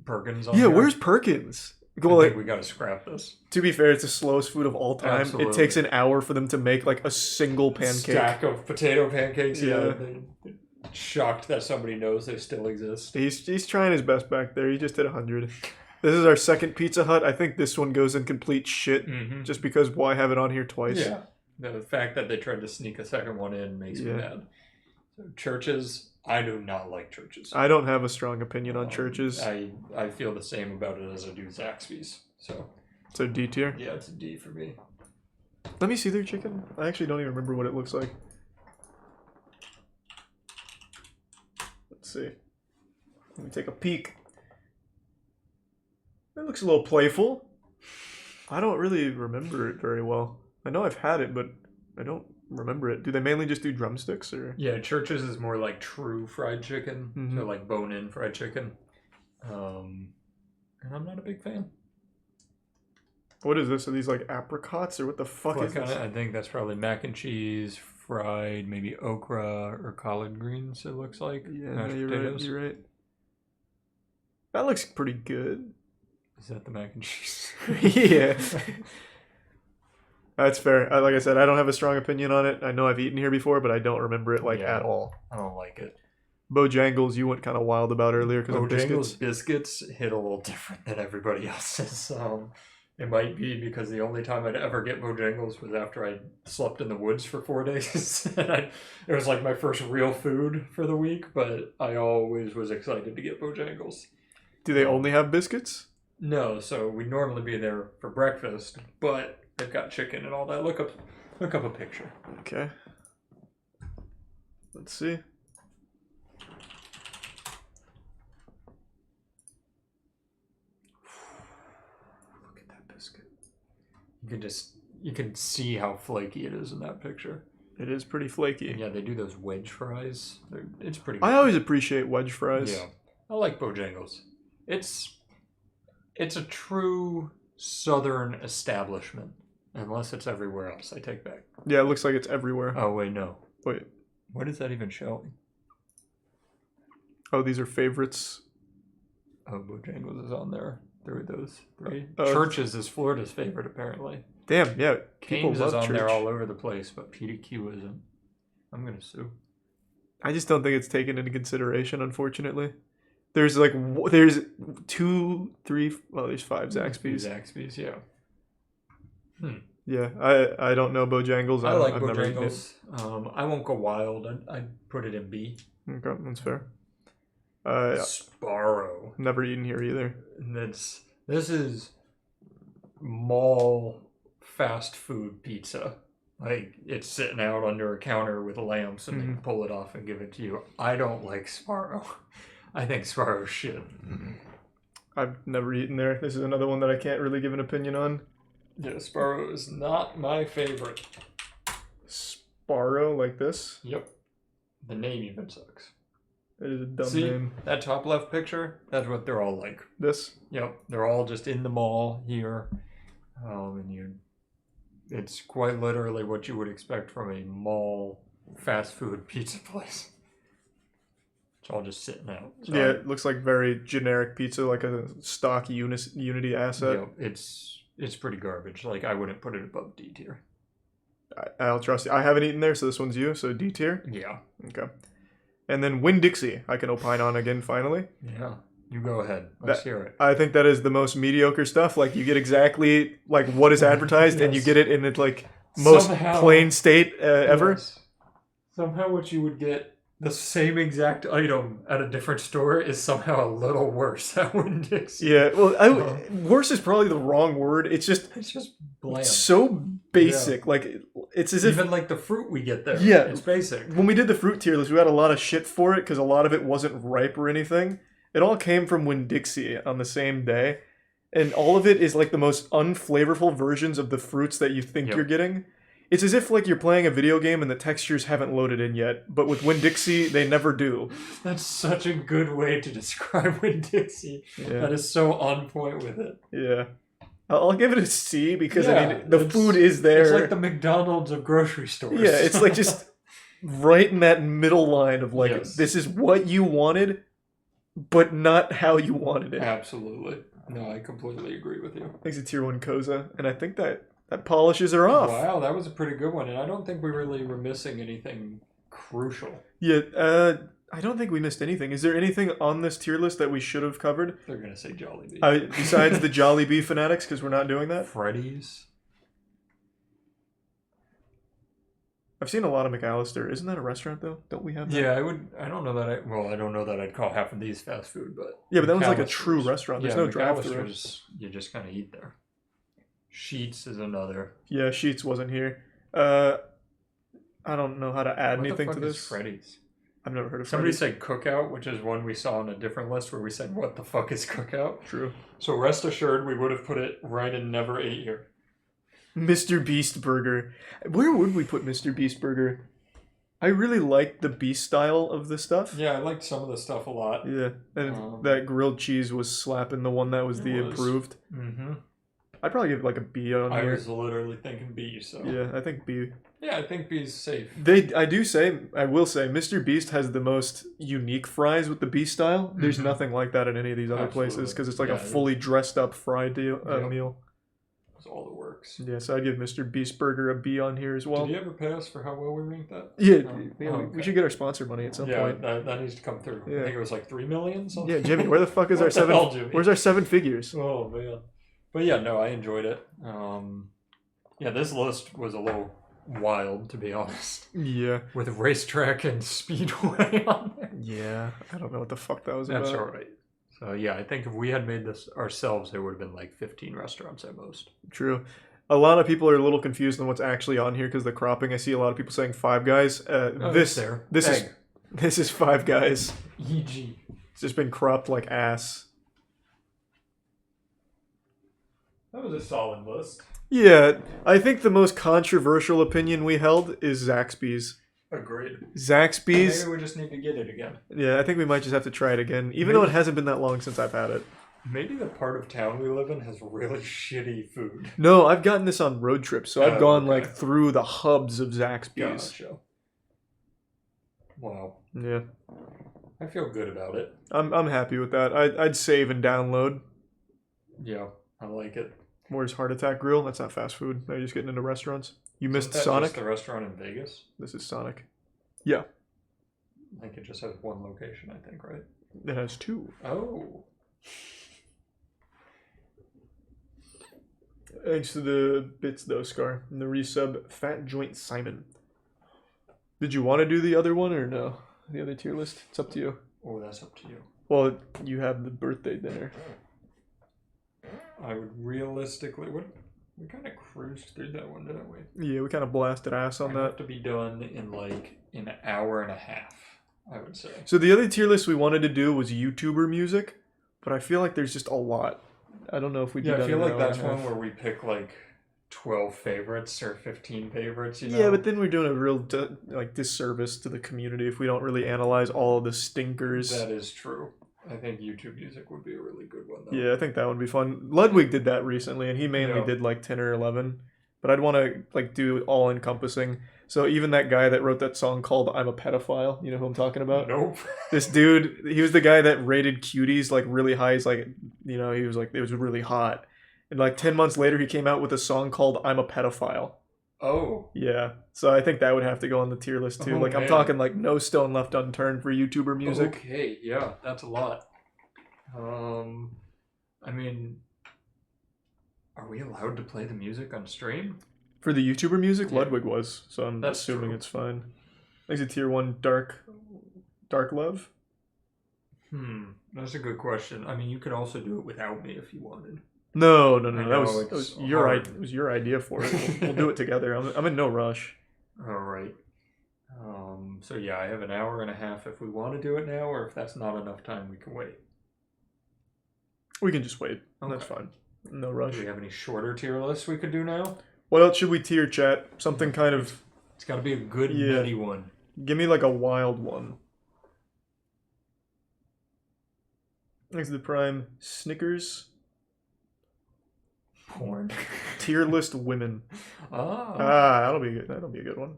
Perkins on Yeah, here? where's Perkins? I think we got to scrap this. To be fair, it's the slowest food of all time. Absolutely. It takes an hour for them to make like a single pancake. Stack of potato pancakes. Yeah. They're shocked that somebody knows they still exist. He's trying his best back there. He just hit 100. This is our second Pizza Hut. I think this one goes in complete shit just because why have it on here twice? Yeah. The fact that they tried to sneak a second one in makes me mad. So Churches, I do not like Churches. I don't have a strong opinion on Churches. I feel the same about it as I do Zaxby's. So D tier? Yeah, it's a D for me. Let me see their chicken. I actually don't even remember what it looks like. Let's see. Let me take a peek. It looks a little playful. I don't really remember it very well. I know I've had it, but I don't remember it. Do they mainly just do drumsticks, or? Yeah, Churches is more like true fried chicken, so like bone-in fried chicken. And I'm not a big fan. What is this? Are these like apricots, or what the fuck is this? I think that's probably mac and cheese, fried, maybe okra or collard greens, it looks like. Yeah, mashed you're potatoes. right. You're right. That looks pretty good. Is that the mac and cheese? Yeah. That's fair. Like I said, I don't have a strong opinion on it. I know I've eaten here before, but I don't remember it at all. I don't like it. Bojangles, you went kind of wild about earlier because of biscuits. Bojangles biscuits hit a little different than everybody else's. It might be because the only time I'd ever get Bojangles was after I slept in the woods for 4 days. And it was like my first real food for the week, but I always was excited to get Bojangles. Do they only have biscuits? No, so we'd normally be there for breakfast, but they've got chicken and all that. Look up a picture. Okay. Let's see. Look at that biscuit. You can see how flaky it is in that picture. It is pretty flaky. And yeah, they do those wedge fries. It's pretty good. I always appreciate wedge fries. Yeah. I like Bojangles. It's a true southern establishment. Unless it's everywhere else, I take back. Yeah, it looks like it's everywhere. Oh, wait, no. Wait. What is that even showing? Oh, these are favorites. Oh, Bojangles is on there. There are those three. Oh, Church's is Florida's favorite, apparently. Damn, yeah. People Cane's love is on church. there all over the place, but PDQ isn't. I'm going to sue. I just don't think it's taken into consideration, unfortunately. There's like, there's 2, 3, well, there's 5 Zaxby's. Zaxby's, yeah. Yeah, I don't know Bojangles. I like I've never eaten it. Bojangles. I won't go wild. I'd put it in B. Okay, that's fair. Sparrow. Never eaten here either. This is mall fast food pizza. Like, it's sitting out under a counter with lamps and they pull it off and give it to you. I don't like Sparrow. I think Sparrow's shit. I've never eaten there. This is another one that I can't really give an opinion on. Yeah, Sparrow is not my favorite. Sparrow like this? Yep. The name even sucks. It is a dumb See, name. that top left picture? That's what they're all like. This? Yep. They're all just in the mall here. It's quite literally what you would expect from a mall fast food pizza place. It's all just sitting out. So Yeah, it looks like very generic pizza, like a stock Unity asset. Yeah, it's pretty garbage. Like, I wouldn't put it above D tier. I'll trust you. I haven't eaten there, so this one's you, so D tier? Yeah. Okay. And then Winn-Dixie, I can opine on again, finally. Yeah. You go ahead. Let's hear it. I think that is the most mediocre stuff. Like, you get exactly, like, what is advertised, and you get it in its, like, most plain state ever. Yes. Somehow what you would get the same exact item at a different store is somehow a little worse at Winn-Dixie. Yeah, well, worse is probably the wrong word. It's just bland. So basic. Yeah. Like, it's as if... Even like the fruit we get there. Yeah. It's basic. When we did the fruit tier list, we had a lot of shit for it because a lot of it wasn't ripe or anything. It all came from Winn-Dixie on the same day. And all of it is like the most unflavorful versions of the fruits that you think you're getting. It's as if like you're playing a video game and the textures haven't loaded in yet. But with Winn-Dixie, they never do. That's such a good way to describe Winn-Dixie. Yeah. That is so on point with it. Yeah. I'll give it a C because, I mean, the food is there. It's like the McDonald's of grocery stores. Yeah, it's like just right in that middle line of like, this is what you wanted, but not how you wanted it. Absolutely. No, I completely agree with you. Thanks to Tier 1 Koza. And I think that polishes her off. Wow, that was a pretty good one. And I don't think we really were missing anything crucial. Yeah, I don't think we missed anything. Is there anything on this tier list that we should have covered? They're going to say Jollibee. Besides the Jollibee fanatics, because we're not doing that? Freddy's. I've seen a lot of McAllister. Isn't that a restaurant, though? Don't we have that? Yeah, I don't know that I don't know that I'd call half of these fast food, but... Yeah, but that one's like a true restaurant. There's no drive-thru. You just kind of eat there. Sheets is another. Yeah, Sheets wasn't here. I don't know how to add anything to this. What the fuck is Freddy's? I've never heard of Somebody Freddy's. said Cookout, which is one we saw on a different list where we said, what the fuck is Cookout? True. So rest assured, we would have put it right in never ate here. Mr. Beast Burger. Where would we put Mr. Beast Burger? I really liked the beast style of the stuff. Yeah, I liked some of the stuff a lot. Yeah, and that grilled cheese was slapping the one that was improved. Mm-hmm. I'd probably give it like a B on here. I was literally thinking B, so... Yeah, I think B. Yeah, I think B's safe. I will say, Mr. Beast has the most unique fries with the beast style. There's nothing like that at any of these other places, because it's like a fully dressed up fried meal. That's all the works. Yeah, so I'd give Mr. Beast Burger a B on here as well. Did you ever pay us for how well we ranked that? Yeah, we should get our sponsor money at some point. Yeah, that needs to come through. Yeah. I think it was like $3 million. Something. Yeah, Jimmy, where the fuck is our seven? Where's our 7 figures? Oh man. But yeah, no, I enjoyed it. Yeah, this list was a little wild, to be honest, Yeah. with racetrack and speedway on there. Yeah. I don't know what the fuck that was That's about. all right. So yeah, I think if we had made this ourselves, there would have been like 15 restaurants at most. True. A lot of people are a little confused on what's actually on here because the cropping. I see a lot of people saying Five Guys. This is Five Guys. E.g. It's just been cropped like ass. That was a solid list. Yeah, I think the most controversial opinion we held is Zaxby's. Agreed. Zaxby's. Maybe we just need to get it again. Yeah, I think we might just have to try it again, even though it hasn't been that long since I've had it. Maybe the part of town we live in has really shitty food. No, I've gotten this on road trips, so I've gone okay. like through the hubs of Zaxby's. Gotcha. Wow. Yeah, I feel good about it. I'm happy with that. I'd save and download. Yeah, I like it. Where's Heart Attack Grill? That's not fast food. Are you just getting into restaurants? You missed Isn't that Sonic? just the restaurant in Vegas? This is Sonic. Yeah. I think it just has one location, I think, right? It has two. Oh. Thanks to the bits though, Scar. And the resub, Fat Joint Simon. Did you want to do the other one or no? The other tier list? It's up to you. Oh, that's up to you. Well, you have the birthday dinner. I would realistically... We kind of cruised through that one, didn't we? Yeah, we kind of blasted ass on It'd have that. to be done in like an hour and a half, I would say. So the other tier list we wanted to do was YouTuber music, but I feel like there's just a lot. I don't know if we do that. Yeah, I feel in an like hour that's and a one half. where we pick like 12 favorites or 15 favorites, you know? Yeah, but then we're doing a real disservice to the community if we don't really analyze all of the stinkers. That is true. I think YouTube music would be a really good one, though. Yeah, I think that would be fun. Ludwig did that recently, and he mainly Yeah. did like 10 or 11. But I'd want to like do all encompassing. So even that guy that wrote that song called "I'm a Pedophile," you know who I'm talking about? Nope. This dude, he was the guy that rated cuties like really high. He's like, you know, he was like, it was really hot. And like 10 months later, he came out with a song called "I'm a Pedophile." Oh. Yeah, so I think that would have to go on the tier list too. Oh, like I'm man. talking like no stone left unturned for YouTuber music. Okay, yeah, that's a lot. I mean, are we allowed to play the music on stream? For the YouTuber music, Yeah. Ludwig was, so I'm That's assuming true. it's fine. Is it tier 1 Dark Love? That's a good question. I mean, you could also do it without me if you wanted. No. I That know, was, it's that was your hard. it was your idea for it. We'll do it together. I'm in no rush. All right. So yeah, I have an hour and a half if we want to do it now, or if that's not enough time, we can wait. We can just wait. That's Okay. fine. No rush. Do we have any shorter tier lists we could do now? What else should we tier, chat? Something kind of... It's got to be a good Yeah. nutty one. Give me like a wild one. Thanks to the Prime. Snickers. Porn. Tier list women. Ah. That'll be good. That'll be a good one.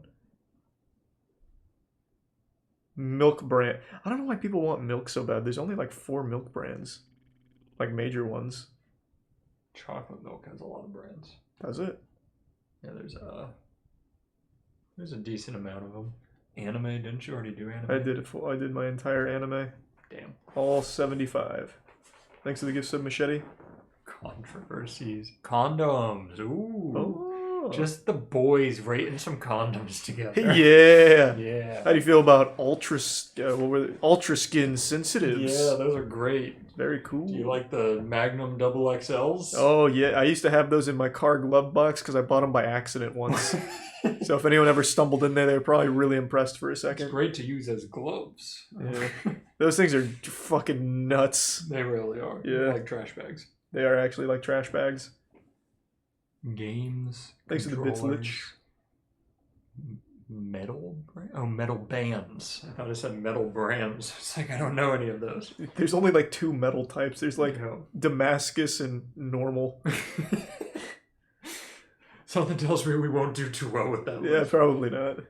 Milk brand. I don't know why people want milk so bad. There's only like 4 milk brands, like major ones. Chocolate milk has a lot of brands. Does it? Yeah, there's a decent amount of them. Anime, didn't you already do anime? I did it. I did my entire anime, Damn. all 75. Thanks to the gift sub machete. Controversies. Condoms. Ooh. Oh. Just the boys rating some condoms together. Yeah. Yeah. How do you feel about ultra skin sensitives? Yeah, those are great. Very cool. Do you like the Magnum double XLs? Oh yeah, I used to have those in my car glove box because I bought them by accident once. So if anyone ever stumbled in there, they were probably really impressed for a It's second. great to use as gloves. Yeah. Those things are fucking nuts. They really are. Yeah. Like trash bags. They are actually like trash bags. Games. Thanks to the bits controllers, lich. Metal? Metal bands. I thought I said metal brands. It's like I don't know any of those. There's only like 2 metal types. There's like Yeah. Damascus and normal. Something tells me we won't do too well with that Yeah, list. probably not.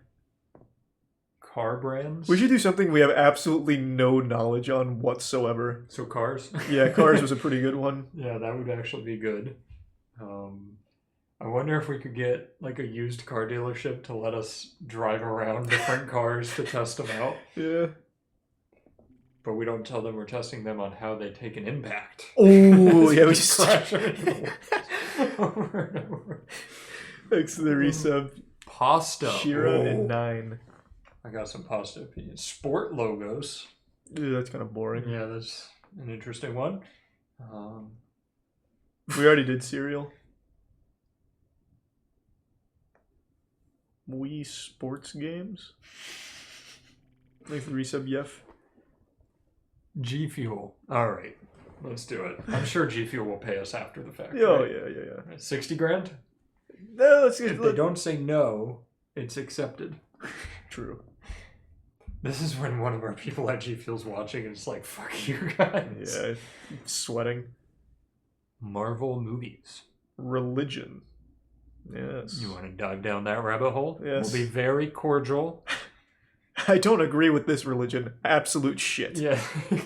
Car brands? We should do something we have absolutely no knowledge on whatsoever. So cars? Yeah, cars was a pretty good one. Yeah, that would actually be good. I wonder if we could get like a used car dealership to let us drive around different cars to test them out. Yeah. Oh, we don't tell them we're testing them on how they take an impact. yeah, we just just crash them into the walls over and over. Thanks to the resub. Pasta. Shira Oh. and 9. I got some pasta opinions. Sport logos. Ew, that's kind of boring. Yeah, that's an interesting one. We already did cereal. Wii Sports Games. Thanks for the resub, Yef. G Fuel. All right, let's do it. I'm sure G Fuel will pay us after the fact. Oh, right? yeah. 60 grand? No, let's If they don't say no, it's accepted. True. This is when one of our people at G Fuel's watching and it's like, fuck you guys. Yeah, sweating. Marvel movies. Religion. Yes. You want to dive down that rabbit hole? Yes. We'll be very cordial. I don't agree with this religion. Absolute shit. Yeah,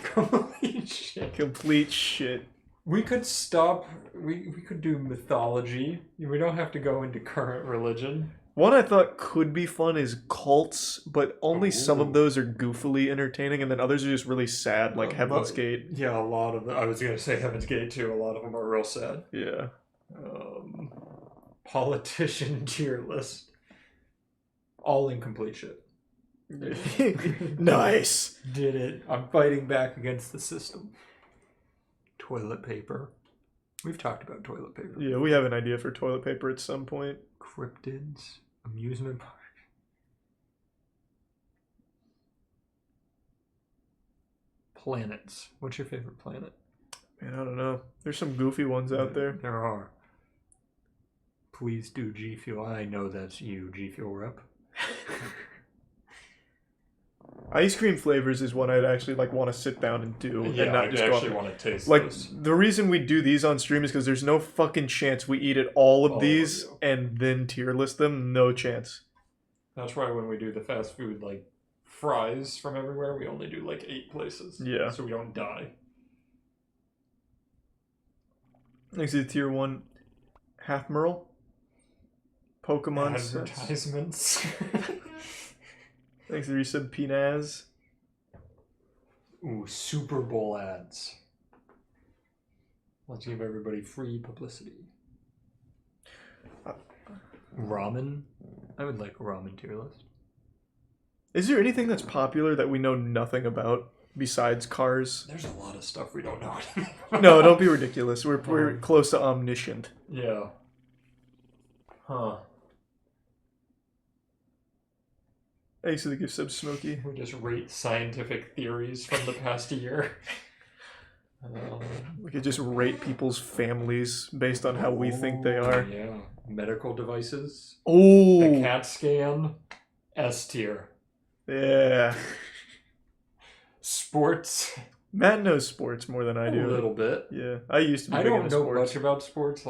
complete shit. Complete shit. We could stop. We could do mythology. We don't have to go into current religion. One I thought could be fun is cults, but only some of those are goofily entertaining, and then others are just really sad, like Heaven's Gate. Yeah, a lot of them. I was going to say Heaven's Gate too. A lot of them are real sad. Yeah. Politician tier list. All incomplete shit. Nice. Did it. I'm fighting back against the system. Toilet paper. We've talked about toilet paper. Yeah, we have an idea for toilet paper at some point. Cryptids. Amusement park. Planets. What's your favorite planet? Man, I don't know. There's some goofy ones out there. There are. Please do G Fuel. I know that's you, G Fuel rep. Ice cream flavors is one I'd actually want to sit down and do, and not just go actually want to taste like those. the reason we do these on stream is because there's no fucking chance we eat at all of these and then tier list them. No chance. That's why when we do the fast food fries from everywhere, we only do 8 places. Yeah. So we don't die. Next is tier 1, Half Merle. Pokemon Advertisements. Thanks to resub Pinaz. Ooh, Super Bowl ads. Let's give everybody free publicity. Ramen. I would like a ramen tier list. Is there anything that's popular that we know nothing about besides cars? There's a lot of stuff we don't know. No, don't be ridiculous. We're close to omniscient. Yeah. Huh. Thanks to the gift sub Smokey. We just rate scientific theories from the past year. We could just rate people's families based on how we think they are. Yeah. Medical devices. Oh. A CAT scan. S tier. Yeah. Sports. Matt knows sports more than I do. A little bit. Yeah. I used to be I big don't into know sports. much about sports.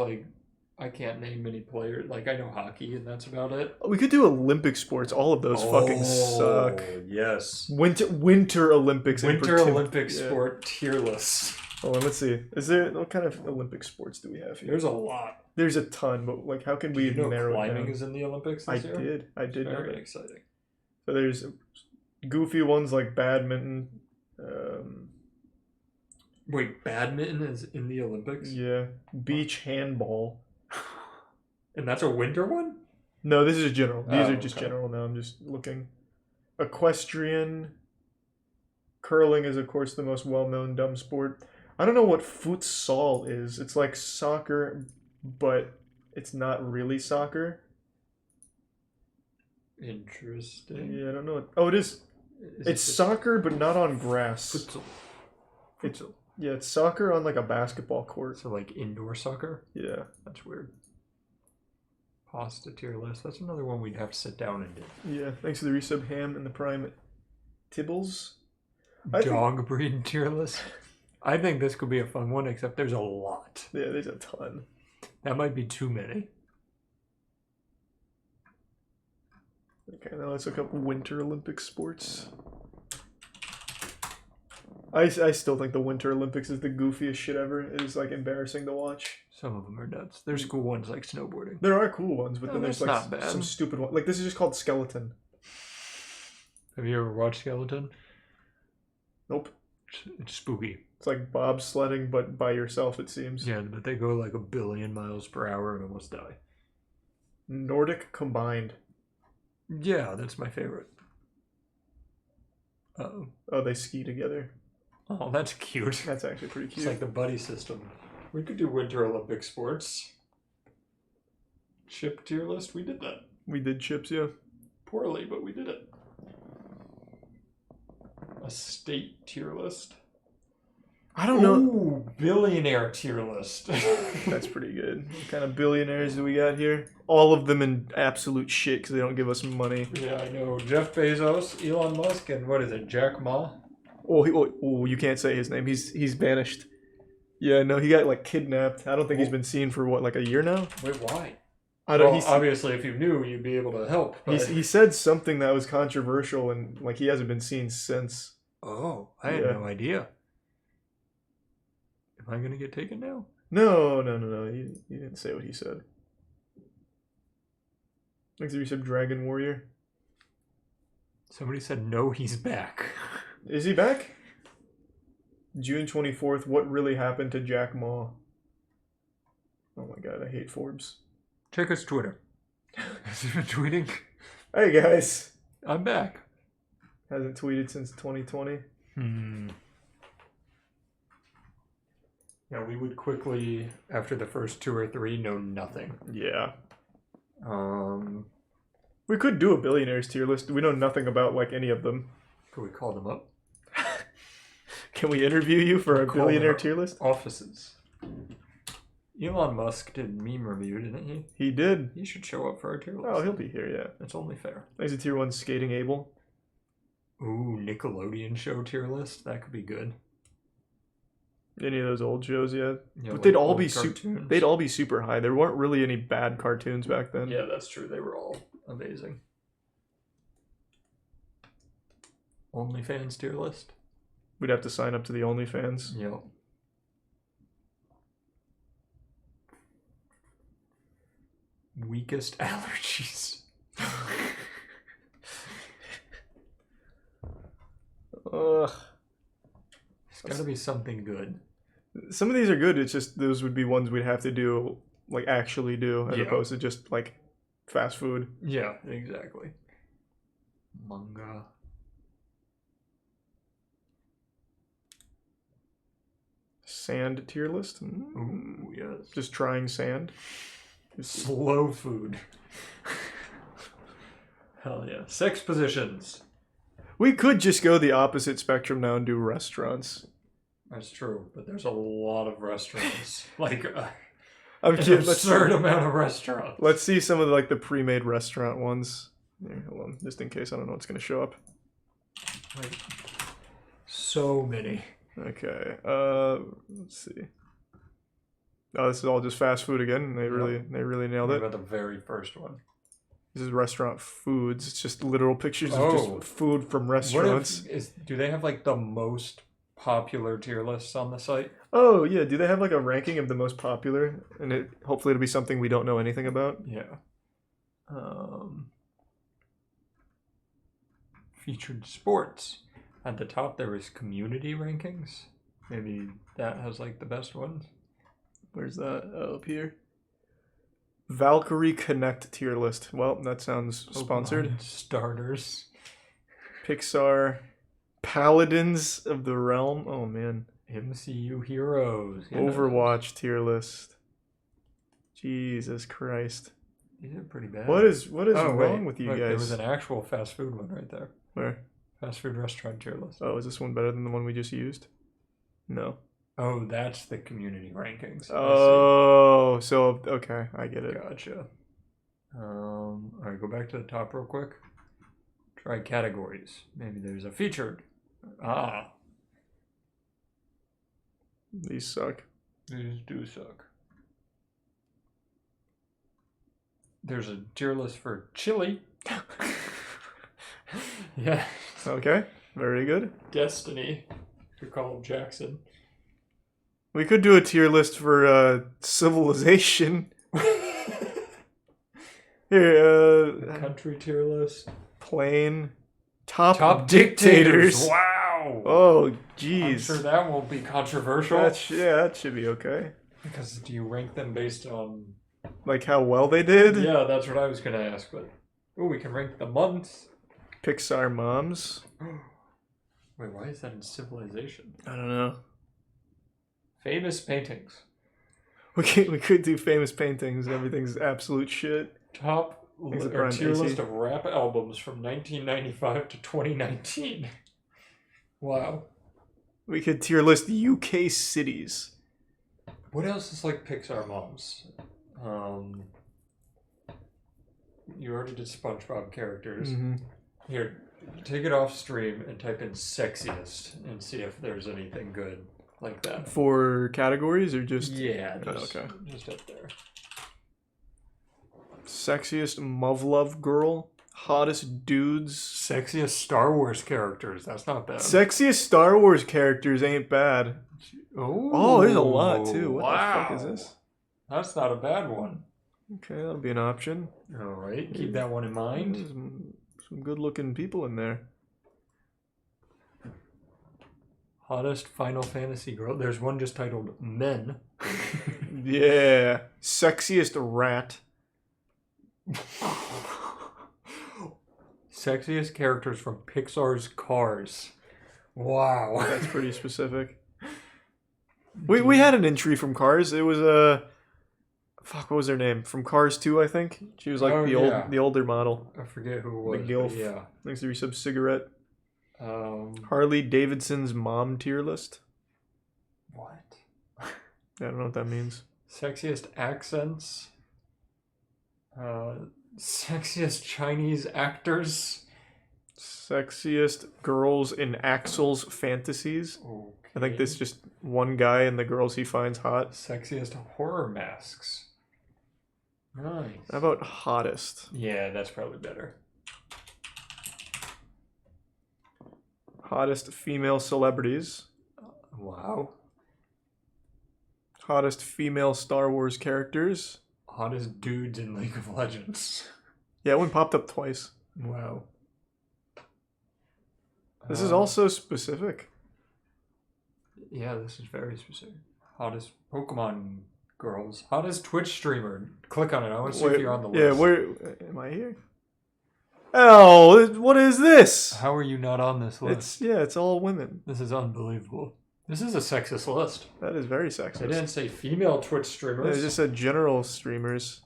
I can't name many players. I know hockey, and that's about it. We could do Olympic sports. All of those fucking suck. Yes. Winter Olympics. Winter Olympic yeah. sport tier list. Hold on, let's see. What kind of Olympic sports do we have here? There's a lot. There's a ton, but how can we narrow it climbing down? is in the Olympics this year? I did know Very that. exciting. So there's goofy ones like badminton. Wait, badminton is in the Olympics? Yeah. Beach handball. And that's a winter one? No, this is general. These are just okay. general now. I'm just looking. Equestrian. Curling is, of course, the most well-known dumb sport. I don't know what futsal is. It's like soccer, but it's not really soccer. Interesting. Yeah, I don't know. Oh, it is. It's soccer, but not on grass. Futsal. Yeah, it's soccer on a basketball court. So indoor soccer? Yeah. That's weird. Pasta tier list. That's another one we'd have to sit down and do. Yeah, thanks to the resub Ham and the Prime Tibbles. Dog breed tier list. I think this could be a fun one, except there's a lot. Yeah, there's a ton. That might be too many. Okay, now let's look up Winter Olympic sports. I still think the Winter Olympics is the goofiest shit ever. It is embarrassing to watch. Some of them are nuts. There's cool ones like snowboarding. There are cool ones, but then there's that's not bad. some stupid one. This is just called skeleton. Have you ever watched Skeleton? Nope. It's spooky. It's like bobsledding, but by yourself, it seems. Yeah, but they go like 1,000,000,000 miles per hour and almost die. Nordic combined. Yeah, that's my favorite. Uh-oh. Oh, they ski together. Oh, that's cute. That's actually pretty cute. It's like the buddy system. We could do Winter Olympic sports. Chip tier list, we did that. We did chips, yeah. Poorly, but we did it. A state tier list. I don't know. Ooh, billionaire tier list. That's pretty good. What kind of billionaires do we got here? All of them in absolute shit because they don't give us money. Yeah, I know. Jeff Bezos, Elon Musk, and what is it, Jack Ma? Oh, you can't say his name. He's banished. Yeah, no, he got like kidnapped. I don't think he's been seen for what, like a year now? Wait, why? I don't. Well, obviously, if you knew, you'd be able to help. But... He said something that was controversial, and like he hasn't been seen since. Oh, I had no idea. Am I gonna get taken now? No. You didn't say what he said. Like you said, Dragon Warrior. Somebody said no, he's back. Is he back? June 24th. What really happened to Jack Ma? Oh my god, I hate Forbes. Check his Twitter. Has he been tweeting? Hey guys. I'm back. Hasn't tweeted since 2020. Yeah, we would quickly, after the first 2 or 3, know nothing. Yeah. We could do a billionaires tier list. We know nothing about like any of them. Could we call them up? Can we interview you for a billionaire tier list? Offices. Elon Musk did meme review, didn't he? He did. He should show up for our tier list. Oh, he'll be here, yeah. That's only fair. There's a tier 1 Skating Abel. Ooh, Nickelodeon show tier list. That could be good. Any of those old shows yet? Yeah, but like they'd all be super high. There weren't really any bad cartoons back then. Yeah, that's true. They were all amazing. OnlyFans tier list. We'd have to sign up to the OnlyFans. Yep. Weakest allergies. Ugh. It's gotta be something good. Some of these are good. It's just those would be ones we'd have to do, like actually do, as opposed to just like fast food. Yeah, exactly. Manga. Sand tier list. Ooh, yes. Just trying sand. Slow food. Hell yeah. Sex positions. We could just go the opposite spectrum now and do restaurants. That's true, but there's a lot of restaurants. Like I'm an kidding. absurd amount of restaurants. Let's see some of the, like the pre-made restaurant ones. Here, hold on, just in case I don't know what's gonna show up. Like, so many. Okay. Let's see. Oh, this is all just fast food again. They really nailed it. What about the very first one? This is restaurant foods. It's just literal pictures of just food from restaurants. Do they have like the most popular tier lists on the site? Oh yeah, do they have like a ranking of the most popular? And hopefully it'll be something we don't know anything about. Yeah. Featured sports. At the top there is community rankings. Maybe that has like the best ones. Where's that? Oh, up here. Valkyrie Connect tier list. Well, that sounds sponsored. Starters. Pixar. Paladins of the Realm. Oh man. MCU heroes. Overwatch tier list. Jesus Christ. These are pretty bad. What is wrong with you guys? There was an actual fast food one right there. Where? Fast food restaurant tier list. Oh, is this one better than the one we just used? No. Oh, that's the community rankings. Oh, so okay, I get it. Gotcha. All right, go back to the top real quick. Try categories. Maybe there's a featured. These suck. These do suck. There's a tier list for chili. Yeah. Okay, very good. Destiny. To call him Jackson. We could do a tier list for civilization. Here, country tier list. plain. Top dictators. Wow. Wow. Oh, I'm jeez. sure that won't be controversial. That should be okay. Because do you rank them based on... Like how well they did? Yeah, that's what I was going to ask. But we can rank the months. Pixar moms. Wait, why is that in Civilization? I don't know. Famous paintings. We could do famous paintings. Everything's absolute shit. Top Things that or are tier on AC. list of rap albums from 1995 to 2019. Wow. We could tier list UK cities. What else is like Pixar moms? You already did SpongeBob characters. Mm-hmm. Here, take it off stream and type in sexiest and see if there's anything good like that. For categories or just... Yeah, just, okay. Just up there. Sexiest Muv-Love girl. Hottest dudes. Sexiest Star Wars characters. That's not bad. Sexiest Star Wars characters ain't bad. Oh, there's a lot too. What the fuck is this? That's not a bad one. Okay, that'll be an option. All right, keep that one in mind. There's some good-looking people in there. Hottest Final Fantasy girl. There's one just titled Men. Yeah. Sexiest rat. Sexiest characters from Pixar's Cars. Wow. That's pretty specific. We had an entry from Cars. It was fuck, what was her name? From Cars 2, I think. She was like the older model. I forget who it was. The gilf. Yeah. Next to be some cigarette. Um, Harley Davidson's mom tier list. what? I don't know what that means. Sexiest accents. Sexiest Chinese actors. Sexiest girls in Axel's fantasies. Okay. I think this is just one guy and the girls he finds hot. Sexiest horror masks. Nice. How about hottest? Yeah, that's probably better. Hottest female celebrities. Wow. Hottest female Star Wars characters. Hottest dudes in League of Legends. Yeah, one popped up twice. Wow. This is also specific. Yeah, this is very specific. Hottest Pokemon girls. Hottest Twitch streamer. Click on it. I want to see if you're on the list. Yeah, where am I here? Oh, what is this? How are you not on this list? It's all women. This is unbelievable. This is a sexist list. That is very sexist. They didn't say female Twitch streamers. They just said general streamers.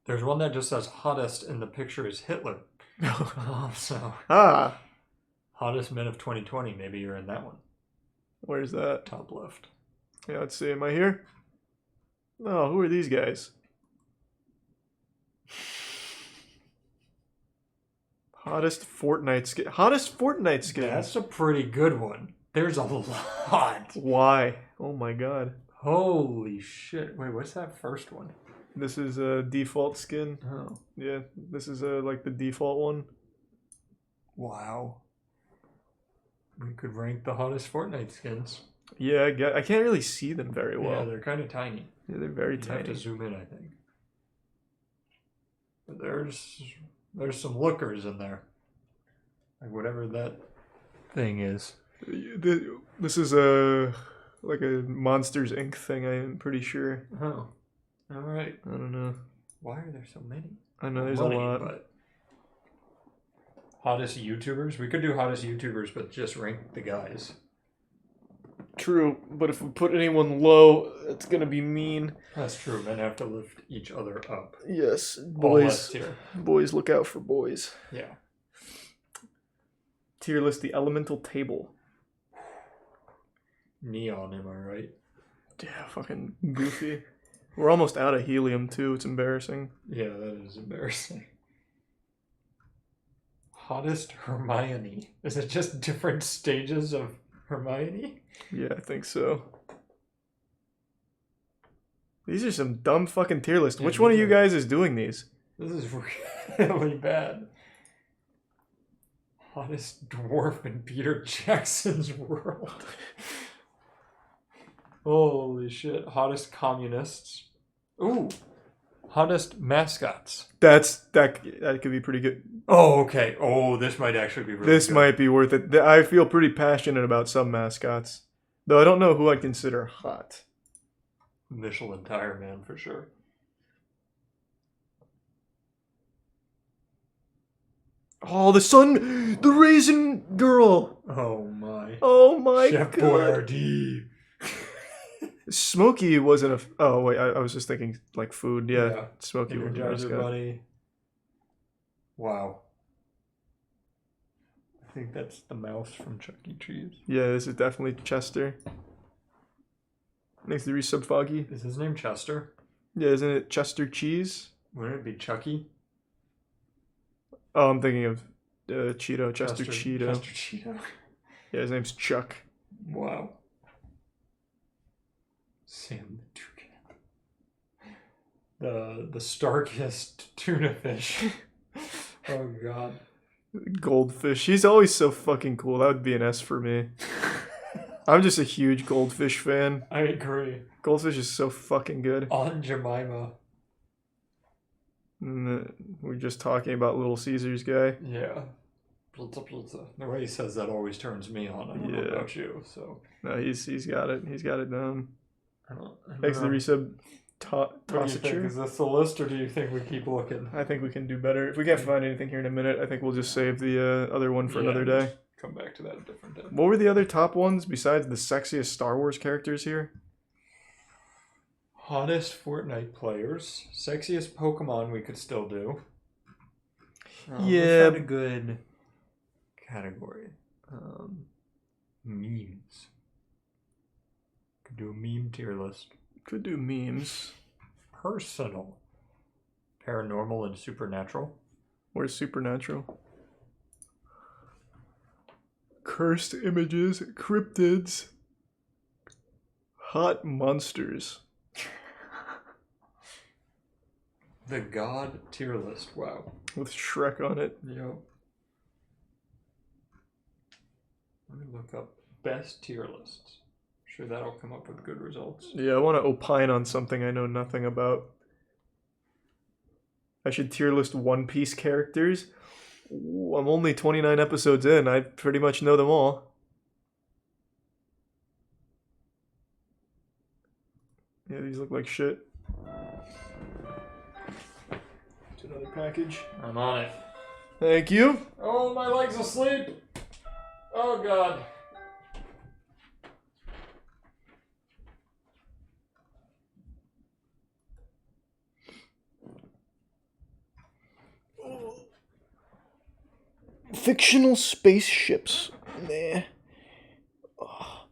There's one that just says hottest and the picture is Hitler. So hottest men of 2020. Maybe you're in that one. Where's that? Top left. Yeah, let's see. Am I here? Oh, who are these guys? Hottest Fortnite skin. Hottest Fortnite skins. That's a pretty good one. There's a lot. Why? Oh my god. Holy shit. Wait, what's that first one? This is a default skin. Oh. Yeah, this is like the default one. Wow. We could rank the hottest Fortnite skins. Yeah, I can't really see them very well. Yeah, they're kind of tiny. Yeah, they're very You tiny. have to zoom in, I think. But there's some lookers in there. Like whatever that thing is. This is like a Monsters Inc. thing, I'm pretty sure. Oh. Alright. I don't know. Why are there so many? I know there's a lot. But hottest YouTubers? We could do hottest YouTubers, but just rank the guys. True, but if we put anyone low, it's gonna be mean. That's true. Men have to lift each other up. Yes, All left tier. boys look out for boys. Yeah. Tier list, the elemental table. Neon, am I right? Yeah, fucking goofy. We're almost out of helium too. It's embarrassing. Yeah, that is embarrassing. Hottest Hermione. Is it just different stages of Hermione? Yeah, I think so. These are some dumb fucking tier lists. Yeah, Which one of you guys is doing these? This is really bad. Hottest dwarf in Peter Jackson's world. Holy shit. Hottest communists. Ooh. Hottest mascots. that could be pretty good. Oh, okay. Oh, this might actually be really This good. might be worth it. I feel pretty passionate about some mascots, though I don't know who I'd consider hot. Michelin Tire Man for sure. Oh, the raisin girl. Oh my. Oh my Chef god. Boyardee. Smokey wasn't a. Oh wait, I was just thinking like food. Yeah, Yeah. Smokey was a Energizer mascot. Bunny. Wow. I think that's the mouse from Chuck E. Cheese. Yeah, this is definitely Chester. Next to resub Foggy. Is his name Chester? Yeah, isn't it Chester Cheese? Wouldn't it be Chucky? Oh, I'm thinking of Cheeto. Chester Cheeto. Chester Cheeto. Yeah, his name's Chuck. Wow. Sam the Toucan. The starkest tuna fish. Oh god. Goldfish. He's always so fucking cool. That would be an S for me. I'm just a huge Goldfish fan. I agree. Goldfish is so fucking good. Aunt Jemima. We're just talking about Little Caesars guy. Yeah. Plitza. The way he says that always turns me on. I don't know about you, so. No, he's got it. He's got it down. I don't Thanks to the know. resub. What do you think? Is this the list, or do you think we keep looking? I think we can do better. If we can't find anything here in a minute, I think we'll just save the other one for another day. just come back to that a different day. What were the other top ones besides the sexiest Star Wars characters here? Hottest Fortnite players. Sexiest Pokemon we could still do. Yeah. Let's find a good category. Memes. Could do a meme tier list. Could do memes. Personal. Paranormal and supernatural. Where's supernatural? Cursed images, cryptids, hot monsters. The God tier list. Wow. With Shrek on it. Yep. Let me look up best tier lists. Sure that'll come up with good results. Yeah, I want to opine on something I know nothing about. I should tier list One Piece characters. Ooh, I'm only 29 episodes in. I pretty much know them all. Yeah, these look like shit. It's another package. I'm on it. Thank you. Oh, my leg's asleep. Oh, God. Fictional spaceships. Nah. Oh.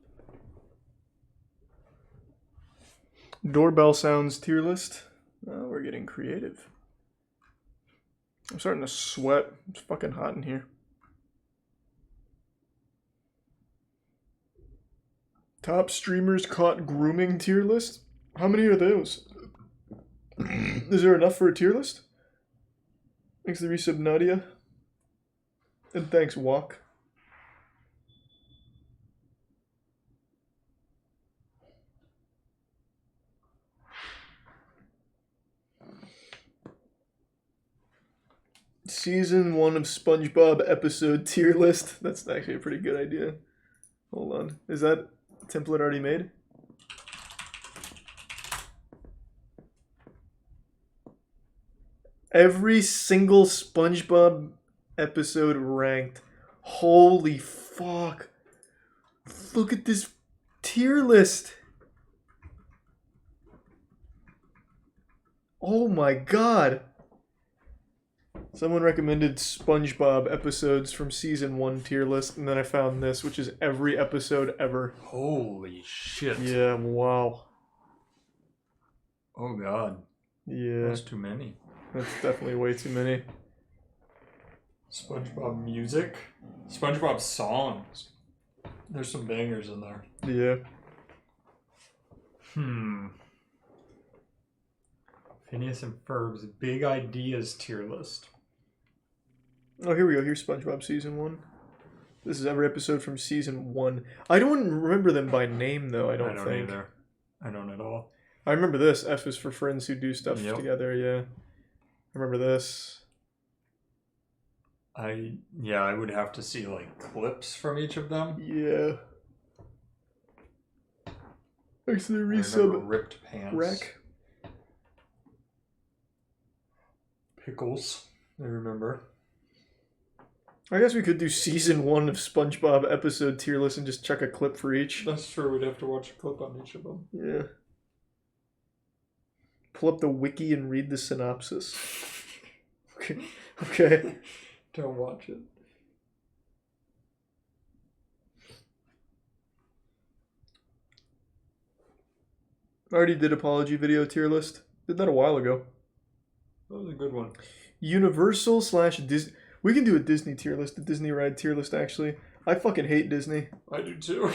Doorbell sounds tier list. Oh, we're getting creative. I'm starting to sweat. It's fucking hot in here. Top streamers caught grooming tier list? How many are those? Is there enough for a tier list? Thanks to the resub Nadia. And thanks, Walk. Season 1 of SpongeBob episode tier list. That's actually a pretty good idea. Hold on. Is that template already made? Every single SpongeBob episode ranked. Holy fuck. Look at this tier list. Oh my god. Someone recommended SpongeBob episodes from season 1 tier list, and then I found this, which is every episode ever. Holy shit. Yeah, wow. Oh, God. Yeah. That's too many. That's definitely way too many. SpongeBob music. SpongeBob songs. There's some bangers in there. Yeah. Phineas and Ferb's Big Ideas tier list. Oh, here we go. Here's SpongeBob season 1. This is every episode from season 1. I don't remember them by name, though, I don't think. Either. I don't at all. I remember this. F is for friends who do stuff Yep. together. Yeah, I remember this. I would have to see like clips from each of them. Yeah. Thanks to the I remember resub ripped pants. rack. Pickles. I remember. I guess we could do season 1 of SpongeBob episode tier list and just check a clip for each. That's true. We'd have to watch a clip on each of them. Yeah. Pull up the wiki and read the synopsis. Okay. Okay. Don't watch it. I already did apology video tier list. Did that a while ago. That was a good one. Universal / Disney. We can do a Disney tier list, a Disney ride tier list, actually. I fucking hate Disney. I do too.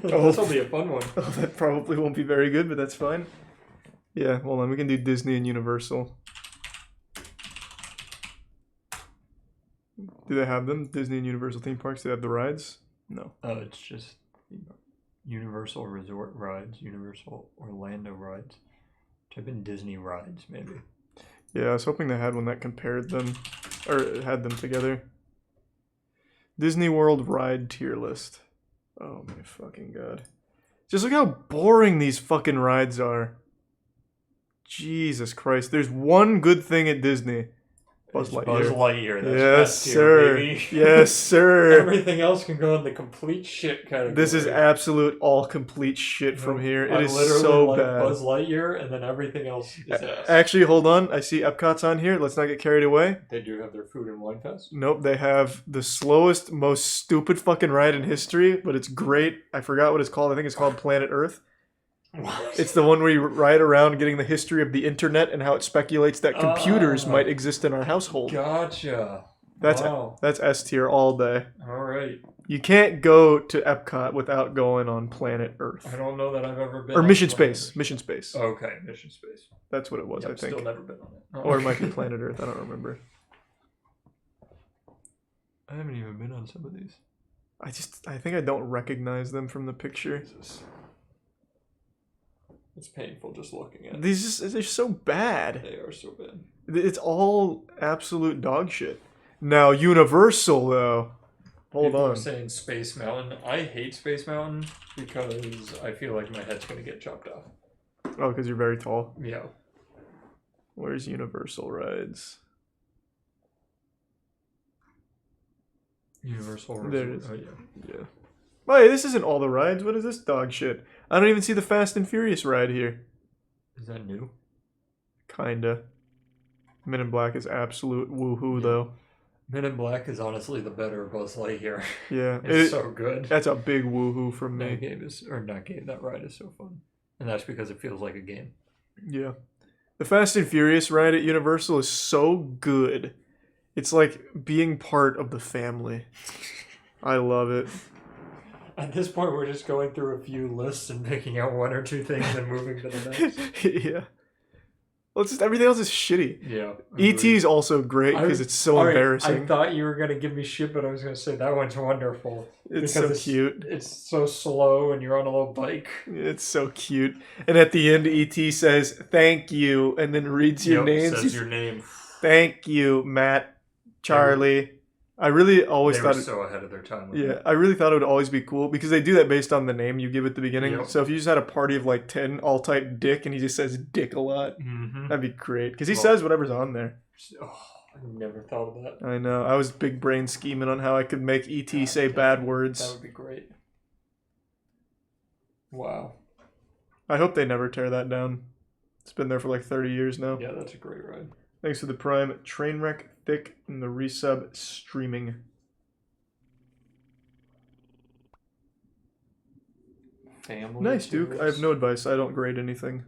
Oh. This'll be a fun one. Oh, that probably won't be very good, but that's fine. Yeah, hold on. We can do Disney and Universal. Do they have them? Disney and Universal theme parks? Do they have the rides? No. It's just Universal Resort rides, Universal Orlando rides. Type in Disney rides, maybe. Yeah, I was hoping they had one that compared them, or had them together. Disney World ride tier list. Oh my fucking god. Just look how boring these fucking rides are. Jesus Christ. There's one good thing at Disney. Buzz Lightyear. Buzz Lightyear. That's Yes, S tier, sir. baby. Yes, sir. Everything else can go in the complete shit category. This is absolute all complete shit from here. It is so like bad. Buzz Lightyear, and then everything else is ass. Actually, hold on. I see Epcot's on here. Let's not get carried away. They do have their food and wine fest. Nope, they have the slowest, most stupid fucking ride in history, but it's great. I forgot what it's called. I think it's called Planet Earth. What? It's the one where you ride around getting the history of the internet and how it speculates that computers might exist in our household. Gotcha. That's Wow. that's S tier all day. All right. You can't go to Epcot without going on Planet Earth. I don't know that I've ever been Or on Mission Planet Space. Earth. Mission Space. Okay, Mission Space. That's what it was, Yep, I think. Still never been on it. Oh. Or it might be Planet Earth. I don't remember. I haven't even been on some of these. I think I don't recognize them from the picture. Jesus. It's painful just looking at it. They're so bad. They are so bad. It's all absolute dog shit. Now, Universal, though. Hold People are on. saying Space Mountain. I hate Space Mountain because I feel like my head's going to get chopped off. Oh, because you're very tall. Yeah. Where's Universal rides? Universal Resort. There it is. Oh, yeah. Yeah. Oh, hey, this isn't all the rides. What is this dog shit? I don't even see the Fast and Furious ride here. Is that new? Kinda. Men in Black is absolute woohoo, though. Men in Black is honestly the better Buzz Lightyear. Yeah. It's so good. That's a big woohoo from me. That ride is so fun. And that's because it feels like a game. Yeah. The Fast and Furious ride at Universal is so good. It's like being part of the family. I love it. At this point, we're just going through a few lists and picking out one or two things and moving to the next. Yeah. Well, it's just everything else is shitty. Yeah. E.T. is also great because it's so embarrassing. I thought you were going to give me shit, but I was going to say that one's wonderful. It's so cute. It's so slow and you're on a little bike. It's so cute. And at the end, E.T. says, "Thank you," and then reads your name. Says your name. Thank you, Matt, Charlie. I really always They thought were so ahead of their time. With yeah, that. I really thought it would always be cool because they do that based on the name you give at the beginning. Yep. So if you just had a party of like 10, all type Dick, and he just says Dick a lot, Mm-hmm. that'd be great. Because he says whatever's on there. Oh, I never thought of that. I know. I was big brain scheming on how I could make E.T. say bad words. That would be great. Wow. I hope they never tear that down. It's been there for like 30 years now. Yeah, that's a great ride. Thanks to the Prime, Trainwreck, Thick, and the resub streaming. Family. Nice, Duke. tours. I have no advice. I don't grade anything.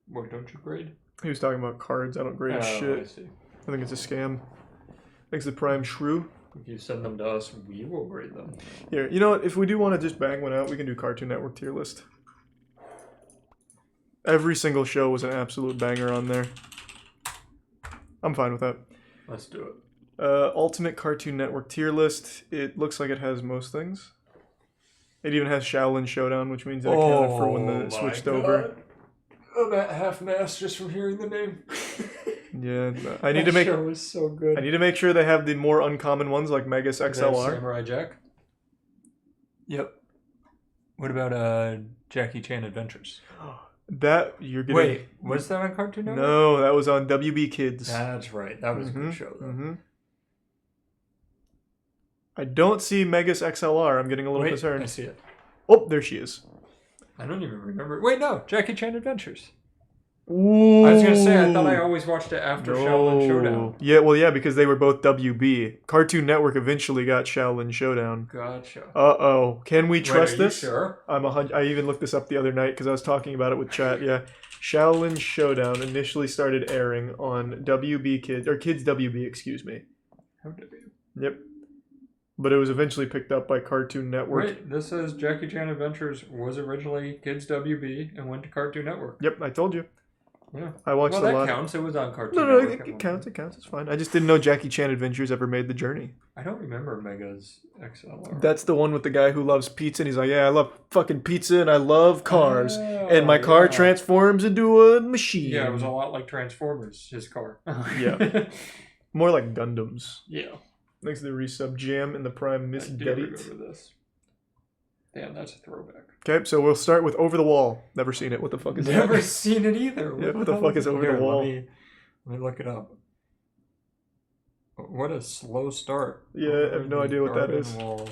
What, don't you grade? He was talking about cards. I don't grade I shit. see. I think it's a scam. Thanks to the Prime Shrew. If you send them to us, we will grade them. Here, you know what? If we do want to just bang one out, we can do Cartoon Network tier list. Every single show was an absolute banger on there. I'm fine with that. Let's do it. Ultimate Cartoon Network tier list. It looks like it has most things. It even has Shaolin Showdown, which means it accounted for when it switched over. I'm at half mast just from hearing the name. Yeah, I need to make. Show was so good. I need to make sure they have the more uncommon ones like Megas XLR. Samurai Jack. Yep. What about Jackie Chan Adventures? That you're getting. Wait, was that on Cartoon Network? No, that was on WB Kids. That's right. That was a good show, though. Mm-hmm. I don't see Megas XLR. I'm getting a little concerned. I see it. Oh, there she is. I don't even remember. Wait, no. Jackie Chan Adventures. Ooh. I was going to say, I thought I always watched it after Shaolin Showdown. Yeah, well, yeah, because they were both WB. Cartoon Network eventually got Shaolin Showdown. Gotcha. Uh-oh. Can we trust Wait, are this? You sure? I even looked this up the other night because I was talking about it with chat. Yeah. Shaolin Showdown initially started airing on WB Kids, or Kids WB, excuse me. How did you? Yep. But it was eventually picked up by Cartoon Network. Wait, this says Jackie Chan Adventures was originally Kids WB and went to Cartoon Network. Yep, I told you. Yeah. I watched a lot. Well, that counts. It was on Cartoon No, Network. it counts. It counts. It's fine. I just didn't know Jackie Chan Adventures ever made the journey. I don't remember Mega's XLR. That's the one with the guy who loves pizza, and he's like, yeah, I love fucking pizza, and I love cars. And my car transforms into a machine. Yeah, it was a lot like Transformers, his car. Yeah. More like Gundams. Yeah. Thanks to the resub Jam and the Prime Miss I do Gedit. remember this. Damn, that's a throwback. Okay, so we'll start with Over the Wall. Never seen it. What the fuck is that? Never seen it either. Yeah, what the fuck is Over the Wall? Let me look it up. What a slow start. Yeah, I have no idea what that is. Wall.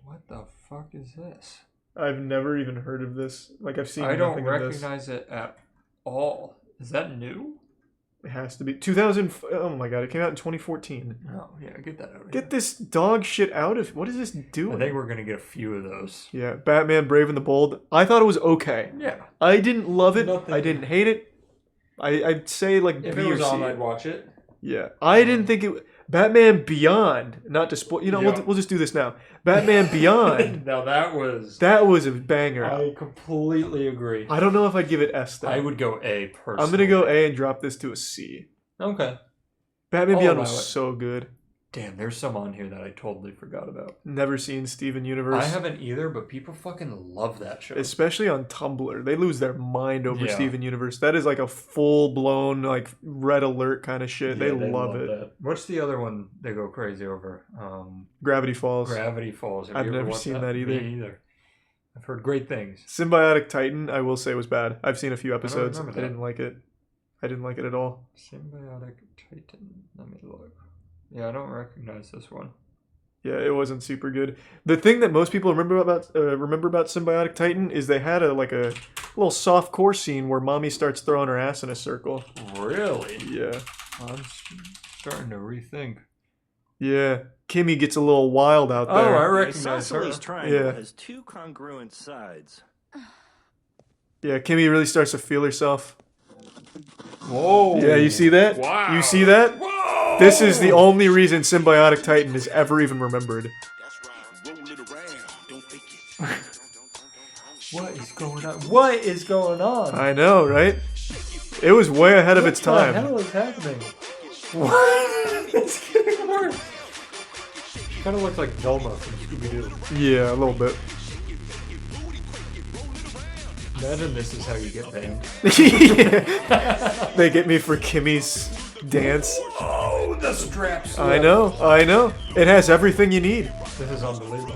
What the fuck is this? I've never even heard of this. Like, I've seen I don't nothing of this. recognize it at all. Is that new? It has to be 2000. Oh my god! It came out in 2014. Oh yeah, get that out of Get here. this dog shit out of. What is this doing? I think we're gonna get a few of those. Yeah, Batman: Brave and the Bold. I thought it was okay. Yeah. I didn't love it. Nothing. I didn't hate it. I'd say like If B it or was C. on, I'd watch it. Yeah, I didn't think it. Batman Beyond. Not to spoil. You know, Yeah. we'll just do this now. Batman Beyond. Now that was a banger. I completely agree. I don't know if I'd give it S though. I would go A personally. I'm gonna go A and drop this to a C. Okay. Batman I'll Beyond allow was it. so good. Damn, there's some on here that I totally forgot about. Never seen Steven Universe. I haven't either, but people fucking love that show. Especially on Tumblr. They lose their mind over Yeah. Steven Universe. That is like a full-blown, like, red alert kind of shit. Yeah, they love it. that. What's the other one they go crazy over? Gravity Falls. Gravity Falls. Have I've you ever never watched seen that either. Me either. I've heard great things. Symbiotic Titan, I will say, was bad. I've seen a few episodes. I remember that. didn't like it. I didn't like it at all. Symbiotic Titan. Let me look. Yeah, I don't recognize this one. Yeah, it wasn't super good. The thing that most people remember about Symbiotic Titan is they had a little soft core scene where mommy starts throwing her ass in a circle. Really? Yeah. I'm starting to rethink. Yeah. Kimmy gets a little wild out there. Oh, I The recognize her. isosceles triangle Yeah. has two congruent sides. Yeah, Kimmy really starts to feel herself. Whoa. Yeah, you see that? Wow. You see that? Whoa. This is the only reason Symbiotic Titan is ever even remembered. What is going on? What is going on? I know, right? It was way ahead of its time. What the hell is happening? What? It's getting worse. Kind of looks like Velma from Scooby-Doo. Yeah, a little bit. Imagine this is how you get banged. They get me for Kimmy's dance. Oh, the straps. I know. It has everything you need. This is unbelievable.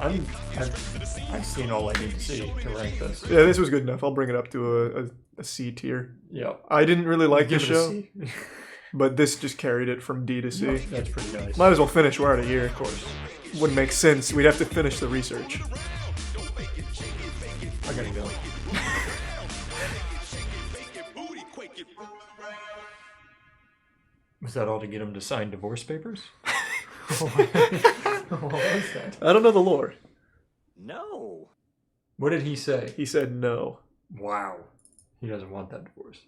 I've seen all I need to see to rank this. Yeah, this was good enough. I'll bring it up to a C tier. Yeah. I didn't really like the Give it a show, C. but this just carried it from D to C. That's pretty nice. Might as well finish. We're out of here. Of course. Wouldn't make sense. We'd have to finish the research. I gotta go. Was that all to get him to sign divorce papers? What was that? I don't know the lore. No. What did he say? He said no. Wow. He doesn't want that divorce.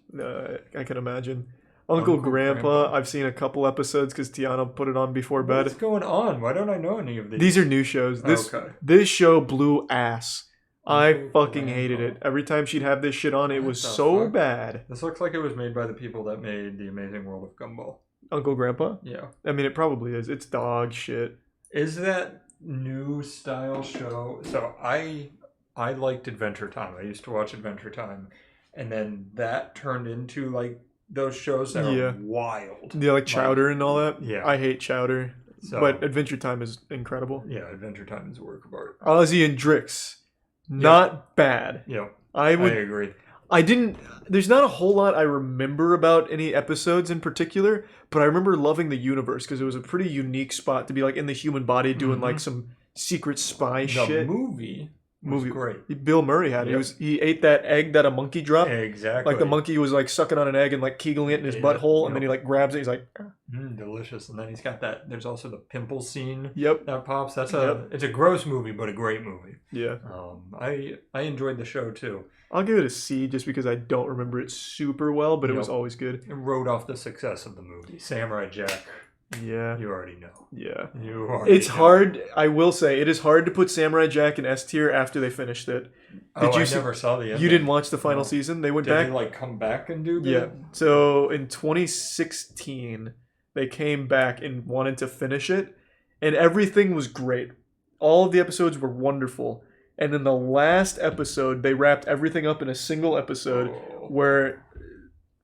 I can imagine. Uncle Grandpa, I've seen a couple episodes because Tiana put it on before bed. What's going on? Why don't I know any of these? These are new shows. Okay. This show blew ass. I Uncle fucking hated Grandpa. it. Every time she'd have this shit on, it What was the so fuck? bad. This looks like it was made by the people that made The Amazing World of Gumball. Uncle Grandpa? Yeah. I mean, it probably is. It's dog shit. Is that new style show. So I liked Adventure Time. I used to watch Adventure Time, and then that turned into like those shows that Yeah. are wild. Yeah, like Chowder and all that. Yeah. I hate Chowder. So, But Adventure Time is incredible. yeah, Adventure Time is a work of art. Ozzy and Drix, not bad. Yeah, I I would. agree. I didn't. There's not a whole lot I remember about any episodes in particular, but I remember loving the universe because it was a pretty unique spot to be like in the human body doing like some secret spy The shit. movie was great. Bill Murray had it. Yep. He ate that egg that a monkey dropped. Exactly. Like the monkey was like sucking on an egg and like keegling it in his butthole, and then he like grabs it. He's like, delicious. And then he's got that. There's also the pimple scene "Yep, that pops. It's a gross movie, but a great movie. yeah." I enjoyed the show too. I'll give it a C just because I don't remember it super well, but it was always good. It rode off the success of the movie. Samurai Jack. Yeah, You already know. yeah. You already It's know. hard. I will say it is hard to put Samurai Jack in S tier after they finished it. I see- never saw the end. You didn't watch the final No. season? They went Did back. they like come back and do that? Yeah. So in 2016, they came back and wanted to finish it, and everything was great. All of the episodes were wonderful. And then the last episode, they wrapped everything up in a single episode Oh. where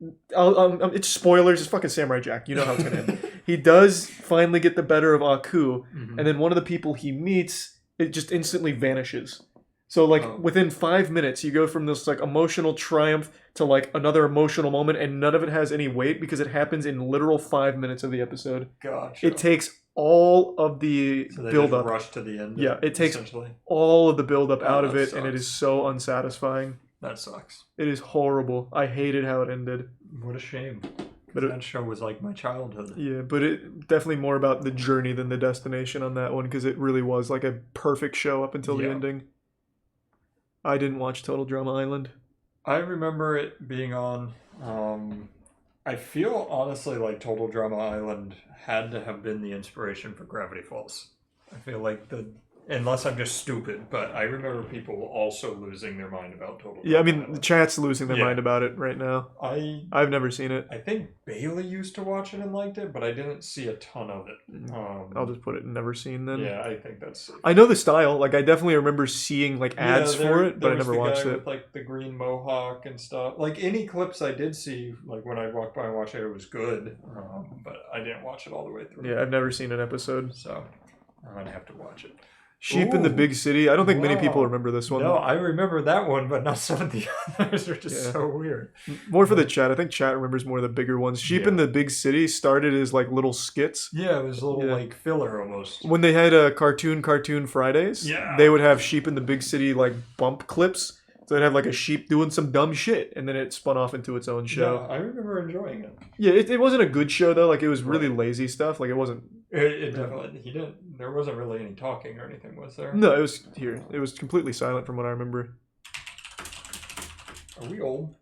it's spoilers. It's fucking Samurai Jack. You know how it's gonna end. He does finally get the better of Aku, and then one of the people he meets, it just instantly vanishes. So like within 5 minutes, you go from this like emotional triumph to like another emotional moment, and none of it has any weight because it happens in literal 5 minutes of the episode. Gotcha. It takes all of the so they build just up. rush to the end. Yeah, it takes essentially. all of the build up out of that it, and it sucks. is so unsatisfying. That sucks. It is horrible. I hated how it ended. What a shame. But That show was like my childhood. Yeah, but it definitely more about the journey than the destination on that one because it really was like a perfect show up until the Yeah. ending. I didn't watch Total Drama Island. I remember it being on. I feel honestly like Total Drama Island had to have been the inspiration for Gravity Falls. I feel like unless I'm just stupid, but I remember people also losing their mind about Total Drama Yeah, I mean, the Island. chat's losing their Yeah. mind about it right now. I've never seen it. I think Bailey used to watch it and liked it, but I didn't see a ton of it. I'll just put it never seen then. Yeah, I think that's safe. I know the style. Like, I definitely remember seeing like ads Yeah, for it, but there I was never the watched guy it. with, like the green mohawk and stuff. Like any clips I did see, like when I walked by and watched it, it was good. But I didn't watch it all the way through. Yeah, I've never seen an episode. So I'm gonna have to watch it. Sheep in the Ooh. Big City. I don't think many people Wow. remember this one. No, I remember that one, but not some of the others are just Yeah. so weird. More for the chat. I think chat remembers more of the bigger ones. Sheep in Yeah. the Big City started as like little skits. Yeah, it was a little Yeah. like filler almost. When they had a cartoon Fridays, Yeah. they would have Sheep in the Big City like bump clips. So they'd have like a sheep doing some dumb shit, and then it spun off into its own show. Yeah, I remember enjoying it. Yeah, it wasn't a good show though. Like it was really Right. lazy stuff. Like it wasn't. It definitely he didn't. There wasn't really any talking or anything, was there? No, it was here. It was completely silent from what I remember. Are we old?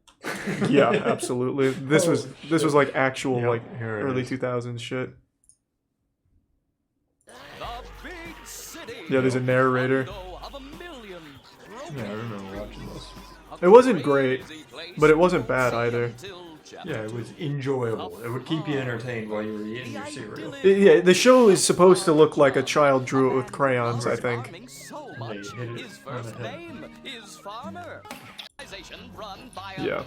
Yeah, absolutely. This was like actual Yep, like here it early is. 2000s shit. The big city. Yeah, there's a narrator. Of a million Yeah, I remember watching this. It wasn't great, but it wasn't bad either. Yeah, it was enjoyable. It would keep you entertained while you were eating your cereal. Yeah, the show is supposed to look like a child drew it with crayons, I think. So They much. hit it His on the first head. name is Farmer. Run by a Yeah.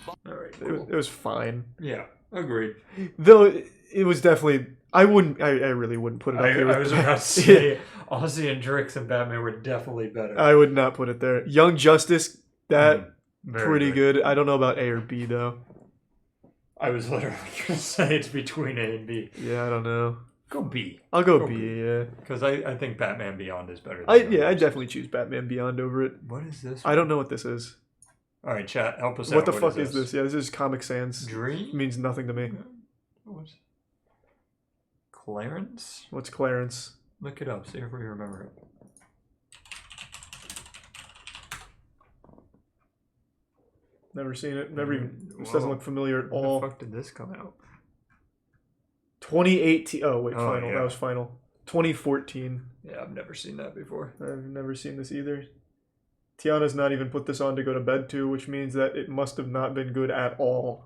All right, It cool. was fine. Yeah, agreed. Though it was definitely I really wouldn't put it up I here with was that. about to say, Ozzy and Drix and Batman were definitely better. I would not put it there. Young Justice, that Very pretty good. I don't know about A or B though. I was literally going to say it's between A and B. Yeah, I don't know. Go B. I'll go Go B, B. yeah. Because I think Batman Beyond is better. I Than the I others. definitely choose Batman Beyond over it. What is this? I don't know what this is. All right, chat, help us out. What the fuck is this? Yeah, this is Comic Sans. It Dream? means nothing to me. What's Clarence? What's Clarence? Look it up. See if we remember it. Never seen it. Never even. This Whoa. doesn't look familiar at When all. the fuck did this come out? 2018. Oh wait, Oh, final. yeah. That was final. 2014. Yeah, I've never seen that before. I've never seen this either. Tiana's not even put this on to go to bed to, which means that it must have not been good at all.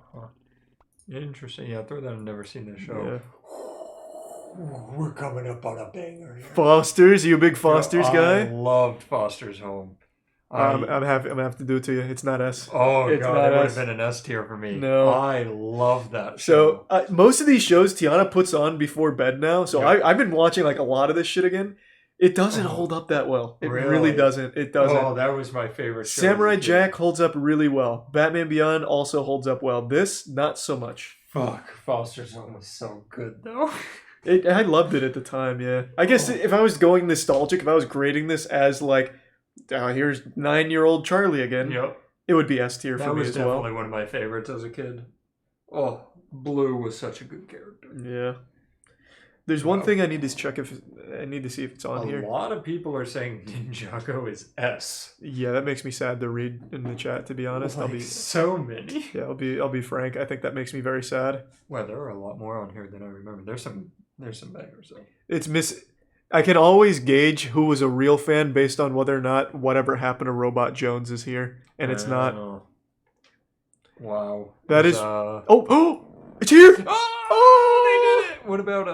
Interesting. Yeah, throw that. I've never seen this show. Yeah. we're coming up on a banger here. Foster's, you a big Foster's guy? I loved Foster's Home. I'm gonna have to do it to you. It's not S. Oh It's god, not it would us. have been an S tier for me. No. I love that show. So most of these shows Tiana puts on before bed now. So Yeah. I've been watching like a lot of this shit again. It doesn't hold up that well. It really Really? doesn't. It doesn't. Oh, that was my favorite show. Samurai as a kid. Jack holds up really well. Batman Beyond also holds up well. This, not so much. Fuck, Foster's Home was so good though. I loved it at the time, yeah. I guess if I was going nostalgic, if I was grading this as like, here's 9-year-old Charlie again, Yep. it would be S tier for That me was as well. definitely one of my favorites as a kid. Oh, Blue was such a good character. Yeah. There's one thing I need to check if I need to see if it's on A here. lot of people are saying Ninjago is S. Yeah, that makes me sad to read in the chat. To be honest, Like, so many. I'll be frank. I think that makes me very sad. Well, there are a lot more on here than I remember. There's some bangers though. It's I can always gauge who was a real fan based on whether or not whatever happened to Robot Jones is here, and it's not. Wow. That There's, is- Oh, it's here. Oh, they did it. What about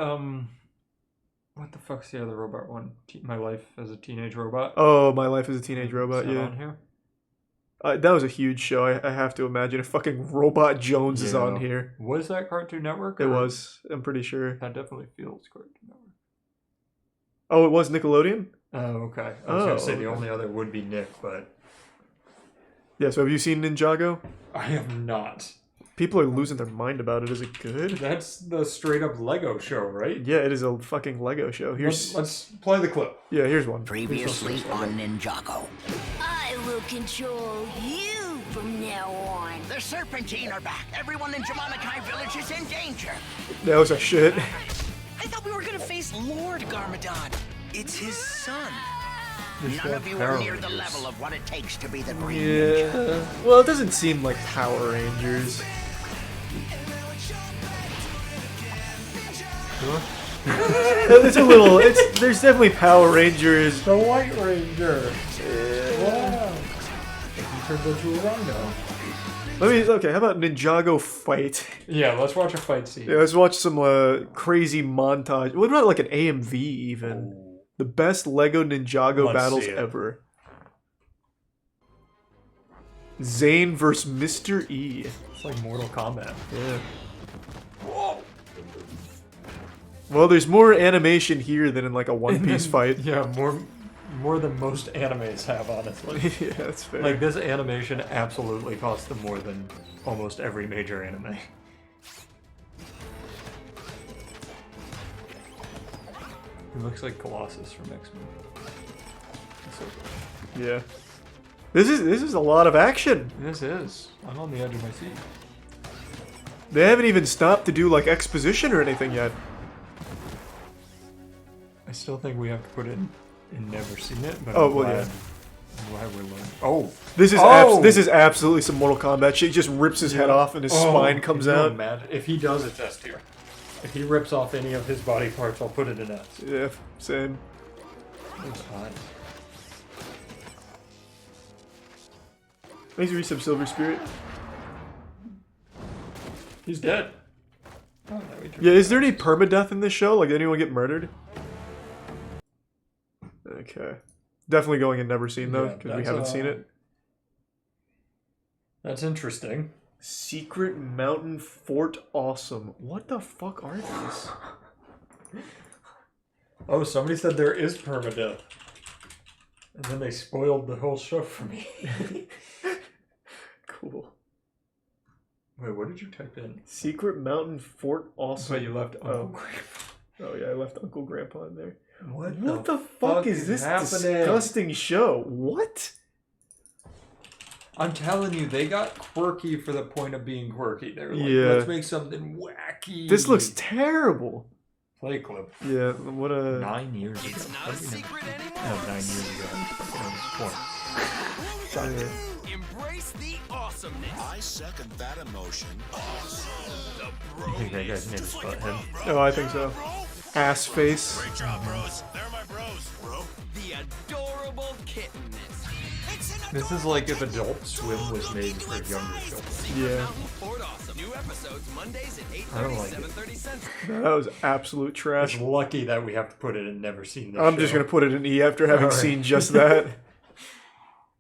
what the fuck's the other robot one? My Life as a Teenage Robot. Oh, My Life as a Teenage Robot. Is that Yeah, on here? that was a huge show. I have to imagine if fucking Robot Jones is on Yeah. here. Was that Cartoon Network? It or- was. I'm pretty sure. That definitely feels Cartoon Network. Oh, it was Nickelodeon. Oh, okay. I was gonna say the okay. only other would be Nick, but Yeah. So have you seen Ninjago? I have not. People are losing their mind about it. Is it good? That's the straight up Lego show, right? Yeah, it is a fucking Lego show. Here's Let's play the clip. yeah. Here's one. Previously on Ninjago. I will control you from now on. The Serpentine are back. Everyone in Jamanakai Village is in danger. That was a shit. I thought we were gonna face Lord Garmadon. It's his son. None of you are near the level of what it takes to be the Green Ninja. Yeah. Well, it doesn't seem like Power Rangers. It's a little. There's definitely Power Rangers. The White Ranger. Wow. He turned into a rhino. Okay, how about Ninjago fight? Yeah, let's watch a fight scene. Yeah, let's watch some crazy montage. What about like an AMV even? The best Lego Ninjago Let's battles see it. ever. Zane versus Mr. E. It's like Mortal Kombat. Yeah. Well, there's more animation here than in like a One Piece fight. Yeah, more than most animes have, honestly. Yeah, that's fair. Like, this animation absolutely costs them more than almost every major anime. He looks like Colossus from X-Men. So yeah. This is a lot of action. this is. I'm on the edge of my seat. They haven't even stopped to do like exposition or anything yet. I still think we have to put it in Never Seen It, but Oh, I'm well, glad, yeah. I'm glad we're learning. Oh! This is Oh! this is absolutely some Mortal Kombat shit. He just rips his head off and his spine comes Can you out. imagine? If he does, it's S tier. If he rips off any of his body parts, I'll put it in S. Yeah, same. That's fine. Thanks for resub, Silver Spirit. He's dead. Oh, no, he turned- Yeah, is there any permadeath in this show? Like, did anyone get murdered? Okay. Definitely going in Never Seen, though, Yeah, because we that's, haven't seen it. That's interesting. Secret Mountain Fort Awesome. What the fuck are these? Oh, somebody said there is permadeath. And then they spoiled the whole show for me. Cool. Wait, what did you type in? Secret Mountain Fort Awesome. So you left Oh. Oh, yeah, I left Uncle Grandpa in there. What the fuck is this happening? disgusting show? What? I'm telling you, they got quirky for the point of being quirky. They were like, Yeah. let's make something wacky. This looks terrible. Play clip. Yeah, what a... 9 years ago. It's not How a do we secret never- anymore. No, 9 years ago. Yeah. Embrace the awesomeness. I second that emotion. Awesome. I think that guy's name is Butthead. Oh, I think so. Ass face. Great job, bros. They're my bros, bro. The adorable kittenness. This is like if Adult Swim was made for younger children. Yeah. Fort Awesome. New episodes Mondays at I don't 8:30, like it. 7:30 Central. That was absolute trash. It's lucky that we have to put it in never seen this I'm show. just gonna put it in E after having Alright. seen just that.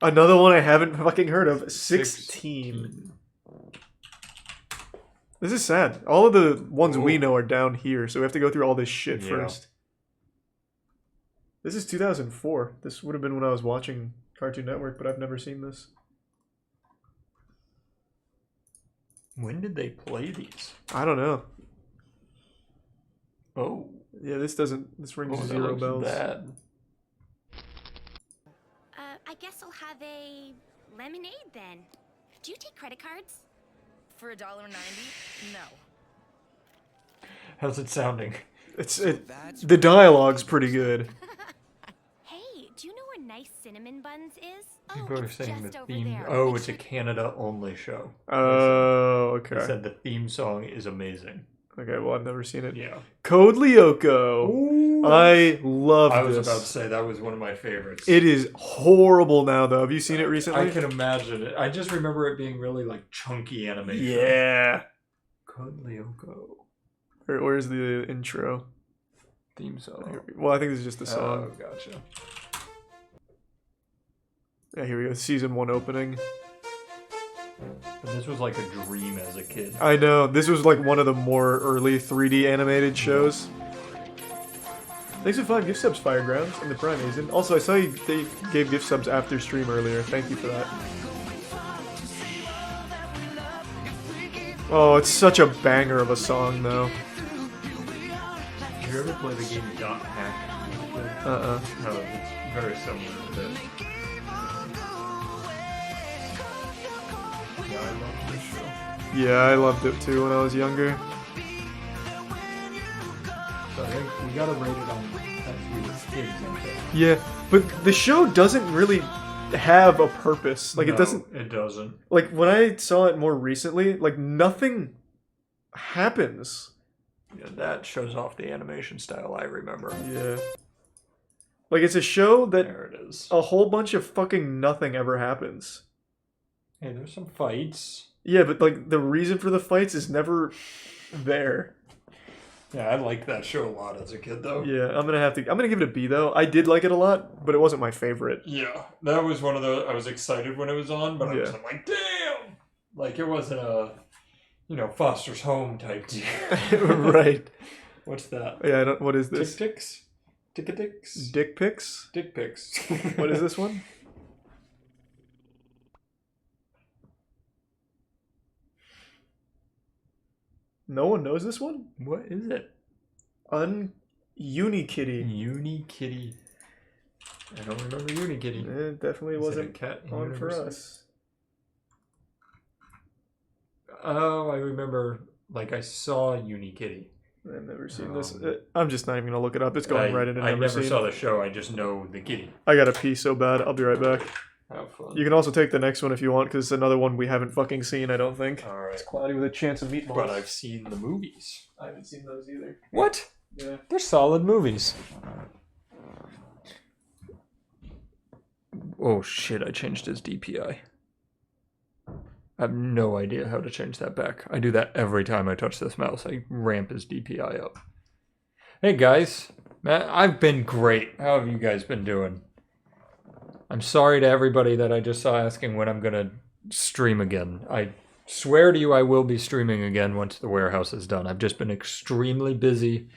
Another one I haven't fucking heard of. 16. This is sad. All of the ones we know are down here, so we have to go through all this shit Yeah. first. This is 2004. This would have been when I was watching Cartoon Network, but I've never seen this. When did they play these? I don't know. Oh. Yeah, this rings that zero looks bells. bad. I guess I'll have a lemonade then. Do you take credit cards? For $1.90? No. How's it sounding? The dialogue's pretty good. Hey, do you know where Nice Cinnamon Buns is? People are it's saying just the over theme. there. Oh, Make it's a sure- Canada only show. Oh, They okay. said the theme song is amazing. Okay, well, I've never seen it. Yeah. Code Lyoko. Ooh. I love I was this. about to say that was one of my favorites. It is horrible now, though. Have you seen it recently? I can imagine it. I just remember it being really like chunky animation. Yeah. Code Lyoko Where's the intro? theme song. Well, I think this is just the song. Oh, gotcha. Yeah, here we go. Season 1 opening. But this was like a dream as a kid. I know. This was like one of the more early 3D animated shows. Thanks for 5 gift subs, Firegrounds, and the Prime Agent. Also, I saw they gave gift subs after stream earlier. Thank you for that. Oh, it's such a banger of a song, though. Did you ever play the game Dot Hack? Uh-uh. No, it's very similar to this. Yeah, I love this show. Yeah, I loved it too when I was younger. So I think we gotta rate it on as we were kids, I think. Yeah, but the show doesn't really have a purpose. Like, No, it doesn't... It doesn't. Like, when I saw it more recently, like, nothing happens. Yeah, that shows off the animation style I remember. Yeah. Like, it's a show that There it is. a whole bunch of fucking nothing ever happens. Hey, there's some fights. Yeah, but, like, the reason for the fights is never there. Yeah, I liked that show a lot as a kid, though. Yeah, I'm gonna give it a B, though. I did like it a lot, but it wasn't my favorite. Yeah, that was one of the. I was excited when it was on, but I was Yeah. like, damn! Like, it wasn't a, Foster's Home type deal. Right. What's that? Yeah, I don't... What is this? Tick-ticks? Tick-a-ticks? Dick pics? Dick pics. What is this one? No one knows this one? What is it? Unikitty. Unikitty. I don't remember Unikitty. It definitely Is it a wasn't cat on for university? us. Oh, I remember. Like, I saw Unikitty. I've never seen this. I'm just not even gonna look it up. It's going right into I never never seen. saw the show. I just know the kitty. I gotta pee so bad. I'll be right back. Have fun. You can also take the next one if you want, because it's another one we haven't fucking seen, I don't think. All right. It's cloudy with a chance of meatballs. But I've seen the movies. I haven't seen those either. What? Yeah. They're solid movies. Oh shit, I changed his DPI. I have no idea how to change that back. I do that every time I touch this mouse. I ramp his DPI up. Hey guys, man, I've been great. How have you guys been doing? I'm sorry to everybody that I just saw asking when I'm gonna stream again. I swear to you I will be streaming again once the warehouse is done. I've just been extremely busy.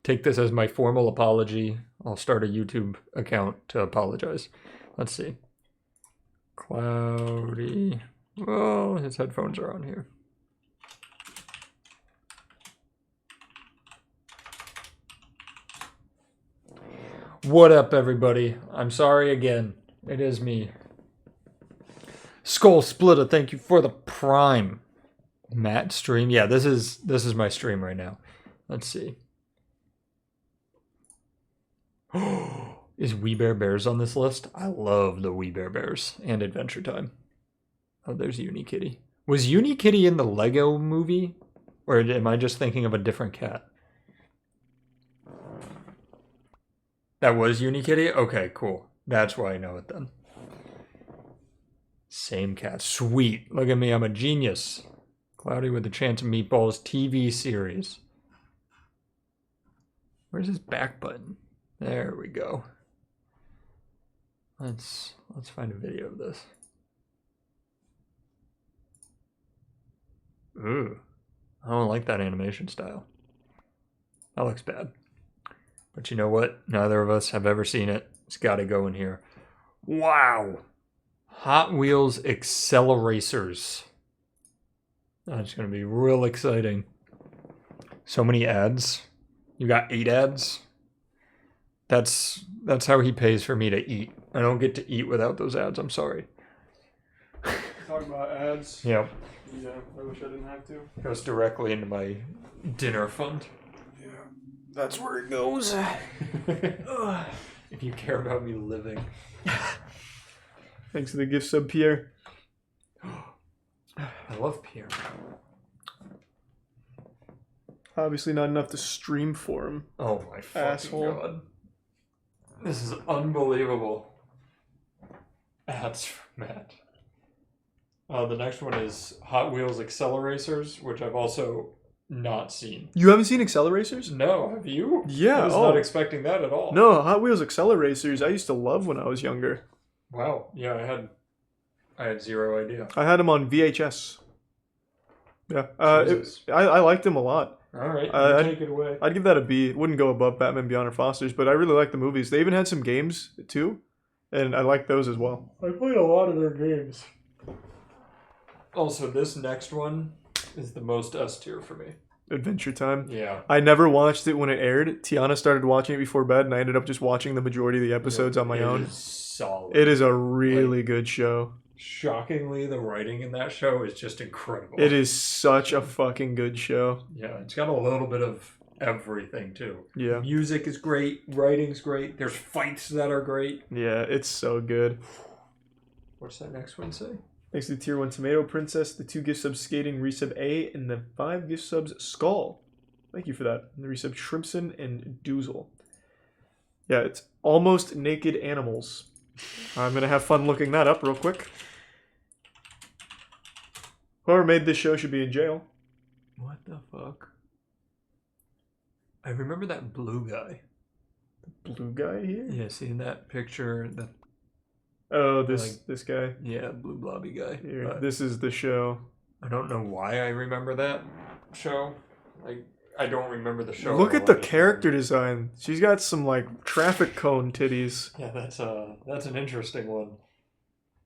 Take this as my formal apology. I'll start a YouTube account to apologize. Let's see. Cloudy. Oh, his headphones are on here. What up, everybody? I'm sorry again. It is me. Skull Splitter, thank you for the Prime. Matt stream. Yeah, this is my stream right now. Let's see. Is We Bare Bears on this list? I love the We Bare Bears and Adventure Time. Oh, there's Unikitty. Was Unikitty in the Lego movie? Or am I just thinking of a different cat? That was Unikitty? Okay, cool. That's why I know it then. Same cat. Sweet. Look at me, I'm a genius. Cloudy with a Chance of Meatballs TV series. Where's his back button? There we go. Let's find a video of this. Ooh. I don't like that animation style. That looks bad. But you know what? Neither of us have ever seen it. It's got to go in here. Wow! Hot Wheels Acceleracers. That's going to be real exciting. So many ads. You got 8 ads. That's how he pays for me to eat. I don't get to eat without those ads. I'm sorry. Talk about ads. Yeah. Yeah, I wish I didn't have to. Goes directly into my dinner fund. Yeah, that's where it goes. If you care about me living. Thanks for the gift sub, Pierre. I love Pierre. Obviously not enough to stream for him. Oh my fucking Asshole. god. This is unbelievable. Ads for Matt. The next one is Hot Wheels Acceleracers, which I've also not seen. You haven't seen Acceleracers? No, have you? Yeah. I was not expecting that at all. No, Hot Wheels Acceleracers I used to love when I was younger. Wow. Yeah, I had zero idea. I had them on VHS. Yeah. Jesus. I liked them a lot. All right, I'd- take it away. I'd give that a B. It wouldn't go above Batman Beyond or Foster's, but I really like the movies. They even had some games, too, and I like those as well. I played a lot of their games. Also, this next one is the most S tier for me. Adventure Time. Yeah. I never watched it when it aired. Tiana started watching it before bed, and I ended up just watching the majority of the episodes on my own. It is solid. It is a really good show. Shockingly, the writing in that show is just incredible. It is such a fucking good show. Yeah, it's got a little bit of everything, too. Yeah. Music is great. Writing's great. There's fights that are great. Yeah, it's so good. What's that next one say? Thanks to Tier 1 Tomato Princess, the 2 gift subs Skating, resub A, and the 5 gift subs Skull. Thank you for that. And the resub Shrimpson and Doozle. Yeah, it's Almost Naked Animals. I'm going to have fun looking that up real quick. Whoever made this show should be in jail. What the fuck? I remember that blue guy. Blue guy here? Yeah, seeing that picture? That Oh, this guy. Yeah, blue blobby guy. Here, this is the show. I don't know why I remember that show. Like, I don't remember the show. Look or at the what it- character design. She's got some like traffic cone titties. Yeah, that's an interesting one.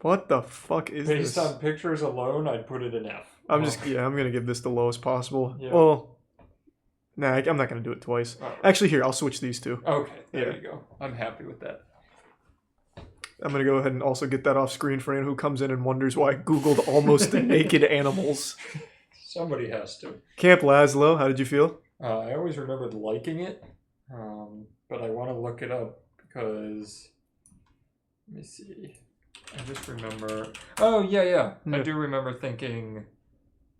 What the fuck is Based this? on pictures alone, I'd put it in F. I'm gonna give this the lowest possible. Yeah. Well, nah, I'm not gonna do it twice. Oh. Actually, here, I'll switch these two. Okay, there Yeah. you go. I'm happy with that. I'm gonna go ahead and also get that off screen for anyone who comes in and wonders why I googled Almost Naked Animals. Somebody has to. Camp Laszlo, how did you feel? I always remembered liking it, but I want to look it up because, let me see. I just remember. Oh, yeah. I Yeah. do remember thinking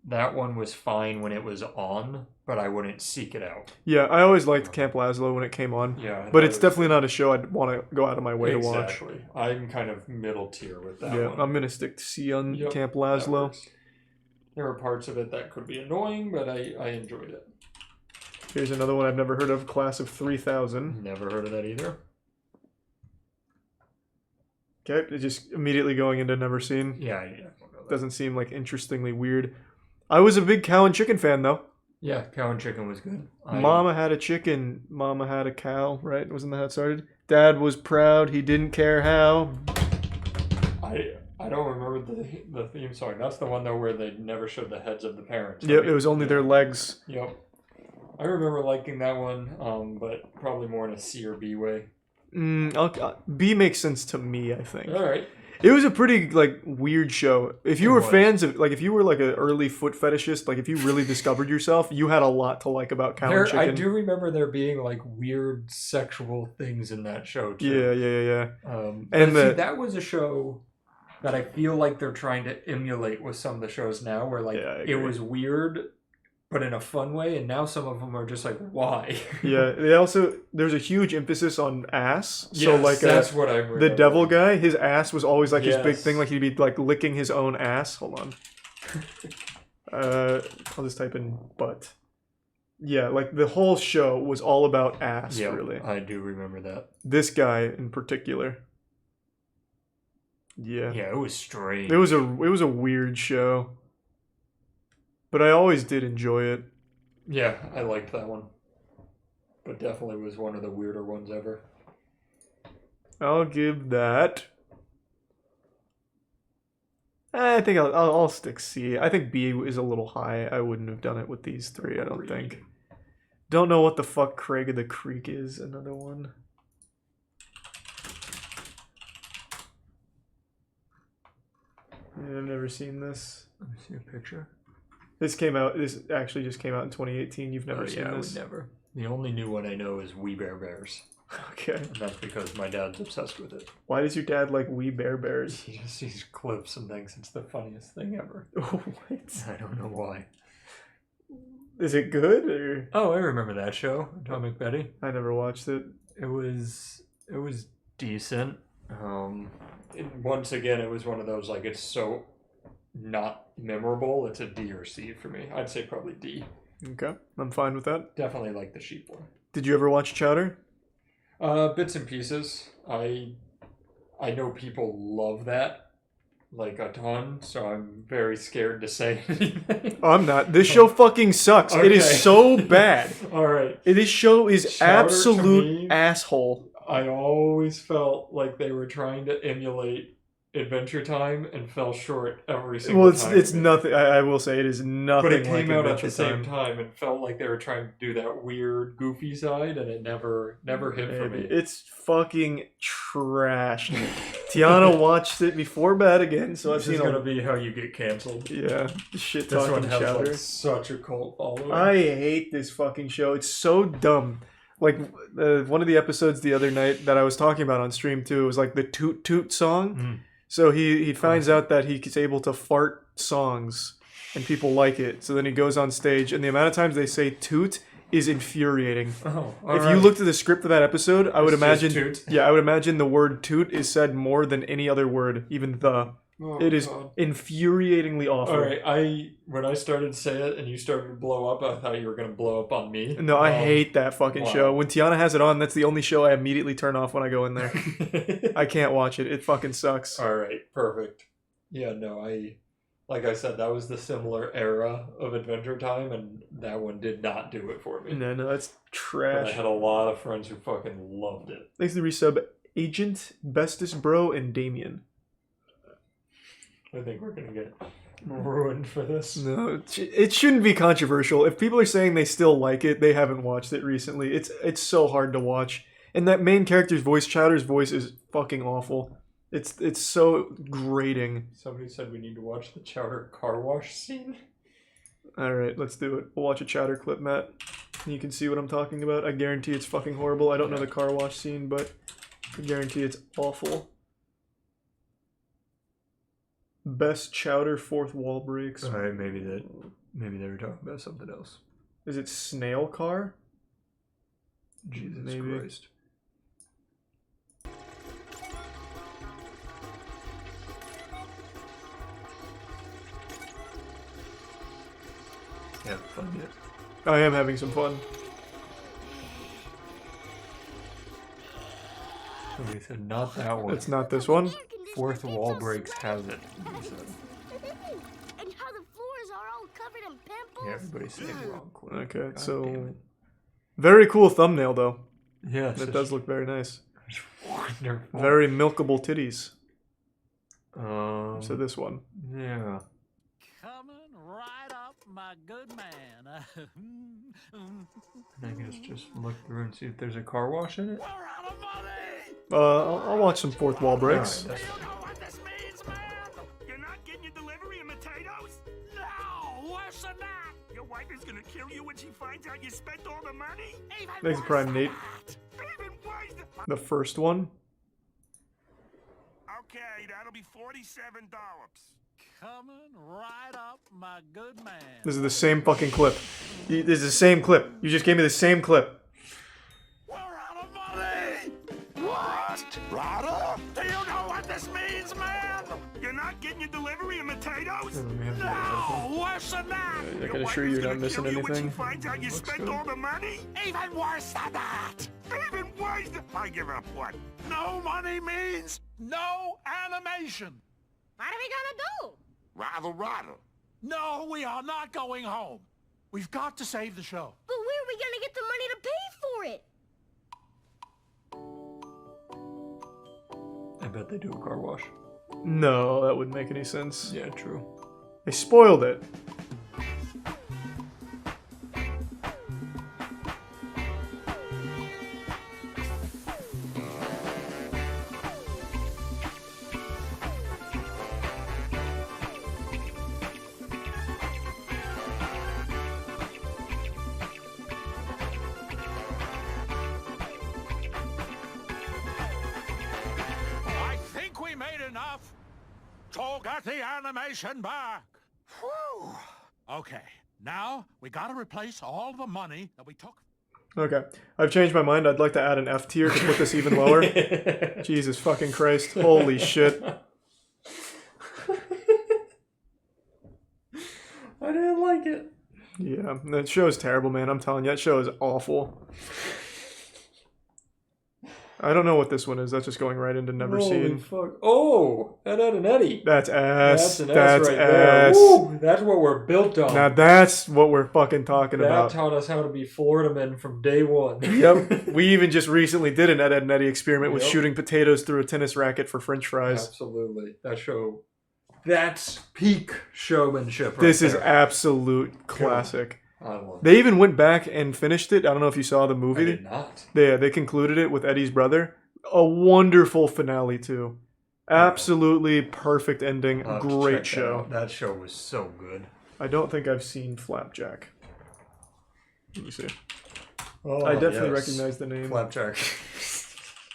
that one was fine when it was on, but I wouldn't seek it out. Yeah, I always liked Camp Laszlo when it came on. Yeah. But it's definitely not a show I'd want to go out of my way to watch. Exactly. I'm kind of middle tier with that Yeah, one. I'm gonna stick to C on Yep, Camp that Laszlo. works. There were parts of it that could be annoying, but I enjoyed it. Here's another one I've never heard of, Class of 3000. Never heard of that either. Okay, it's just immediately going into never seen. Yeah, I don't know that. Doesn't seem like interestingly weird. I was a big cow and chicken fan though. Yeah, cow and chicken was good. Mama had a chicken, mama had a cow, right? Wasn't that how it started? Dad was proud, he didn't care how. I don't remember the theme song. That's the one though where they never showed the heads of the parents. Yep, right? it was only their legs. Yep. I remember liking that one, but probably more in a C or B way. B makes sense to me, I think. All right. It was a pretty like weird show. If you It were was. fans of if you were like an early foot fetishist, like if you really discovered yourself, you had a lot to like about cow and chicken. I do remember there being like weird sexual things in that show too. Yeah. And And see, the- that was a show that I feel like they're trying to emulate with some of the shows now, where like Yeah, I it agree. was weird, but in a fun way, and now some of them are just like, why? Yeah, there's a huge emphasis on ass. So Yes, like that's what I remember. the devil guy, his ass was always like his big Yes. thing, like he'd be like licking his own ass. Hold on. I'll just type in butt. Yeah, like the whole show was all about ass, Yeah, really. I do remember that. This guy in particular. Yeah. Yeah, it was strange. It was a weird show. But I always did enjoy it. Yeah, I liked that one. But definitely was one of the weirder ones ever. I'll give that. I think I'll stick C. I think B is a little high. I wouldn't have done it with these three, I don't think. Don't know what the fuck Craig of the Creek is. Another one. Yeah, I've never seen this. Let me see a picture. This actually just came out in 2018. You've never seen this? I would never. The only new one I know is We Bare Bears. Okay. And that's because my dad's obsessed with it. Why does your dad like We Bare Bears? He just sees clips and thinks it's the funniest thing ever. What? I don't know why. Is it good or? Oh, I remember that show, Atomic Betty. I never watched it. It was decent. Once again, it was one of those, like, it's so not memorable. It's a D or C for me. I'd say probably D. Okay, I'm fine with that. Definitely like the sheep one. Did you ever watch Chowder? Bits and pieces. I know people love that, like, a ton, so I'm very scared to say anything. Oh, I'm not. This show fucking sucks. Okay. It is so bad. All right. This show is Chowder, to absolute me, asshole. I always felt like they were trying to emulate Adventure Time and fell short every single Well, time. it's nothing. I will say it is nothing. But it like came out at Adventure the same Time. time and felt like they were trying to do that weird, goofy side, and it never hit for me. It's fucking trash. Tiana watched it before bed again, so I've This is seen gonna be how you get canceled. yeah, shit This one talking has Chowder. like such a cult following. I hate this fucking show. It's so dumb. Like one of the episodes the other night that I was talking about on stream too was like the Toot Toot song. So he finds out that he's able to fart songs and people like it. So then he goes on stage and the amount of times they say toot is infuriating. Oh, If you looked at the script of that episode, I would It's just imagine toot. yeah, I would imagine the word toot is said more than any other word, even the. Oh, It is God. infuriatingly awful. All right, when I started to say it and you started to blow up, I thought you were gonna blow up on me. No, I hate that fucking wow. show. When Tiana has it on, that's the only show I immediately turn off when I go in there. I can't watch it. It fucking sucks. All right, perfect. Yeah, no, like I said, that was the similar era of Adventure Time, and that one did not do it for me. No, that's But I trash. had a lot of friends who fucking loved it. Thanks to the resub, Agent, Bestest Bro, and Damien. I think we're gonna get ruined for this. No, it shouldn't be controversial. If people are saying they still like it, they haven't watched it recently. It's so hard to watch. And that main character's voice, Chowder's voice, is fucking awful. It's so grating. Somebody said we need to watch the Chowder car wash scene. Alright, let's do it. We'll watch a Chowder clip, Matt. And you can see what I'm talking about. I guarantee it's fucking horrible. I don't know the car wash scene, but I guarantee it's awful. Best Chowder fourth wall breaks. All right, maybe they were talking about something else. Is it Snail Car? Jesus Maybe. Christ. Have fun yet? I am having some fun. Somebody said not that one. It's not this one. Fourth wall breaks has it. He said. And how the floors are all covered in pimples. Yeah, everybody's saying the wrong clip. Okay, God so damn it. very cool thumbnail though. Yeah, It does look very nice. wonderful. Very milkable titties. So So this one. yeah. Coming right up, my good man. I guess just look through and see if there's a car wash in it. We're out of money! I'll watch some fourth wall breaks. Alright, that's You know what this means, man? You're not getting your delivery of potatoes? No, worse than that. Your wife is gonna kill you when she finds out you spent all the money? Even Thanks, worse Prime than Nate. that. Even worse than... The first one. Okay, that'll be $47. Coming right up, my good man. This is the same fucking clip. This is the same clip. You just gave me the same clip. We're out of money! What? Rada? Do you know what this means, man? You're not getting your delivery of potatoes? We have to get out of here. No, worse than that. making sure you're not missing anything. When she finds out you spent all the money? Even worse than that! Even worse than... I give up what? No money means no animation. What are we gonna do? Rather. No, we are not going home. We've got to save the show. But where are we gonna get the money to pay for it? I bet they do a car wash. No, that wouldn't make any sense. Yeah, true. They spoiled it. I think we made enough to get the animation back. Whew. Okay, now we gotta replace all the money that we took. Okay, I've changed my mind. I'd like to add an F tier to put this even lower. Jesus fucking Christ. Holy shit. I didn't like it. Yeah, that show is terrible, man. I'm telling you, that show is awful. I don't know what this one is. That's just going right into never Holy seen. fuck. Oh, Ed, Ed, and Eddie. That's ass. That's an That's ass right there. ass. Woo, that's what we're built on. Now that's what we're fucking talking that about. taught us how to be Florida men from day one. Yep. We even just recently did an Ed, Ed and Eddie experiment with Yep. shooting potatoes through a tennis racket for French fries. Absolutely. That show, that's peak showmanship right This is there. absolute classic. I love it. They even went back and finished it. I don't know if you saw the I movie. did not. They concluded it with Eddie's brother. A wonderful finale too. Absolutely perfect ending. I'll have to Great check that show. out. That show was so good. I don't think I've seen Flapjack. Let me see. Oh, I definitely yes. recognize the name. Flapjack.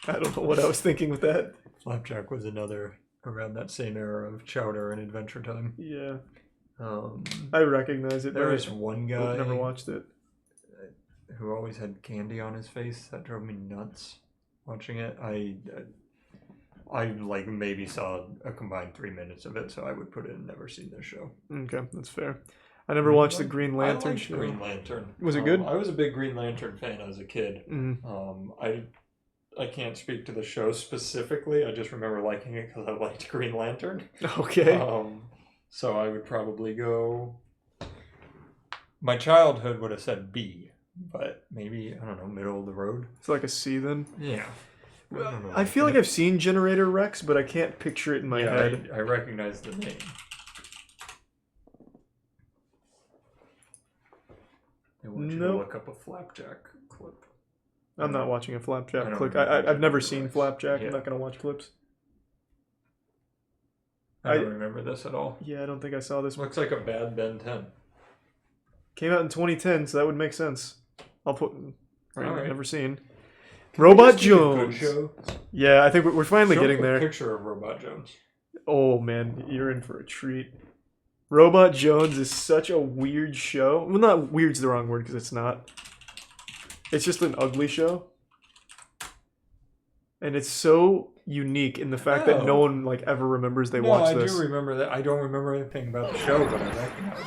I don't know what I was thinking with that. Flapjack was another around that same era of Chowder and Adventure Time. Yeah. I recognize it. There but was one guy I've never watched it. who always had candy on his face. That drove me nuts watching it. I like maybe saw a combined 3 minutes of it, so I would put it in never seen this show. Okay, that's fair. I never watched the Green I Lantern liked show. Green Lantern. Was it good? I was a big Green Lantern fan as a kid. Mhm. I can't speak to the show specifically. I just remember liking it because I liked Green Lantern. Okay. So I would probably go. My childhood would have said B, but maybe I don't know, middle of the road. It's like a C then. Yeah. I feel like I've seen Generator Rex, but I can't picture it in my head. I recognize the name. I want you to Nope. look up a Flapjack clip. I'm not watching a I Flapjack don't clip. remember I've never Generator seen Rex. Flapjack. Yeah. I'm not going to watch clips. I don't remember this at all. Yeah, I don't think I saw this one. Looks like a bad Ben 10. Came out in 2010, so that would make sense. I'll put. Alright. Never seen. Can we Robot just make a good Jones. show? Yeah, I think we're finally Show getting me a there. picture of Robot Jones. Oh man, you're in for a treat. Robot Jones is such a weird show. Well, not weird's the wrong word because it's not. It's just an ugly show. And it's so unique in the fact that no one like ever remembers they watched this. I do remember that. I don't remember anything about the show, but I recognize it.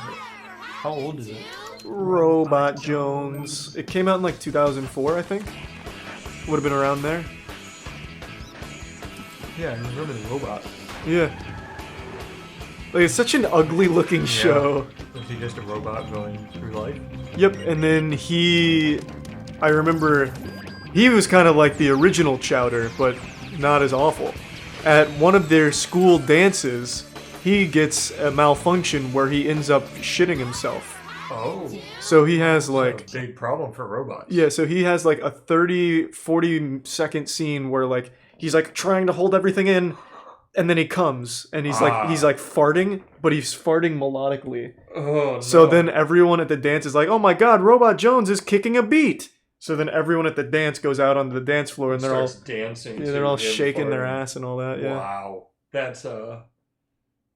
How old is it? Robot Jones. It came out in like 2004, I think. Would have been around there. Yeah, I remember the robot. Yeah. Like it's such an ugly looking show. Was he just a robot going through life? Yep, and then I remember he was kind of like the original Chowder, but not as awful. At one of their school dances, he gets a malfunction where he ends up shitting himself. Oh. So he has like a big problem for robots. Yeah, so he has like a 40 second scene where like he's like trying to hold everything in and then he comes and he's like farting, but he's farting melodically. Oh, no. So then everyone at the dance is like, "Oh my god, Robot Jones is kicking a beat." So then everyone at the dance goes out onto the dance floor and they're all dancing. Yeah, they're all to him shaking their farting. ass and all that. Yeah. Wow.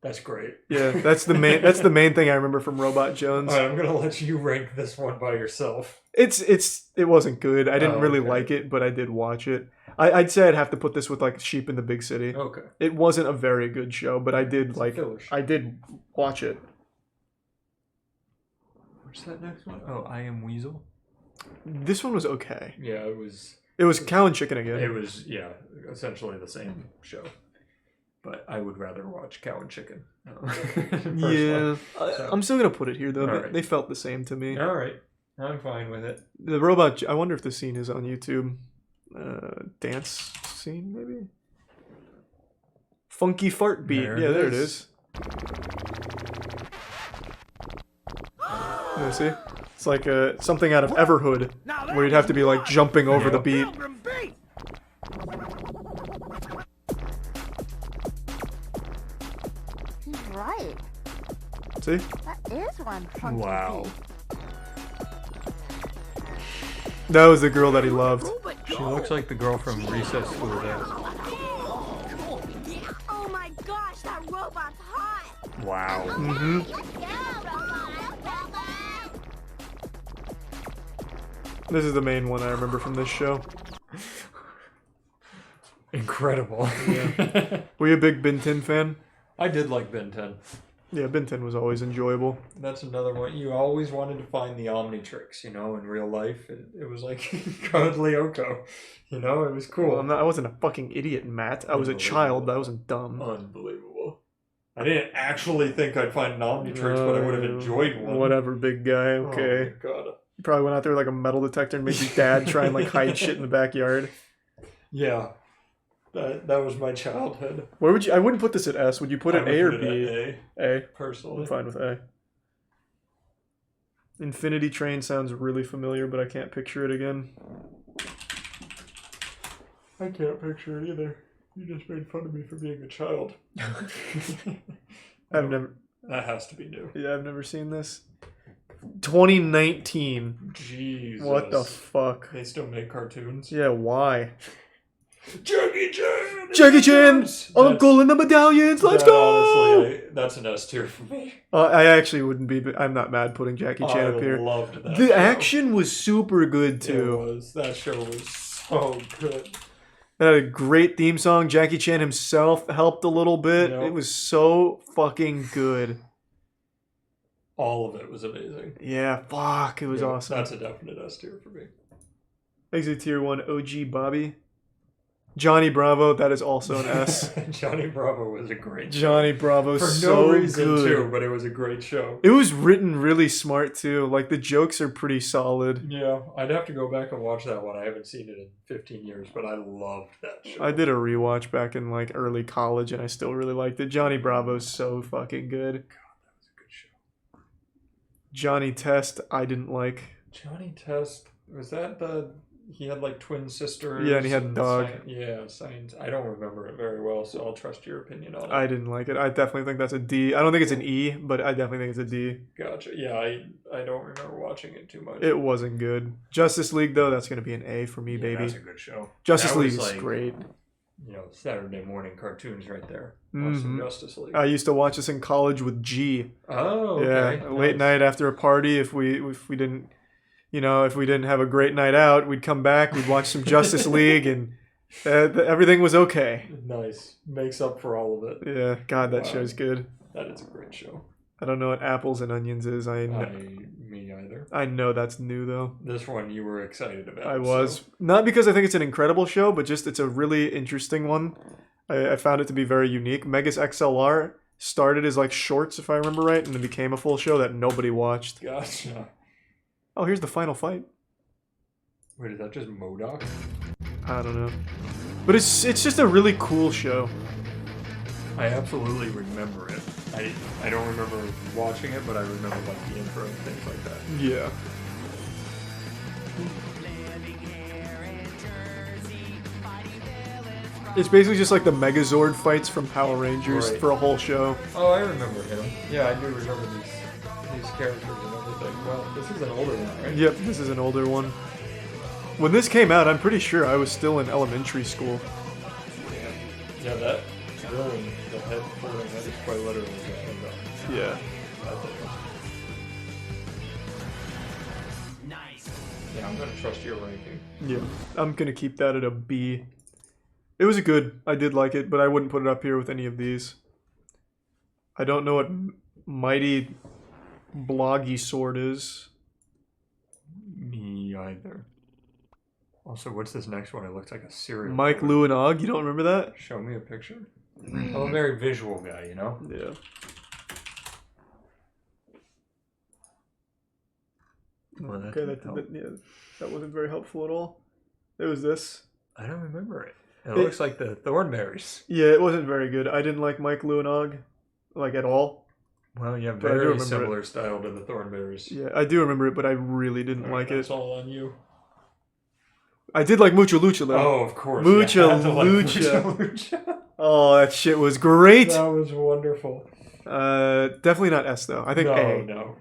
That's great. Yeah, that's the main thing I remember from Robot Jones. All right, I'm gonna let you rank this one by yourself. It wasn't good. I didn't really okay. like it, but I did watch it. I'd say I'd have to put this with like Sheep in the Big City. Okay. It wasn't a very good show, but I did It's a filler show. I did watch it. What's that next one? Oh, I Am Weasel. This one was okay. Yeah, it was. It was Cow and Chicken again. It was, yeah, essentially the same show. But I would rather watch Cow and Chicken. Yeah. So. I'm still going to put it here, though. Right. They felt the same to me. All right. I'm fine with it. The robot, I wonder if the scene is on YouTube. Dance scene, maybe? Funky fart beat. There it is. Yeah, see? It's like something out of Everhood, where you'd have to be like jumping over the beat. He's right. See? That is one funky Wow. beat. That was the girl that he loved. She looks like the girl from Recess School there. Oh my gosh, that robot's hot! Wow. Mm-hmm. This is the main one I remember from this show. Incredible. Yeah. Were you a big Ben 10 fan? I did like Ben 10. Yeah, Ben 10 was always enjoyable. That's another one. You always wanted to find the Omnitrix, you know, in real life. It was like Code Lyoko. You know, it was cool. Well, I wasn't a fucking idiot, Matt. I was a child, but I wasn't dumb. Unbelievable. I didn't actually think I'd find an Omnitrix, but I would have enjoyed one. Whatever, big guy, okay. Oh my god. You probably went out there with like a metal detector and made your dad try and like hide shit in the backyard. Yeah. That was my childhood. Where would you? I wouldn't put this at S. Would you put it A or put B? it at A. Personally. I'm fine with A. Infinity Train sounds really familiar, but I can't picture it again. I can't picture it either. You just made fun of me for being a child. I've never. That has to be new. Yeah, I've never seen this. 2019. Jesus. What the fuck? They still make cartoons? Yeah, why? Jackie Chan! Jackie Chan! Uncle and the Medallions, let's go! Honestly, that's an S tier for me. I actually wouldn't be, but I'm not mad putting Jackie Chan up here. I loved that The show. action was super good, too. It was. That show was so good. It had a great theme song. Jackie Chan himself helped a little bit. Yep. It was so fucking good. All of it was amazing. Yeah, fuck, it was awesome. That's a definite S tier for me. Exit tier 1, OG Bobby. Johnny Bravo, that is also an S. Johnny Bravo was a great show. Johnny Bravo, for so no reason good. too, but it was a great show. It was written really smart too. Like the jokes are pretty solid. Yeah, I'd have to go back and watch that one. I haven't seen it in 15 years, but I loved that show. I did a rewatch back in like early college and I still really liked it. Johnny Bravo's so fucking good. God, that was a good show. Johnny Test, I didn't like. Johnny Test, was that the... He had like twin sisters. Yeah, and he had a dog. Science. I don't remember it very well, so I'll trust your opinion on it. I didn't like it. I definitely think that's a D. I don't think it's an E, but I definitely think it's a D. Gotcha. Yeah, I don't remember watching it too much. It wasn't good. Justice League, though, that's going to be an A for me, baby. That's a good show. Justice That League was is like, great. You know, Saturday morning cartoons right there. Awesome Justice League. I used to watch this in college with G. Oh, Yeah, okay. late night after a party. If we didn't, you know, if we didn't have a great night out, we'd come back, we'd watch some Justice League, and everything was okay. Nice. Makes up for all of it. Yeah, God, that Wow. show's good. That is a great show. I don't know what Apples and Onions is. Me either. I know that's new though. This one you were excited about. I was. So. Not because I think it's an incredible show, but just it's a really interesting one. I found it to be very unique. Megas XLR started as like shorts, if I remember right, and then became a full show that nobody watched. Gotcha. Oh, here's the final fight. Wait, is that just MODOK? I don't know. But it's just a really cool show. I absolutely remember it. I don't remember watching it, but I remember like the intro and things like that. Yeah. It's basically just like the Megazord fights from Power Rangers Right. for a whole show. Oh, I remember him. Yeah, I do remember these characters and everything. Well, this is an older one, right? Yep, this is an older one. When this came out, I'm pretty sure I was still in elementary school. Yeah, that villain, the head holding that is quite literally the head up. Yeah. Nice. Yeah, I'm gonna trust your ranking. Yeah. I'm gonna keep that at a B. It was good. I did like it, but I wouldn't put it up here with any of these. I don't know what Mighty bloggy sword is. Me either. Also, what's this next one? It looks like a serial Mike, killer. Lou, and Og. You don't remember that? Show me a picture. I'm a very visual guy, you know? Yeah. Well, Okay, that wasn't very helpful at all. It was this. I don't remember it. It looks like the Thornberrys. Yeah, it wasn't very good. I didn't like Mike, Lou, and Og, like, at all. Well, yeah, But I do very remember similar style to the Thornberrys. Yeah, I do remember it, but I really didn't like That's it. all on you. I did like Mucha Lucha, though. Oh, of course. Mucha You had to like Lucha. Mucha Lucha. Oh, that shit was great. That was wonderful. Definitely not S, though. I think A. No.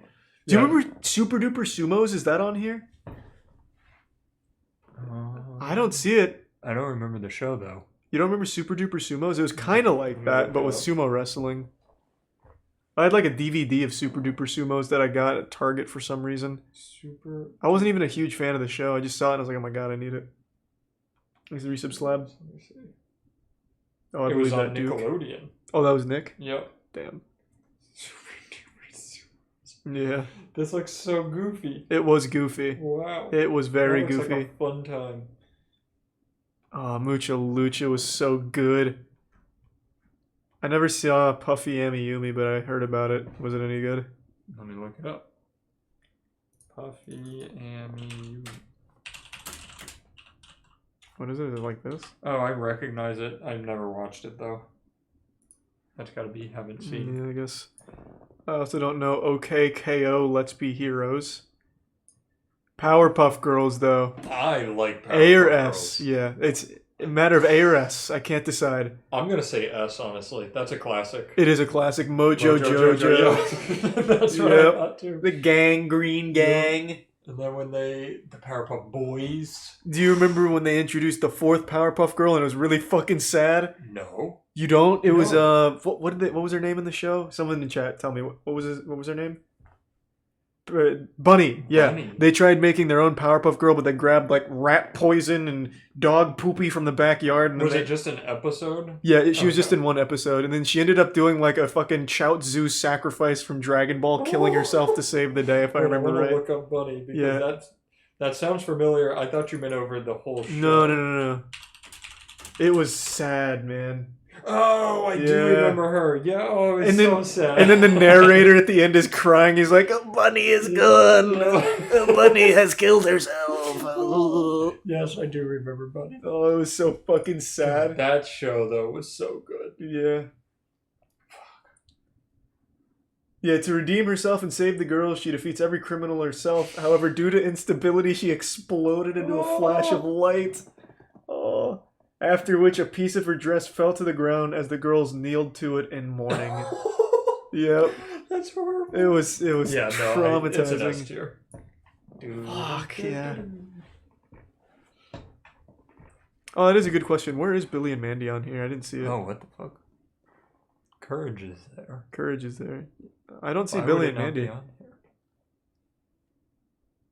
Do you remember Super Duper Sumos? Is that on here? I don't see it. I don't remember the show, though. You don't remember Super Duper Sumos? It was kind of like that, but with sumo wrestling. I had like a DVD of Super Duper Sumos that I got at Target for some reason. I wasn't even a huge fan of the show. I just saw it and I was like, oh my god, I need it. Is the resub slab? Let me see. Oh, I It was on Duke. Nickelodeon. Oh, that was Nick? Yep. Damn. Yeah. This looks so goofy. It was goofy. Wow. It was very that looks goofy. like a fun time. Oh, Mucha Lucha was so good. I never saw Puffy Amiyumi, but I heard about it. Was it any good? Let me look it up. Puffy Amiyumi. What is it? Is it like this? Oh, I recognize it. I've never watched it, though. That's gotta be haven't seen. Yeah, I guess. I also don't know OKKO Let's Be Heroes. Powerpuff Girls, though. I like Powerpuff A or Girls. S? Yeah, it's a matter of A or S. I can't decide. I'm gonna say S, honestly. That's a classic. It is a classic. Mojo Jojo. Yeah. That's what I thought too. The gang, Green Gang. And then when the Powerpuff Boys. Do you remember when they introduced the fourth Powerpuff Girl and it was really fucking sad? No. You don't? It was No. what was her name in the show? Someone in the chat, tell me what was her name? Bunny. Yeah. Bunny. They tried making their own Powerpuff Girl, but they grabbed like rat poison and dog poopy from the backyard. And Was then it just an episode? Yeah, she was just in one episode, and then she ended up doing like a fucking Chaozu sacrifice from Dragon Ball, killing herself to save the day, if I remember right. Look up Bunny because that sounds familiar. I thought you meant over the whole show. No. It was sad, man. Oh, I do remember her. Yeah, oh, it's so sad. And then the narrator at the end is crying. He's like, Bunny is gone. Bunny has killed herself. Yes, I do remember Bunny. Oh, it was so fucking sad. That show, though, was so good. Yeah. Yeah, to redeem herself and save the girls, she defeats every criminal herself. However, due to instability, she exploded into a flash of light. Oh. After which a piece of her dress fell to the ground as the girls kneeled to it in mourning. Yep. That's horrible. It was traumatizing. It's an S tier. Fuck, yeah. Oh, that is a good question. Where is Billy and Mandy on here? I didn't see it. Oh, what the fuck? Courage is there. Courage is there. I don't see Why Billy would and it not Mandy. be on here?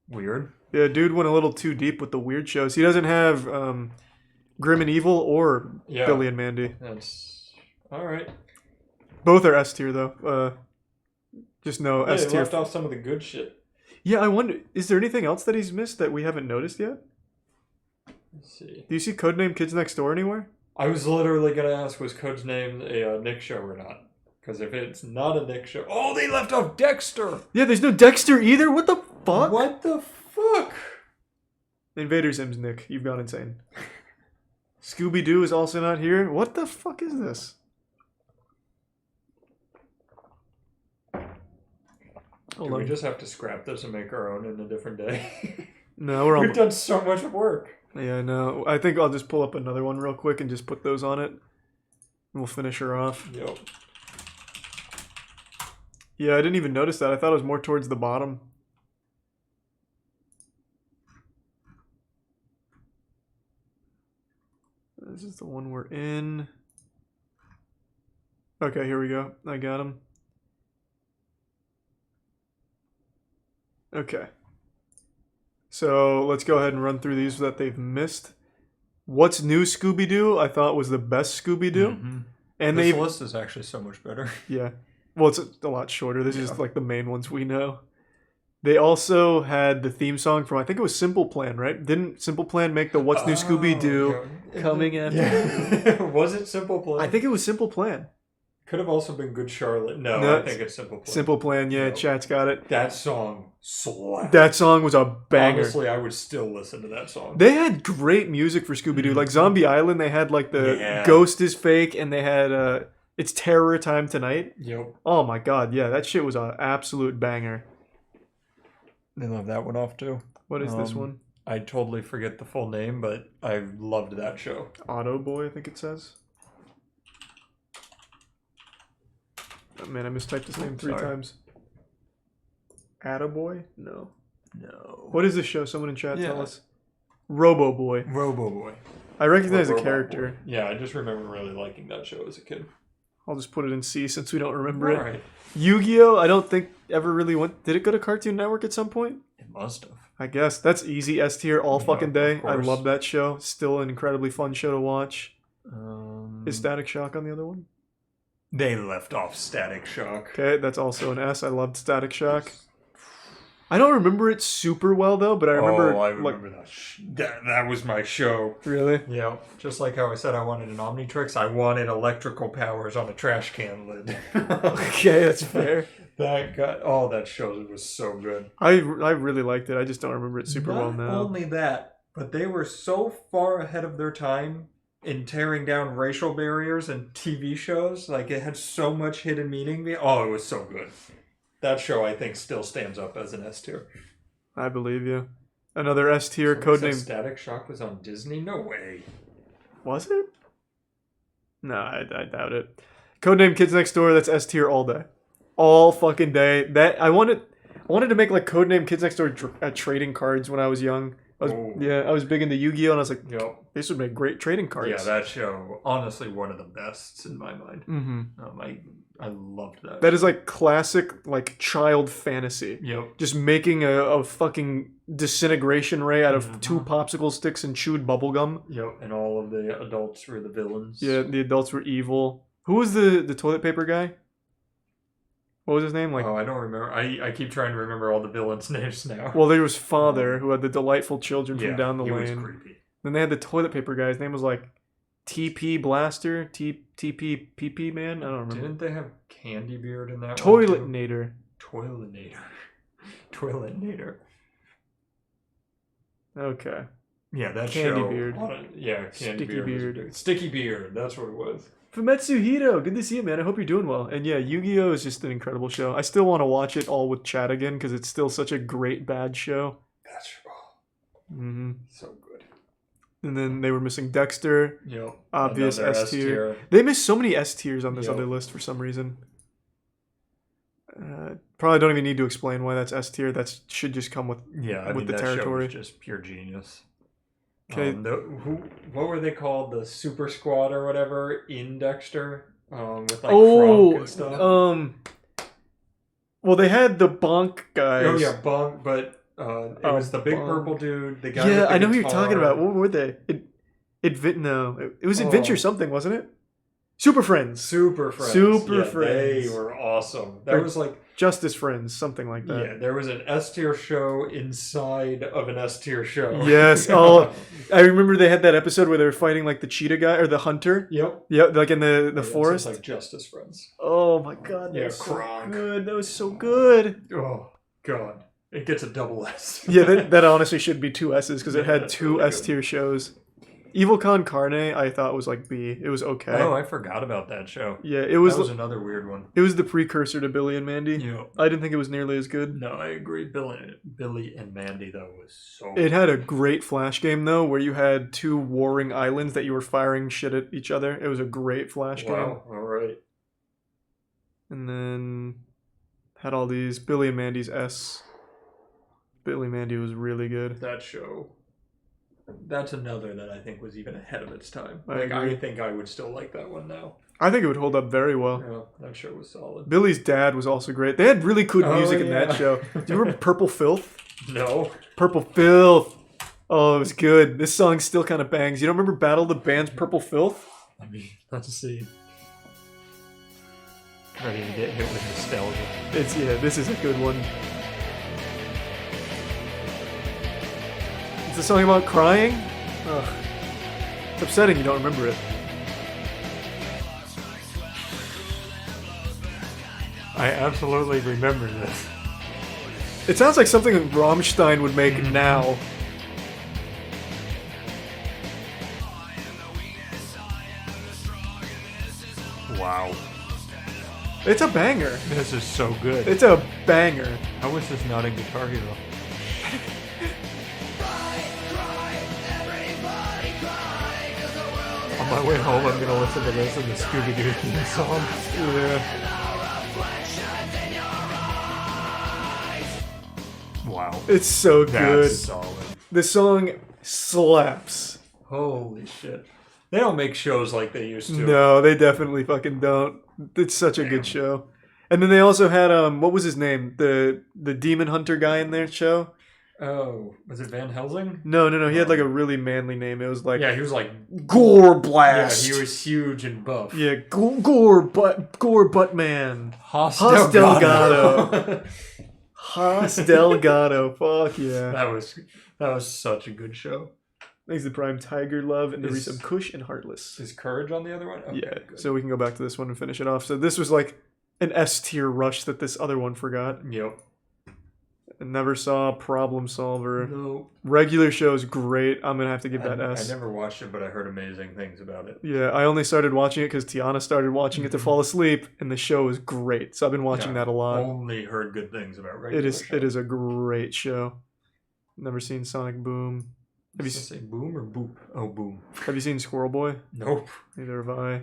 Weird. Yeah, dude went a little too deep with the weird shows. He doesn't have Grim and Evil or Billy and Mandy. That's alright. Both are S tier though. Just no S They tier. left off some of the good shit. Yeah, I wonder, is there anything else that he's missed that we haven't noticed yet? Let's see. Do you see Codename Kids Next Door anywhere? I was literally gonna ask, was Code's name a Nick show or not? Because if it's not a Nick show, oh, they left off Dexter. Yeah, there's no Dexter either. What the fuck? What the fuck? Invader Zim's Nick. You've gone insane. Scooby Doo is also not here. What the fuck is this? Do we just have to scrap this and make our own in a different day? No, we're We've done so much work. Yeah, no. I think I'll just pull up another one real quick and just put those on it. And we'll finish her off. Yep. Yeah, I didn't even notice that. I thought it was more towards the bottom. This is the one we're in. Okay, here we go. I got him. Okay. So let's go ahead and run through these that they've missed. What's New Scooby-Doo I thought was the best Scooby-Doo. Mm-hmm. And this list is actually so much better. Yeah. Well, it's a lot shorter. This is like the main ones we know. They also had the theme song from, I think it was Simple Plan, right? Didn't Simple Plan make the What's New Scooby-Doo coming after? Yeah. Was it Simple Plan? I think it was Simple Plan. Could have also been Good Charlotte. No, I think it's Simple Plan. Simple Plan, yeah, chat's got it. That song slapped. That song was a banger. Honestly, I would still listen to that song. They had great music for Scooby-Doo. Like Zombie Island, they had like the Ghost is Fake, and they had It's Terror Time Tonight. Yep. Oh my god, yeah, that shit was an absolute banger. They love that one off too. What is this one? I totally forget the full name, but I loved that show. Auto Boy, I think it says. Oh man, I mistyped his name 3 times. Attaboy? No. No. What is this show? Someone in chat tell us. Robo Boy. Robo Boy. I recognize the character. Boy. Yeah, I just remember really liking that show as a kid. I'll just put it in C since we don't remember it. Right. Yu-Gi-Oh! I don't think ever really went... Did it go to Cartoon Network at some point? It must have. I guess. That's easy. S tier all fucking day. I course. love that show. Still an incredibly fun show to watch. Is Static Shock on the other one? They left off Static Shock. Okay, that's also an S. I loved Static Shock. I don't remember it super well though, but I remember. Oh, I remember that. That was my show. Really? Yeah. Just like how I said I wanted an Omnitrix, I wanted electrical powers on a trash can lid. Okay, that's fair. That show was so good. I really liked it. I just don't remember it super well now. Not only that, but they were so far ahead of their time in tearing down racial barriers and TV shows. Like, it had so much hidden meaning. Oh, it was so good. That show, I think, still stands up as an S tier. I believe you. Another S tier codename. Static Shock was on Disney? No way. Was it? No, I doubt it. Codename Kids Next Door. That's S tier all day, all fucking day. That I wanted to make like Codename Kids Next Door trading cards when I was young. I was big into Yu-Gi-Oh! And I was like, this would make great trading cards. Yeah, that show, honestly, one of the best in my mind. Mm-hmm. I loved that. That is like classic, like child fantasy. Yep. Just making a fucking disintegration ray out of 2 popsicle sticks and chewed bubblegum. Yep, and all of the adults were the villains. Yeah, the adults were evil. Who was the toilet paper guy? What was his name? Like, I don't remember. I keep trying to remember all the villains' names now. Well, there was Father, who had the delightful children from down the lane. He was creepy. Then they had the toilet paper guy. His name was like TP Blaster, TP PP Man. I don't remember. Didn't they have Candy Beard in that Toiletnator. Toiletnator. Okay. Yeah, that Candy show. Beard. Candy Sticky Beard. Sticky Beard. That's what it was. Fumetsu Hito, good to see you, man. I hope you're doing well. And yeah, Yu-Gi-Oh! Is just an incredible show. I still want to watch it all with chat again because it's still such a great bad show. That's so good. And then they were missing Dexter. Yep. Obvious Another S tier. They missed so many S tiers on this other list for some reason. Probably don't even need to explain why that's S tier. That should just come with the territory. Show was just pure genius. Okay. What were they called? The Super Squad or whatever in Dexter? With like Kronk and stuff. Well, they had the Bonk guys. Oh yeah, Bonk, but it was the big purple dude. The guy. Yeah, with the I know who you're guitar. talking about. What were they? It was Adventure something, wasn't it? Super Friends. Super Friends. They were awesome. That was like Justice Friends, something like that. Yeah, there was an S tier show inside of an S tier show. Yes. Oh, I remember they had that episode where they were fighting like the cheetah guy or the hunter. Yep. Yep, like in the forest. Like Justice Friends. Oh my god. That was Kronk. so good. That was so good. Oh god. It gets a double S. Yeah, that honestly should be 2 S's because it had 2 really S tier shows. Evil Con Carne, I thought was like B. It was okay. Oh, I forgot about that show. Yeah, it was. That was another weird one. It was the precursor to Billy and Mandy. Yeah. I didn't think it was nearly as good. No, I agree. Billy and Mandy though was so. It had a great flash game though, where you had 2 warring islands that you were firing shit at each other. It was a great flash game. Wow. All right. And then had all these Billy and Mandy's S. Billy and Mandy was really good. That show. That's another that I think was even ahead of its time. I think I would still like that one now. I think it would hold up very well. Yeah, that show was solid. Billy's dad was also great. They had really good music in that show. Do you remember Purple Filth? No. Purple Filth. Oh, it was good. This song still kind of bangs. You don't remember Battle of the Bands Purple Filth? I mean, let's see. ready to get hit with nostalgia. This is a good one. It's a song about crying? Ugh. It's upsetting you don't remember it. I absolutely remember this. It sounds like something Rammstein would make now. Wow. It's a banger. This is so good. It's a banger. How is this not a Guitar Hero? On my way home, I'm gonna listen to this in the Scooby-Doo theme song. Yeah. Wow. It's so good. That's solid. The song slaps. Holy shit. They don't make shows like they used to. No, they definitely fucking don't. It's such a good show. And then they also had what was his name? The demon hunter guy in their show? Oh, was it Van Helsing? No. He had like a really manly name. It was like he was like Gore Blast. Yeah, he was huge and buff. Yeah, Gore Butt Man. Hoss Delgado. Hoss Delgado. Fuck yeah. That was such a good show. He's the prime Tiger Love and there's some Kush and Heartless. Is Courage on the other one? Okay, yeah, good. So we can go back to this one and finish it off. So this was like an S tier rush that this other one forgot. Yep. Never saw Problem Solver. No. Regular show's great. I'm gonna have to give that S. I never watched it, but I heard amazing things about it. Yeah, I only started watching it because Tiana started watching it to fall asleep, and the show is great. So I've been watching that a lot. Only heard good things about regular show. It is a great show. Never seen Sonic Boom. Have you say Boom or Boop? Oh, Boom. Have you seen Squirrel Boy? Nope. Neither have I.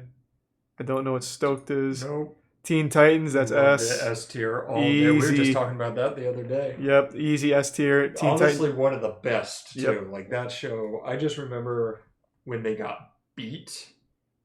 I don't know what Stoked is. Nope. Teen Titans, that's S. S tier all day. We were just talking about that the other day. Yep, easy S tier. Honestly, one of the best too. Yep. Like that show, I just remember when they got beat,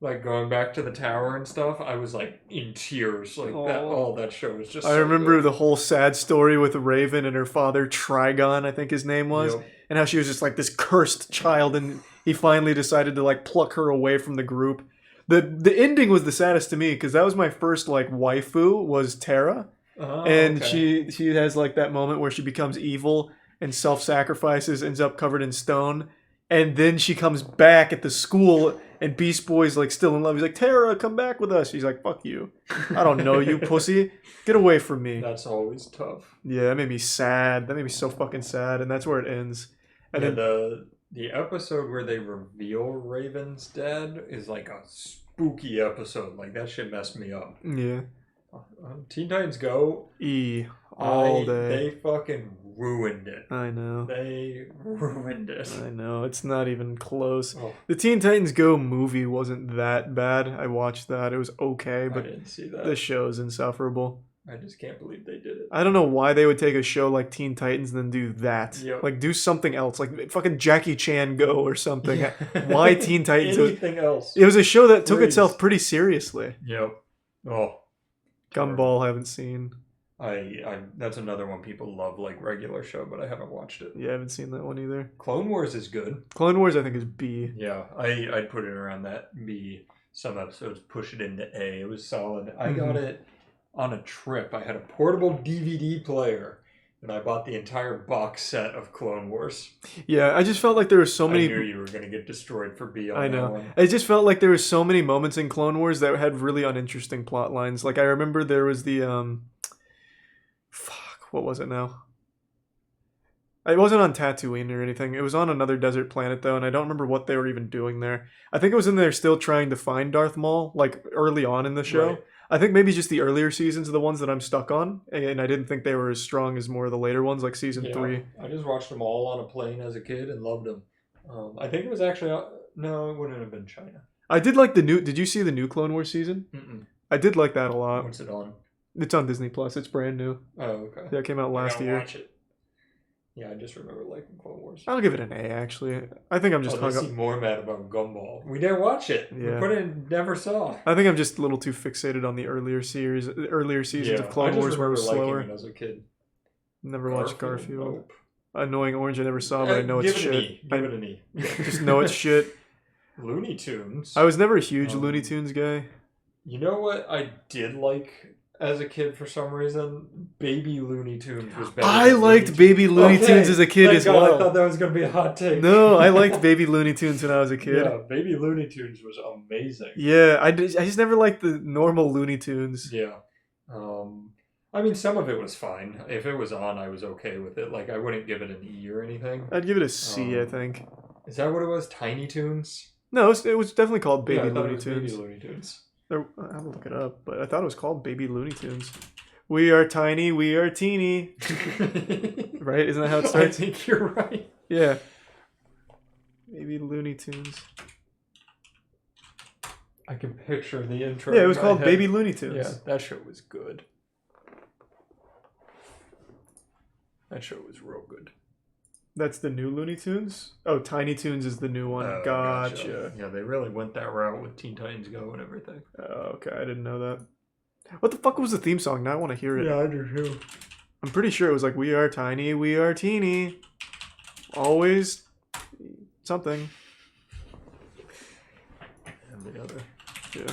like going back to the tower and stuff. I was like in tears. Like that show was just. I remember the whole sad story with Raven and her father Trigon, I think his name was, and how she was just like this cursed child, and he finally decided to like pluck her away from the group. The ending was the saddest to me because that was my first like waifu was Terra, and she has like that moment where she becomes evil and self-sacrifices, ends up covered in stone, and then she comes back at the school and Beast Boy's like still in love. He's like, Terra, come back with us. She's like, fuck you, I don't know you, pussy, get away from me. That's always tough. Yeah, that made me sad. That made me so fucking sad, and that's where it ends. And then the episode where they reveal Raven's dad is like a spooky episode. Like that shit messed me up. Yeah. Teen Titans Go. All day. They fucking ruined it. I know. They ruined it. I know. It's not even close. Oh. The Teen Titans Go movie wasn't that bad. I watched that. It was okay, but I didn't see that. The show's insufferable. I just can't believe they did it. I don't know why they would take a show like Teen Titans and then do that. Yep. Like, do something else. Like, fucking Jackie Chan Go or something. Yeah. Why Teen Titans? Anything else. It was a show that took itself pretty seriously. Yep. Oh. Gumball, haven't seen. I that's another one people love, like regular show, but I haven't watched it. Yeah, I haven't seen that one either. Clone Wars is good. Clone Wars, I think, is B. Yeah, I'd put it around that B. Some episodes push it into A. It was solid. I got it on a trip. I had a portable DVD player, and I bought the entire box set of Clone Wars. Yeah, I just felt like there were so many. I knew you were going to get destroyed for B on I know. That one. I just felt like there were so many moments in Clone Wars that had really uninteresting plot lines. Like I remember there was the what was it now? It wasn't on Tatooine or anything. It was on another desert planet though, and I don't remember what they were even doing there. I think it was in there still trying to find Darth Maul, like early on in the show. Right. I think maybe just the earlier seasons are the ones that I'm stuck on, and I didn't think they were as strong as more of the later ones, like season 3. I just watched them all on a plane as a kid and loved them. I think it was actually no, it wouldn't have been China. I did like the new. Did you see the new Clone Wars season? Mm-mm. I did like that a lot. What's it on? It's on Disney Plus. It's brand new. Oh, okay. Yeah, it came out last year. Watch it. Yeah, I just remember liking Clone Wars. I'll give it an A, actually. I think I'm just hung up. More mad about Gumball. We didn't watch it. Yeah. We put it in, never saw. I think I'm just a little too fixated on the earlier seasons of Clone Wars where it was slower. It as a kid. Never watched Garfield. Nope. Annoying Orange I never saw, but I know it's shit. Give it an E. Just know it's shit. Looney Tunes. I was never a huge Looney Tunes guy. You know what I did like as a kid for some reason, Baby Looney Tunes was better. I than liked Baby Looney Tunes as a kid Thank as God, well. I thought that was going to be a hot take. No, I liked Baby Looney Tunes when I was a kid. Yeah, Baby Looney Tunes was amazing. Yeah, I just never liked the normal Looney Tunes. Yeah. I mean, some of it was fine. If it was on, I was okay with it. Like, I wouldn't give it an E or anything. I'd give it a C, I think. Is that what it was? Tiny Toons? No, it was definitely called Baby Yeah, I thought Looney it was Tunes. Baby Looney Tunes. I'll look it up, but I thought it was called Baby Looney Tunes. We are tiny, we are teeny. Right? Isn't that how it starts? I think you're right. Yeah. Baby Looney Tunes. I can picture the intro. Yeah, it was in my called head. Baby Looney Tunes. Yeah, that show was good. That show was real good. That's the new Looney Tunes? Oh, Tiny Toons is the new one. Oh, Gotcha. Yeah, they really went that route with Teen Titans Go and everything. Oh, okay, I didn't know that. What the fuck was the theme song? Now I want to hear it. Yeah, I do too. I'm pretty sure it was like, we are tiny, we are teeny. Always something. And the other. Yeah.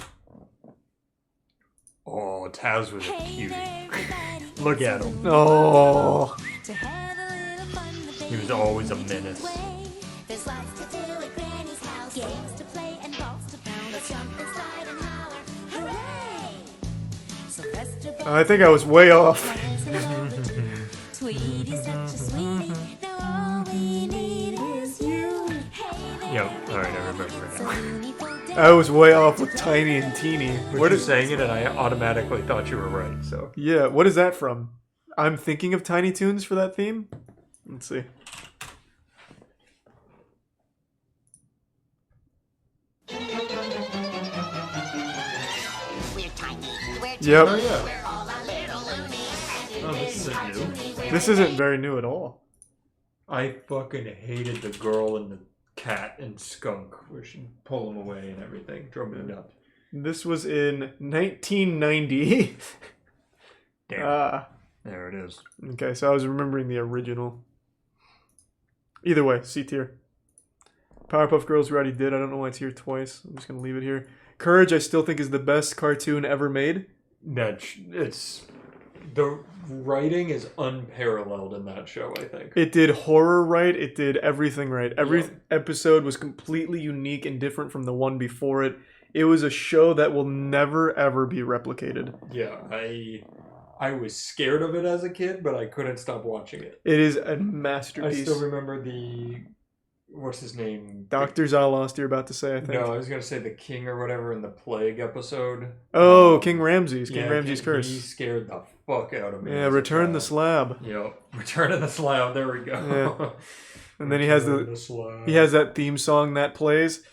Oh, Taz was a cutie. Look at him. Oh. He was always a menace. I think I was way off. Yep, alright, I remember it now. I was way off with tiny and teeny. What is saying it, and I automatically thought you were right, so. Yeah, what is that from? I'm thinking of Tiny Toons for that theme. Let's see. We're tiny. We're Yep. Oh, yeah. We're all a little loony. Oh, this isn't new. This isn't very new at all. I fucking hated the girl and the cat and skunk where she'd pull them away and everything. Drove me nuts. This was in 1990. Damn. There it is. Okay, so I was remembering the original. Either way, C tier. Powerpuff Girls we already did. I don't know why it's here twice. I'm just going to leave it here. Courage I still think is the best cartoon ever made. It's the writing is unparalleled in that show, I think. It did horror right. It did everything right. Every episode was completely unique and different from the one before it. It was a show that will never, ever be replicated. Yeah, I was scared of it as a kid, but I couldn't stop watching it. It is a masterpiece. I still remember what's his name? Dr. Zalost, you're about to say, I think. No, I was going to say the king or whatever in the plague episode. Oh, King Ramses. King Ramses' Curse. He scared the fuck out of me. Yeah, Return the Slab. Yep, Return of the Slab. There we go. Yeah. And then he has that theme song that plays.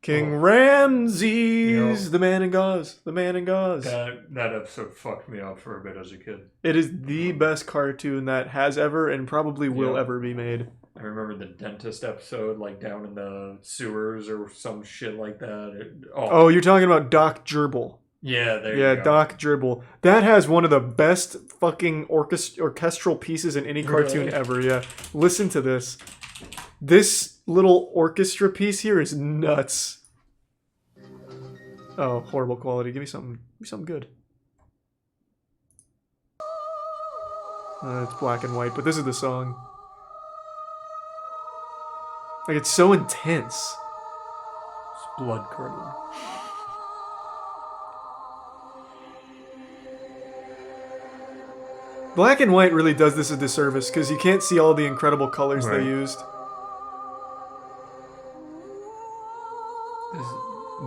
King Ramses, the man in gauze, the man in gauze. That episode fucked me up for a bit as a kid. It is the best cartoon that has ever and probably will ever be made. I remember the dentist episode, like down in the sewers or some shit like that. Oh, you're talking about Doc Gerbil. Yeah, there you go. Doc Gerbil. That has one of the best fucking orchestral pieces in any cartoon ever. Yeah, listen to this. This little orchestra piece here is nuts. Oh, horrible quality. Give me something good. It's black and white, but this is the song. Like, it's so intense. It's blood curdling. Black and white really does this a disservice because you can't see all the incredible colors they used.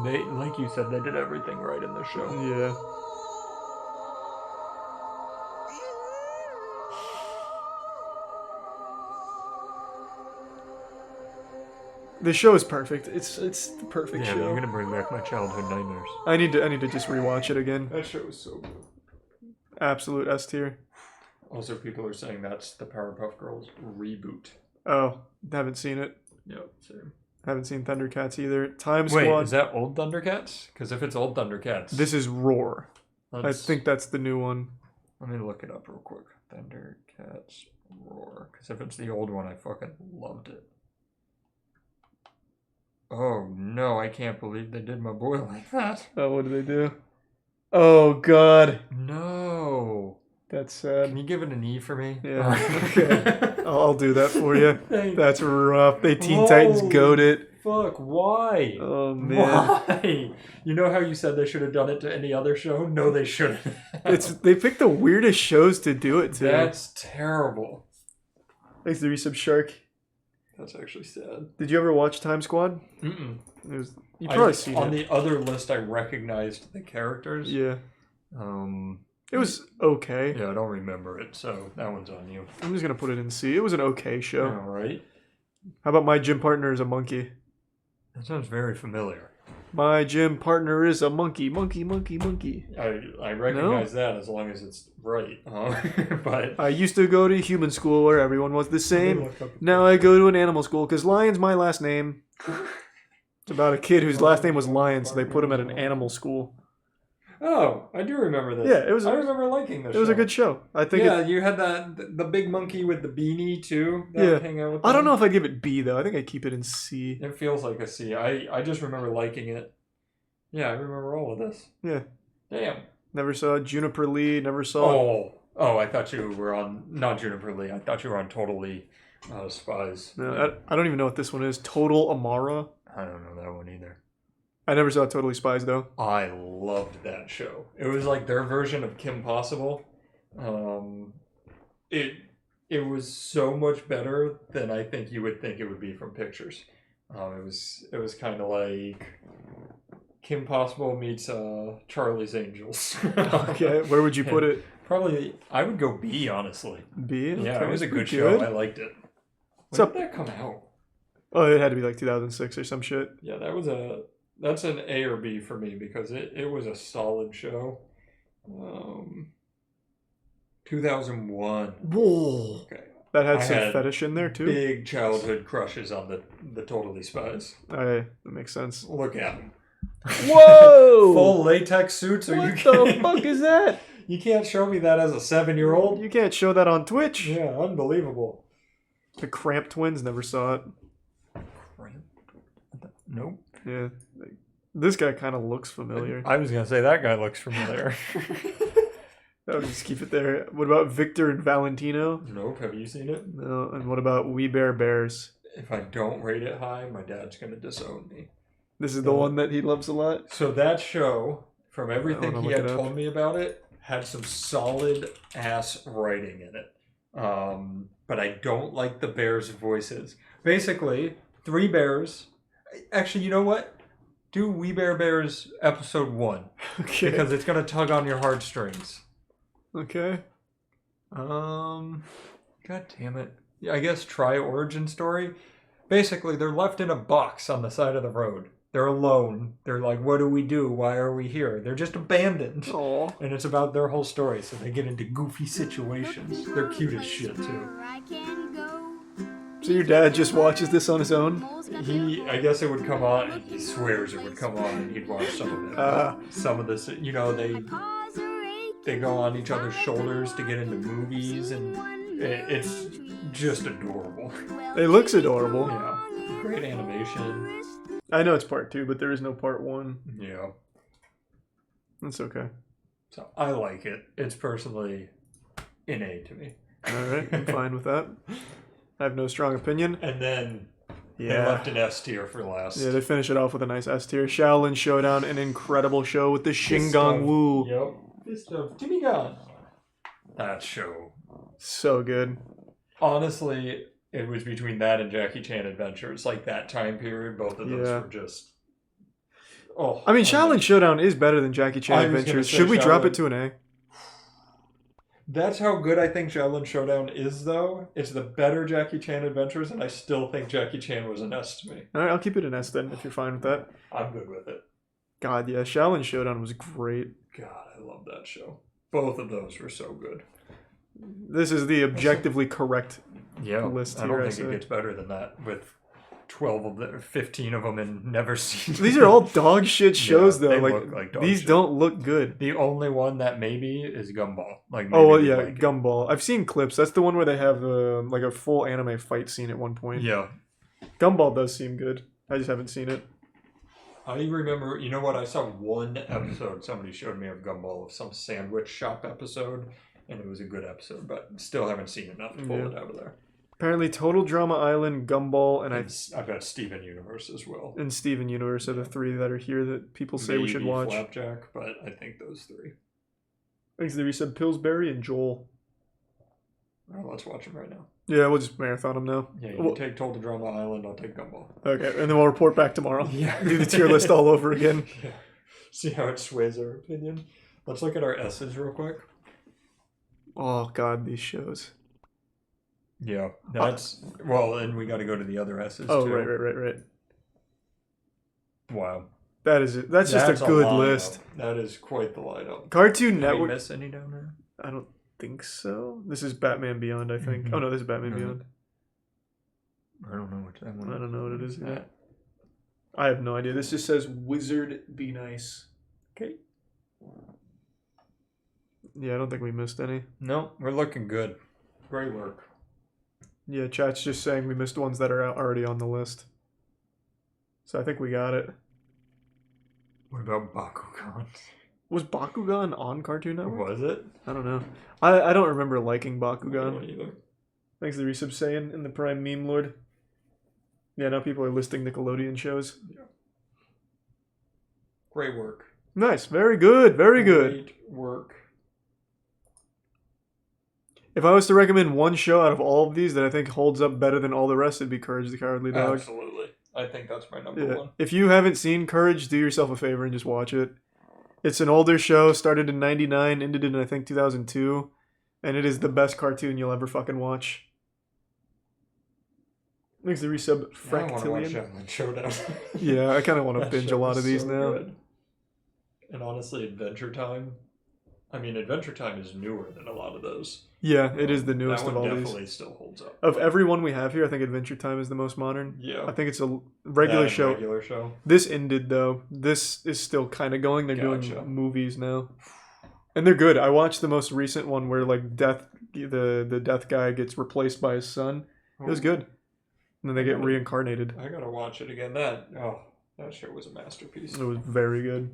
Like you said, they did everything right in the show. Yeah. The show is perfect. It's the perfect show. I'm gonna bring back my childhood nightmares. I need to just rewatch it again. That show was so good. Absolute S tier. Also, people are saying that's the Powerpuff Girls reboot. Oh, haven't seen it. Yep, same. Haven't seen Thundercats either. Time Squad. Wait, is that old Thundercats? Because if it's old Thundercats, this is Roar. I think that's the new one. Let me look it up real quick. Thundercats Roar. Because if it's the old one, I fucking loved it. Oh no, I can't believe they did my boy like that. Oh, what did they do? Oh god. No. That's sad. Can you give it an E for me? Yeah. Okay. I'll do that for you. Thanks. That's rough. They Teen Titans goat it. Fuck, why? Oh, man. Why? You know how you said they should have done it to any other show? No, they shouldn't. They picked the weirdest shows to do it to. That's terrible. Thanks to Resub Shark. That's actually sad. Did you ever watch Time Squad? Mm-mm. You probably seen it. On the other list, I recognized the characters. Yeah. It was okay. Yeah, I don't remember it, so that one's on you. I'm just gonna put it in C. It was an okay show. All right. How about My Gym Partner is a Monkey? That sounds very familiar. My gym partner is a monkey. Monkey. I recognize that as long as it's right. But I used to go to human school where everyone was the same. Now I go to an animal school because Lion's my last name. It's about a kid whose last name was Lion, so they put him at an animal school. Oh, I do remember this. Yeah, it was. I remember liking this. It was a good show. I think. Yeah, you had the big monkey with the beanie too. That Yeah. would hang out with I don't them. know if I'd give it B though. I think I'd keep it in C. It feels like a C. I just remember liking it. Yeah, I remember all of this. Yeah. Damn. Never saw Juniper Lee. Never saw. Oh! I thought you were on not Juniper Lee. I thought you were on Totally Spies. No, I don't even know what this one is. Total Amara. I don't know that one either. I never saw Totally Spies though. I loved that show. It was like their version of Kim Possible. It was so much better than I think you would think it would be from pictures. It was kind of like Kim Possible meets Charlie's Angels. Okay, where would you put it? Probably, I would go B, honestly. B? Yeah, Okay, it was a good pretty show. I liked it. When So- did that come out? Oh, it had to be like 2006 or some shit. Yeah, that's an A or B for me because it was a solid show. 2001. Whoa. Okay. That had I some had fetish in there too. Big childhood crushes on the Totally Spies. That makes sense. Look at them. Whoa! Full latex suits? Are you What kidding the fuck me? is that? You can't show me that as a 7-year-old? You can't show that on Twitch. Yeah, unbelievable. The Cramp Twins, never saw it. Nope. Yeah. This guy kind of looks familiar. I was going to say that guy looks familiar. I'll just keep it there. What about Victor and Valentino? Nope. Have you seen it? No. And what about We Bear Bears? If I don't rate it high, my dad's going to disown me. This is the one that he loves a lot? So that show, from everything wanna he look had it up. told me about it, had some solid ass writing in it. But I don't like the bears' voices. Basically, 3 bears. Actually, you know what? Do We Bear Bears episode 1. Okay. Because it's going to tug on your heartstrings. Okay. God damn it. Yeah, I guess try origin story. Basically, they're left in a box on the side of the road. They're alone. They're like, what do we do? Why are we here? They're just abandoned. Aww. And it's about their whole story. So they get into goofy situations. They're cute as shit, too. So your dad just watches this on his own? I guess it would come on, and he swears it would come on, and he'd watch some of it. Some of this, they go on each other's shoulders to get into movies, and it's just adorable. It looks adorable. Yeah. Great animation. I know it's part 2, but there is no part 1. Yeah. That's okay. So I like it. It's personally an A to me. Alright, I'm fine with that. I have no strong opinion. And then they Yeah. left an S tier for last. Yeah, they finish it off with a nice S tier. Shaolin Showdown, an incredible show with the Fist Shingon of- Wu. Yep. Fist of Jimmy Gunn. That show. So good. Honestly, it was between that and Jackie Chan Adventures. Like that time period, both of those Yeah. were just... Oh, I mean, Shaolin Showdown is better than Jackie Chan I was gonna Adventures. say Should we drop Shaolin- it to an A? That's how good I think Shaolin Showdown is, though. It's the better Jackie Chan Adventures, and I still think Jackie Chan was an S to me. Alright, I'll keep it an S then, if you're fine with that. I'm good with it. God, yeah, Shaolin Showdown was great. God, I love that show. Both of those were so good. This is the objectively correct list I here, don't I think it say. gets better than that with 12 of them, 15 of them, and never seen. These are all dog shit shows, Yeah, though. they Like, look like dog these shit. don't look good. The only one that maybe is Gumball. Like, maybe Oh, well, we yeah, like it. Gumball. I've seen clips. That's the one where they have like a full anime fight scene at one point. Yeah. Gumball does seem good. I just haven't seen it. I remember, you know what? I saw one episode somebody showed me of Gumball, of some sandwich shop episode. and it was a good episode, but still haven't seen enough to pull it out of there. Apparently, Total Drama Island, Gumball, and I've got Steven Universe as well. And Steven Universe are the three that are here that people say we should watch. Flapjack, but I think those three. Thanks to the resub, Pillsbury and Joel. Well, let's watch them right now. Yeah, we'll just marathon them now. Yeah, you take Total Drama Island, I'll take Gumball. Okay, and then we'll report back tomorrow. Yeah. Do the tier list all over again. Yeah. See how it sways our opinion. Let's look at our S's real quick. Oh, God, these shows. Yeah, that's... Well, and we got to go to the other S's, Oh, too. right. Wow. That's just a good list. That is quite the lineup. Cartoon Did Network... we miss any down there? I don't think so. This is Batman Beyond, I think. Oh, no, this is Batman Beyond. I don't know what that one is. I don't know what it is. Yeah. I have no idea. This just says Wizard Be Nice. Okay. Yeah, I don't think we missed any. No, we're looking good. Great work. Yeah, chat's just saying we missed ones that are already on the list. So I think we got it. What about Bakugan? Was Bakugan on Cartoon Network? Was it? I don't know. I don't remember liking Bakugan. I don't either. Thanks to the resub saying in the Prime Meme Lord. Yeah, now people are listing Nickelodeon shows. Yeah. Great work. Nice. Very good. Very good. Great work. If I was to recommend one show out of all of these that I think holds up better than all the rest, it'd be Courage the Cowardly Dog. Absolutely. I think that's my number one. If you haven't seen Courage, do yourself a favor and just watch it. It's an older show, started in 99, ended in I think 2002, and it is the best cartoon you'll ever fucking watch. Thanks to the resub I want to watch Fractillion. Shaolin Showdown. Yeah, I kind of want to That binge a show lot is of these so now. good. And honestly, Adventure Time. I mean, Adventure Time is newer than a lot of those. Yeah, it is the newest that of one all definitely these. still holds up. Of every one we have here, I think Adventure Time is the most modern. Yeah. I think it's a regular That show. Regular show. This ended though. This is still kind of going. They're Gotcha. doing movies now, and they're good. I watched the most recent one where like the death guy gets replaced by his son. It was good. And then they get reincarnated. I gotta watch it again. That show was a masterpiece. It was very good.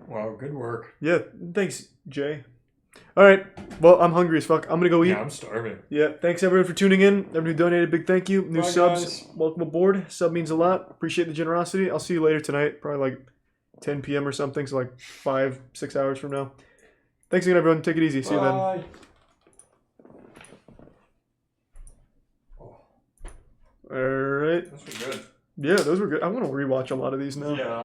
Wow, good work. Yeah, thanks, Jay. All right, well, I'm hungry as fuck. I'm gonna go eat. Yeah, I'm starving. Yeah, thanks everyone for tuning in. Everyone who donated, big thank you. New Bye, subs, guys. welcome aboard. Sub means a lot. Appreciate the generosity. I'll see you later tonight, probably like 10 p.m. or something, so like 5-6 hours from now. Thanks again, everyone. Take it easy. See you then. Bye. All right. Those were good. Yeah, those were good. I want to rewatch a lot of these now. Yeah.